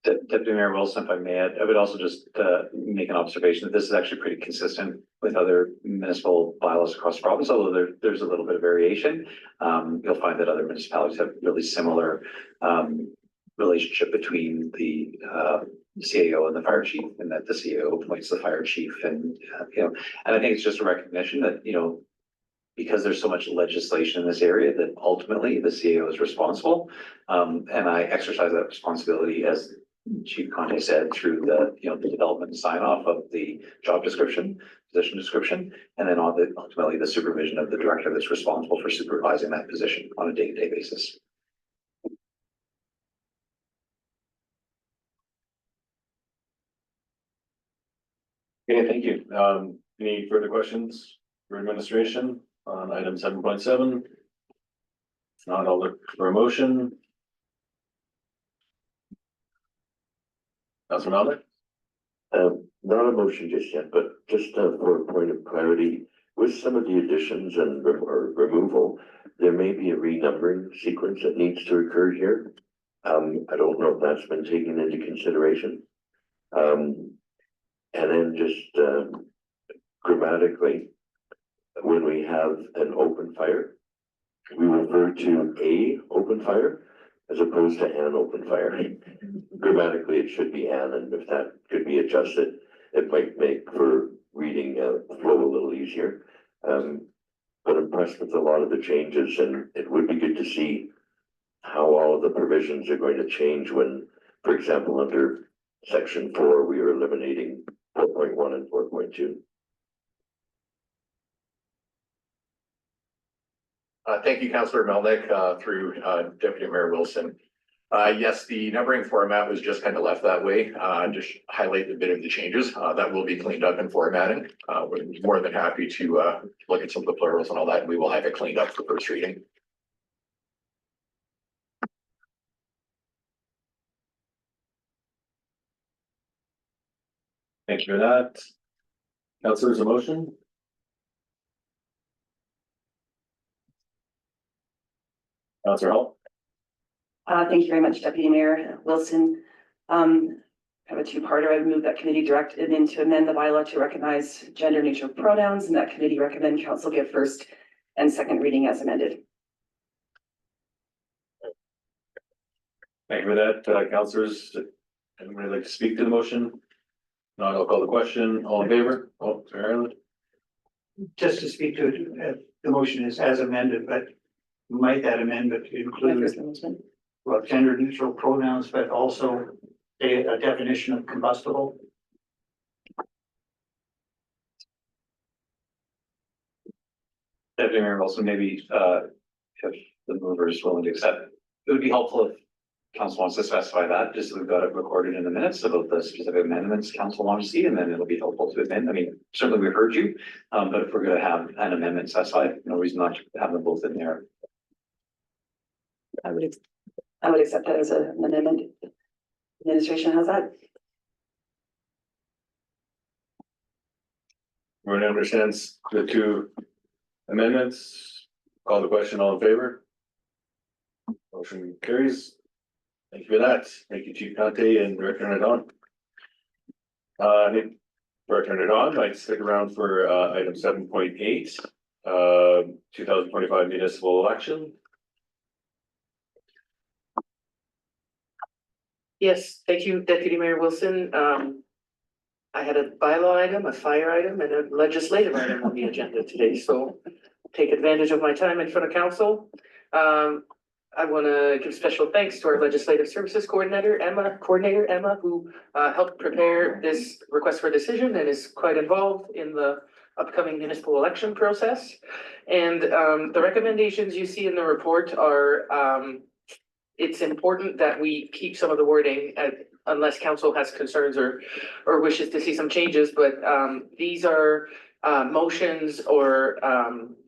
Deputy Mayor Wilson, if I may, I would also just make an observation that this is actually pretty consistent with other municipal bylaws across the province, although there's a little bit of variation. You'll find that other municipalities have really similar relationship between the CAO and the fire chief, and that the CAO appoints the fire chief, and and I think it's just a recognition that because there's so much legislation in this area that ultimately the CAO is responsible, and I exercise that responsibility as Chief Conte said through the the development and sign off of the job description, position description, and then ultimately the supervision of the director that's responsible for supervising that position on a day-to-day basis. Okay, thank you. Any further questions for administration on item 7.7? If not, I'll look for a motion. Councillor Melnick? Not a motion just yet, but just for a point of clarity, with some of the additions and removal, there may be a renumbering sequence that needs to occur here. I don't know if that's been taken into consideration. And then just grammatically, when we have an open fire, we refer to a open fire as opposed to an open fire. Grammatically, it should be an, and if that could be adjusted, it might make for reading flow a little easier. But impressed with a lot of the changes, and it would be good to see how all of the provisions are going to change when, for example, under section 4, we are eliminating 4.1 and 4.2. Thank you, Councillor Melnick, through Deputy Mayor Wilson. Yes, the numbering format was just kind of left that way. Just highlight a bit of the changes that will be cleaned up in formatting. We're more than happy to look at some of the plurals and all that, and we will have it cleaned up for first reading. Thank you for that. Councillors, a motion? Councillor Hall? Thank you very much, Deputy Mayor Wilson. Have a two-parter. I move that committee direct it in to amend the bylaw to recognize gender neutral pronouns, and that committee recommend council give first and second reading as amended. Thank you for that. Councillors, anybody like to speak to the motion? Not, I'll call the question. All in favor? Oh, sorry, Ireland. Just to speak to it, the motion is as amended, but might that amendment include well, gender neutral pronouns, but also a definition of combustible? Deputy Mayor Wilson, maybe, if the mover is willing to accept, it would be helpful if council wants to specify that, just so we've got it recorded in the minutes about the specific amendments council wants to see, and then it'll be helpful to amend. I mean, certainly we've heard you, but if we're gonna have an amendment specified, no reason not to have them both in there. I would accept that as an amendment. Administration has that. Everyone understands the two amendments? Call the question, all in favor? Motion carries. Thank you for that. Thank you, Chief Conte and Director Nadon. I think Director Nadon might stick around for item 7.8, 2025 municipal election. Yes, thank you, Deputy Mayor Wilson. I had a bylaw item, a fire item, and a legislative item on the agenda today, so take advantage of my time in front of council. I want to give special thanks to our Legislative Services Coordinator, Emma, who helped prepare this request for decision and is quite involved in the upcoming municipal election process. And the recommendations you see in the report are, it's important that we keep some of the wording unless council has concerns or wishes to see some changes, but these are motions or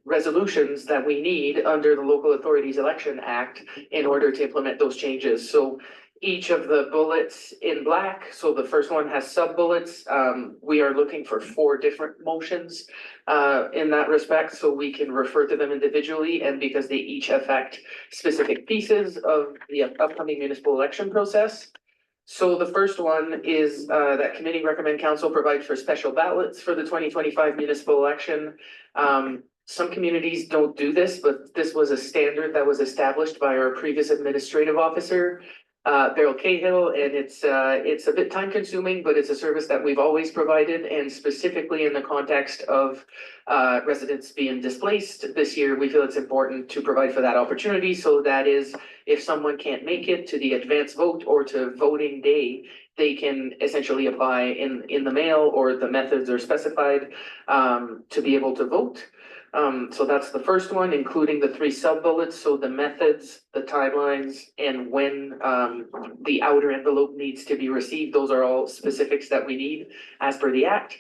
resolutions that we need under the Local Authorities Election Act in order to implement those changes. So each of the bullets in black, so the first one has sub bullets. We are looking for 4 different motions in that respect, so we can refer to them individually, and because they each affect specific pieces of the upcoming municipal election process. So the first one is that committee recommend council provide for special ballots for the 2025 municipal election. Some communities don't do this, but this was a standard that was established by our previous administrative officer, Beryl Cahill, and it's a bit time consuming, but it's a service that we've always provided, and specifically in the context of residents being displaced this year, we feel it's important to provide for that opportunity. So that is, if someone can't make it to the advance vote or to voting day, they can essentially apply in the mail, or the methods are specified to be able to vote. So that's the first one, including the 3 sub bullets. So the methods, the timelines, and when the outer envelope needs to be received. Those are all specifics that we need as per the act.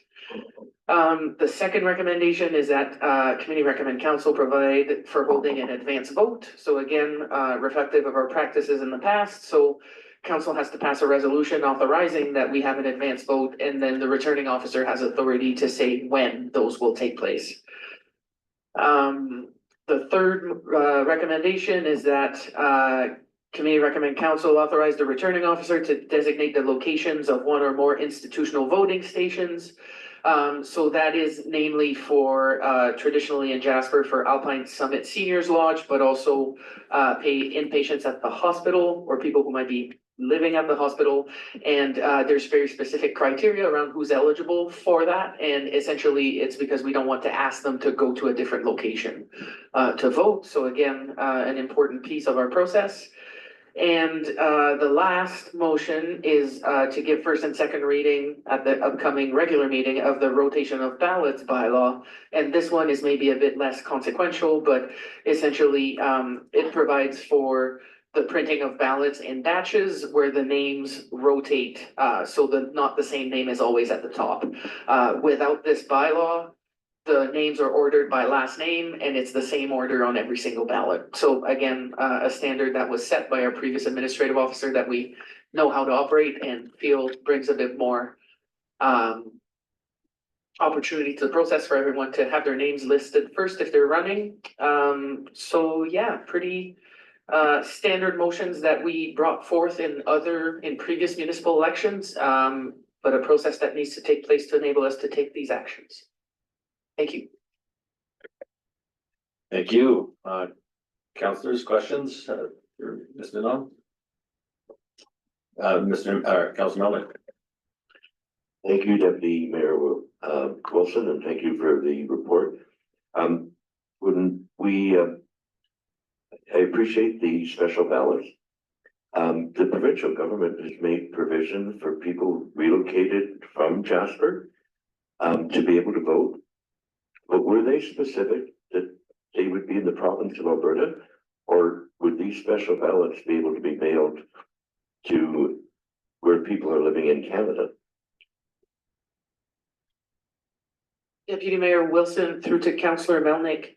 The second recommendation is that committee recommend council provide for holding an advance vote. So again, reflective of our practices in the past. So council has to pass a resolution authorizing that we have an advance vote, and then the returning officer has authority to say when those will take place. The third recommendation is that committee recommend council authorize the returning officer to designate the locations of 1 or more institutional voting stations. So that is namely for traditionally in Jasper for Alpine Summit Seniors Lodge, but also pay inpatients at the hospital or people who might be living at the hospital. And there's very specific criteria around who's eligible for that. And essentially it's because we don't want to ask them to go to a different location to vote. So again, an important piece of our process. And the last motion is to give first and second reading at the upcoming regular meeting of the rotation of ballots bylaw. And this one is maybe a bit less consequential, but essentially it provides for the printing of ballots in batches where the names rotate, so not the same name is always at the top. Without this bylaw, the names are ordered by last name and it's the same order on every single ballot. So again, a standard that was set by our previous administrative officer that we know how to operate and feel brings a bit more opportunity to the process for everyone to have their names listed first if they're running. So yeah, pretty standard motions that we brought forth in previous municipal elections, but a process that needs to take place to enable us to take these actions. Thank you. Thank you. Councilors, questions for Ms. Nanon? Councilor Melnick. Thank you, Deputy Mayor Wilson, and thank you for the report. I appreciate the special ballots. The provincial government has made provision for people relocated from Jasper to be able to vote. But were they specific that they would be in the province of Alberta? Or would these special ballots be able to be mailed to where people are living in Canada? Deputy Mayor Wilson through to Councillor Melnick.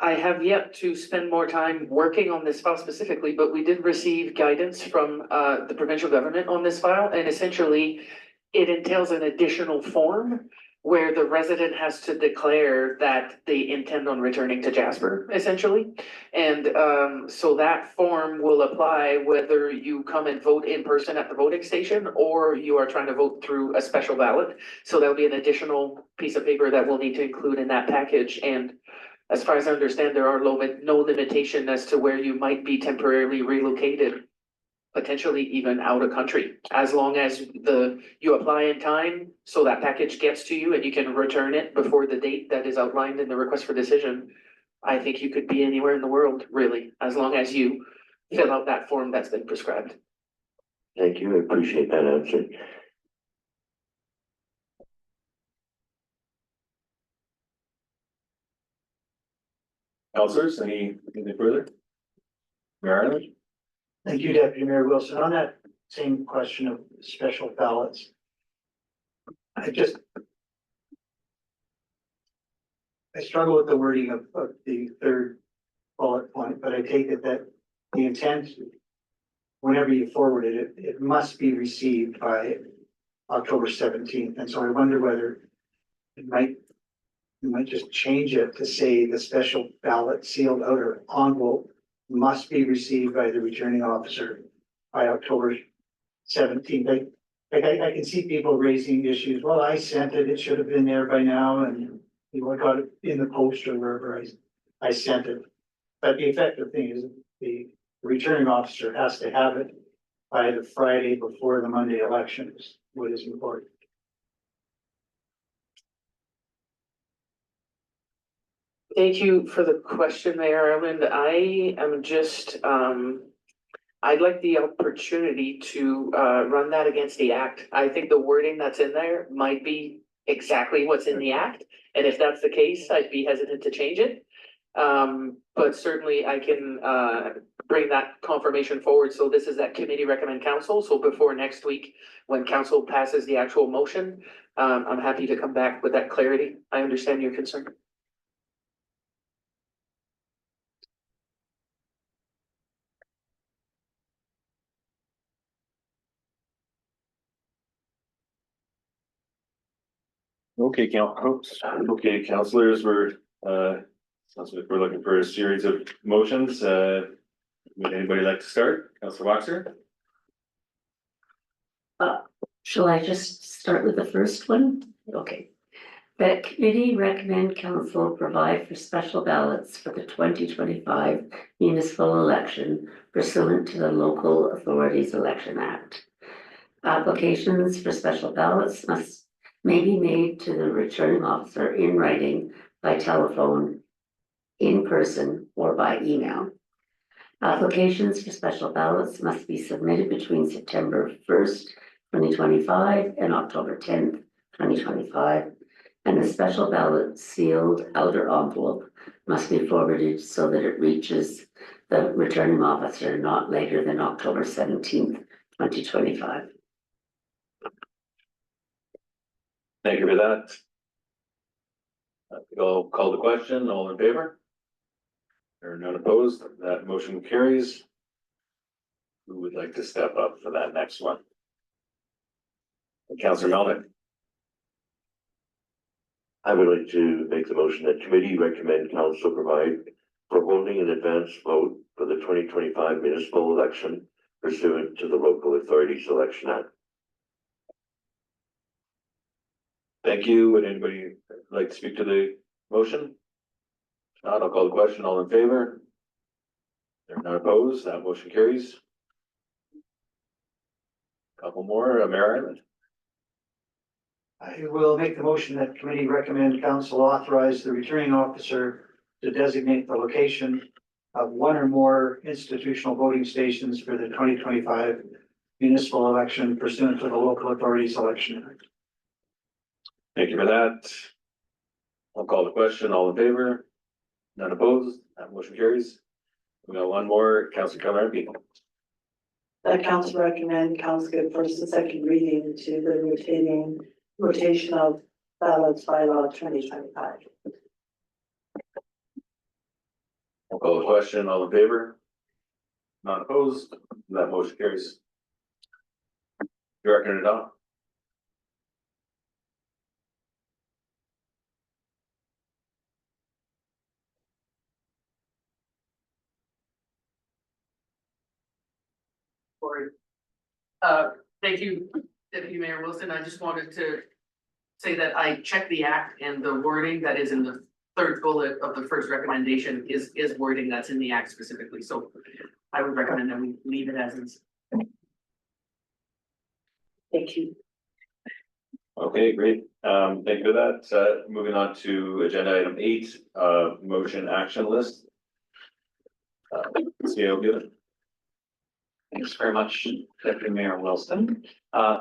I have yet to spend more time working on this file specifically, but we did receive guidance from the provincial government on this file, and essentially it entails an additional form where the resident has to declare that they intend on returning to Jasper, essentially. And so that form will apply whether you come and vote in person at the voting station or you are trying to vote through a special ballot. So that'll be an additional piece of paper that we'll need to include in that package. And as far as I understand, there are no limitation as to where you might be temporarily relocated, potentially even out of country, as long as you apply in time, so that package gets to you and you can return it before the date that is outlined in the request for decision. I think you could be anywhere in the world, really, as long as you fill out that form that's been prescribed. Thank you, I appreciate that answer. Councillors, anything further? Mayor Ireland? Thank you, Deputy Mayor Wilson. On that same question of special ballots. I struggle with the wording of the third bullet point, but I take it that the intent, whenever you forward it, it must be received by October 17th. And so I wonder whether you might just change it to say the special ballot sealed outer envelope must be received by the returning officer by October 17th. I can see people raising issues. Well, I sent it, it should have been there by now, and you know, I got it in the post or wherever I sent it. But the effective thing is the returning officer has to have it by the Friday before the Monday election is what is important. Thank you for the question, Mayor Ireland. I am just, I'd like the opportunity to run that against the act. I think the wording that's in there might be exactly what's in the act. And if that's the case, I'd be hesitant to change it. But certainly I can bring that confirmation forward. So this is that committee recommend council. So before next week, when council passes the actual motion, I'm happy to come back with that clarity. I understand your concern. Okay, councillors, we're looking for a series of motions. Would anybody like to start? Councillor Boxer? Shall I just start with the first one? Okay. That committee recommend council provide for special ballots for the 2025 municipal election pursuant to the Local Authorities Election Act. Applications for special ballots may be made to the returning officer in writing, by telephone, in person, or by email. Applications for special ballots must be submitted between September 1st, 2025 and October 10th, 2025. And the special ballot sealed outer envelope must be forwarded so that it reaches the returning officer not later than October 17th, 2025. Thank you for that. I'll call the question. All in favor? There are none opposed. That motion carries. Who would like to step up for that next one? Councillor Melnick. I would like to make the motion that committee recommend council provide for holding an advance vote for the 2025 municipal election pursuant to the Local Authorities Election Act. Thank you. Would anybody like to speak to the motion? If not, I'll call the question. All in favor? There are none opposed. That motion carries. Couple more, Mayor Ireland. I will make the motion that committee recommend council authorize the returning officer to designate the location of one or more institutional voting stations for the 2025 municipal election pursuant to the Local Authorities Election Act. Thank you for that. I'll call the question. All in favor? None opposed, that motion carries. We got one more, Councillor Calhoun. That council recommend council give first and second reading to the rotation of ballots bylaw 2025. I'll call the question, all in favor? Not opposed, that motion carries. Director Nadal. Or, thank you, Deputy Mayor Wilson. I just wanted to say that I checked the act and the wording that is in the third bullet of the first recommendation is wording that's in the act specifically. So I would recommend that we leave it as is. Thank you. Okay, great. Thank you for that. Moving on to agenda item 8, motion action list. CLB. Thanks very much, Deputy Mayor Wilson.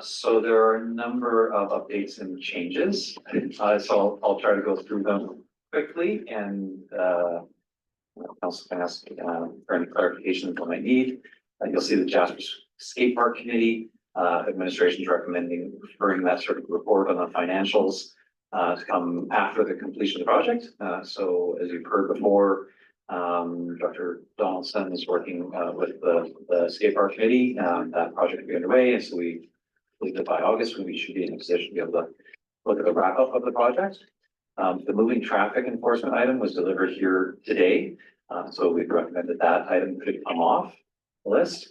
So there are a number of updates and changes. So I'll try to go through them quickly and council can ask for any clarification that might need. You'll see the Jasper Skate Park Committee administration is recommending referring that sort of report on the financials to come after the completion of the project. So as you've heard before, Dr. Donaldson is working with the skate park committee. That project will be underway, and so we believe that by August we should be in a position to be able to look at the wrap up of the project. The moving traffic enforcement item was delivered here today, so we've recommended that item could come off the list.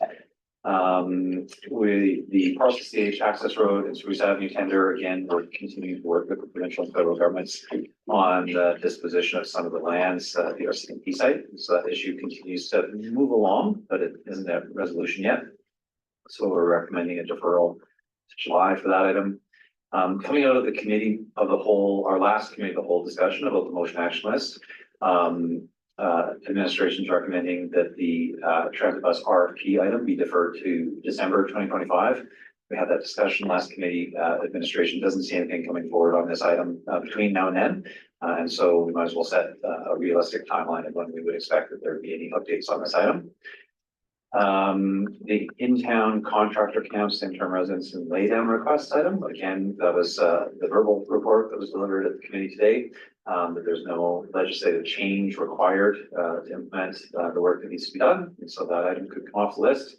With the Parcel CH access road and Spruce Avenue tender, again, we're continuing to work with the provincial and federal governments on the disposition of some of the lands, the RCMP site. So that issue continues to move along, but it isn't a resolution yet. So we're recommending a deferral to July for that item. Coming out of the committee of the whole, our last committee of the whole discussion about the motion action list, administration is recommending that the transit bus RFP item be deferred to December 2025. We had that discussion last committee. Administration doesn't see anything coming forward on this item between now and then. And so we might as well set a realistic timeline of when we would expect that there would be any updates on this item. The in-town contractor camps, interim residence and laydown request item. Again, that was the verbal report that was delivered at the committee today. That there's no legislative change required to implement the work that needs to be done. And so that item could come off the list.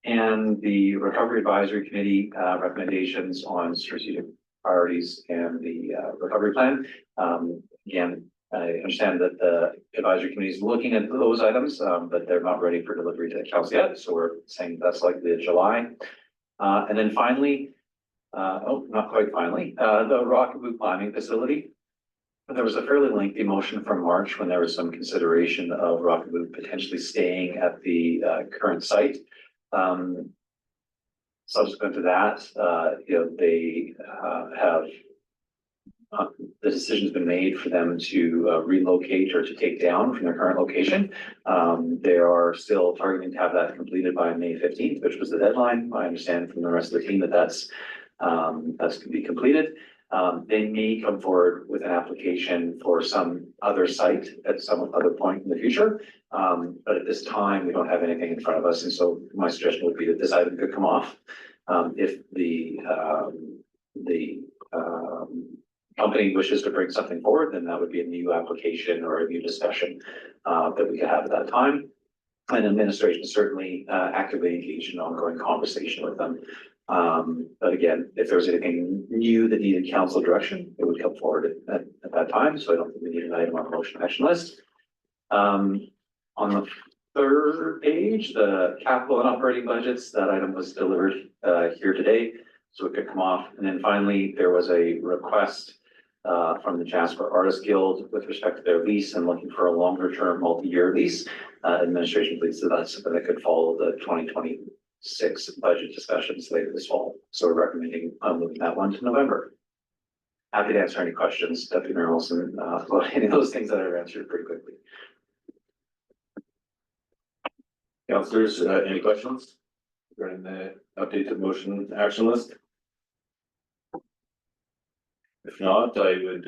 And the Recovery Advisory Committee recommendations on strategic priorities and the recovery plan. Again, I understand that the advisory committee is looking at those items, but they're not ready for delivery to council yet. So we're saying that's likely July. And then finally, not quite finally, the Rockaboo Climbing Facility. There was a fairly lengthy motion from March when there was some consideration of Rockaboo potentially staying at the current site. Subsequent to that, they have the decision's been made for them to relocate or to take down from their current location. They are still targeting to have that completed by May 15th, which was the deadline. I understand from the rest of the team that that's going to be completed. They may come forward with an application for some other site at some other point in the future. But at this time, we don't have anything in front of us. And so my suggestion would be that this item could come off. If the company wishes to bring something forward, then that would be a new application or a new discussion that we could have at that time. And administration is certainly actively engaged in ongoing conversation with them. But again, if there was anything new that needed council direction, it would come forward at that time. So I don't think we need an item on the motion action list. On the third page, the capital and operating budgets, that item was delivered here today, so it could come off. And then finally, there was a request from the Jasper Artist Guild with respect to their lease and looking for a longer term multi-year lease. Administration believes that that's something that could follow the 2026 budget discussions later this fall. So we're recommending moving that one to November. Happy to answer any questions, Deputy Mayor Wilson, about any of those things that I've answered pretty quickly. Councillors, any questions regarding the updated motion action list? If not, I would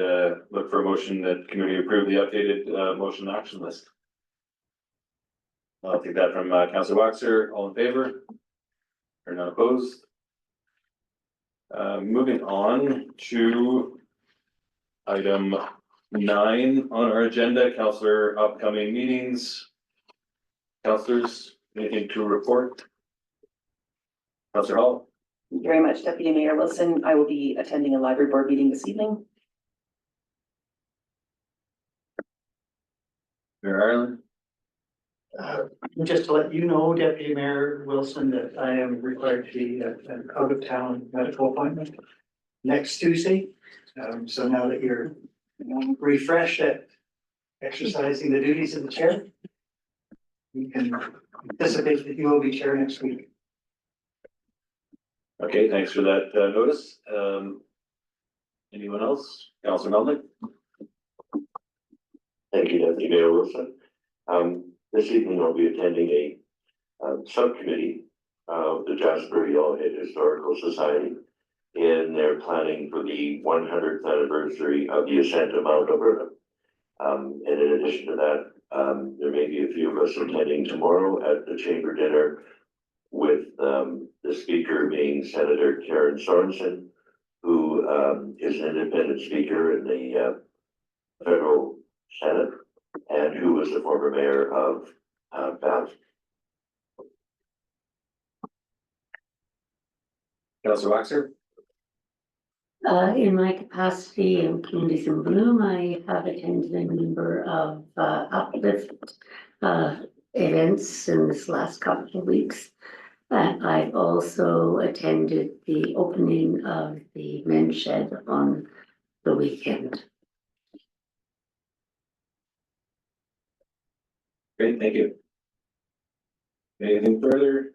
look for a motion that committee approve the updated motion action list. I'll take that from Councillor Waxer, all in favor? Or not opposed? Moving on to item 9 on our agenda, Councillor upcoming meetings. Councillors, anything to report? Councillor Hall? Thank you very much, Deputy Mayor Wilson. I will be attending a library board meeting this evening. Mayor Ireland? Just to let you know, Deputy Mayor Wilson, that I am required to be at an out of town medical appointment next Tuesday. So now that you're refreshed at exercising the duties of the chair, you can anticipate that you will be chair next week. Okay, thanks for that notice. Anyone else? Councillor Melnick? Thank you, Deputy Mayor Wilson. This evening I'll be attending a subcommittee of the Jasper Yellowhead Historical Society in their planning for the 100th anniversary of the ascent of Mount Alberta. And in addition to that, there may be a few of us attending tomorrow at the chamber dinner with the speaker being Senator Karen Sorensen, who is an independent speaker in the federal Senate and who was the former mayor of Banff. Councillor Waxer? In my capacity in Communities in Bloom, I have attended a number of uplift events in this last couple of weeks. I've also attended the opening of the men's shed on the weekend. Great, thank you. Anything further?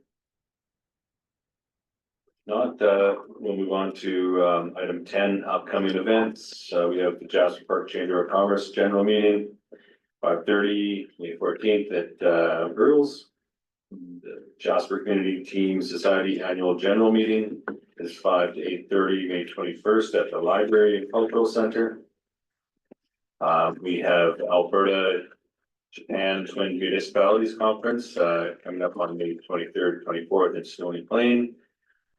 Not, we'll move on to item 10, upcoming events. We have the Jasper Park Chamber of Commerce General Meeting, 5:30, May 14th at Girls. The Jasper Community Team Society Annual General Meeting is 5 to 8:30, May 21st at the Library and Cultural Center. We have Alberta Japan Twin Municipalities Conference coming up on May 23rd, 24th in Stony Plain.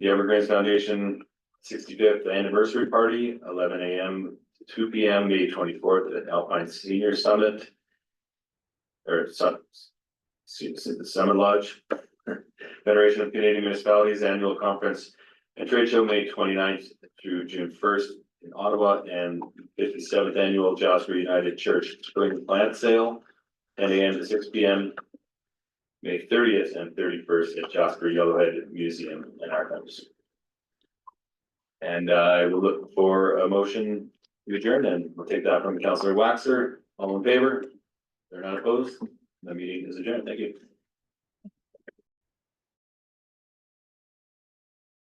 The Evergreen Foundation 65th Anniversary Party, 11 a.m. to 2 p.m. May 24th at Alpine Senior Summit. Or Summit Lodge. Federation of Canadian Municipalities Annual Conference and Trade Show May 29th through June 1st in Ottawa, and 57th Annual Jasper United Church Spring Plant Sale, 10 a.m. to 6 p.m. May 30th and 31st at Jasper Yellowhead Museum and Archives. And I will look for a motion to adjourn, and we'll take that from Councillor Waxer. All in favor? They're not opposed. The meeting is adjourned. Thank you.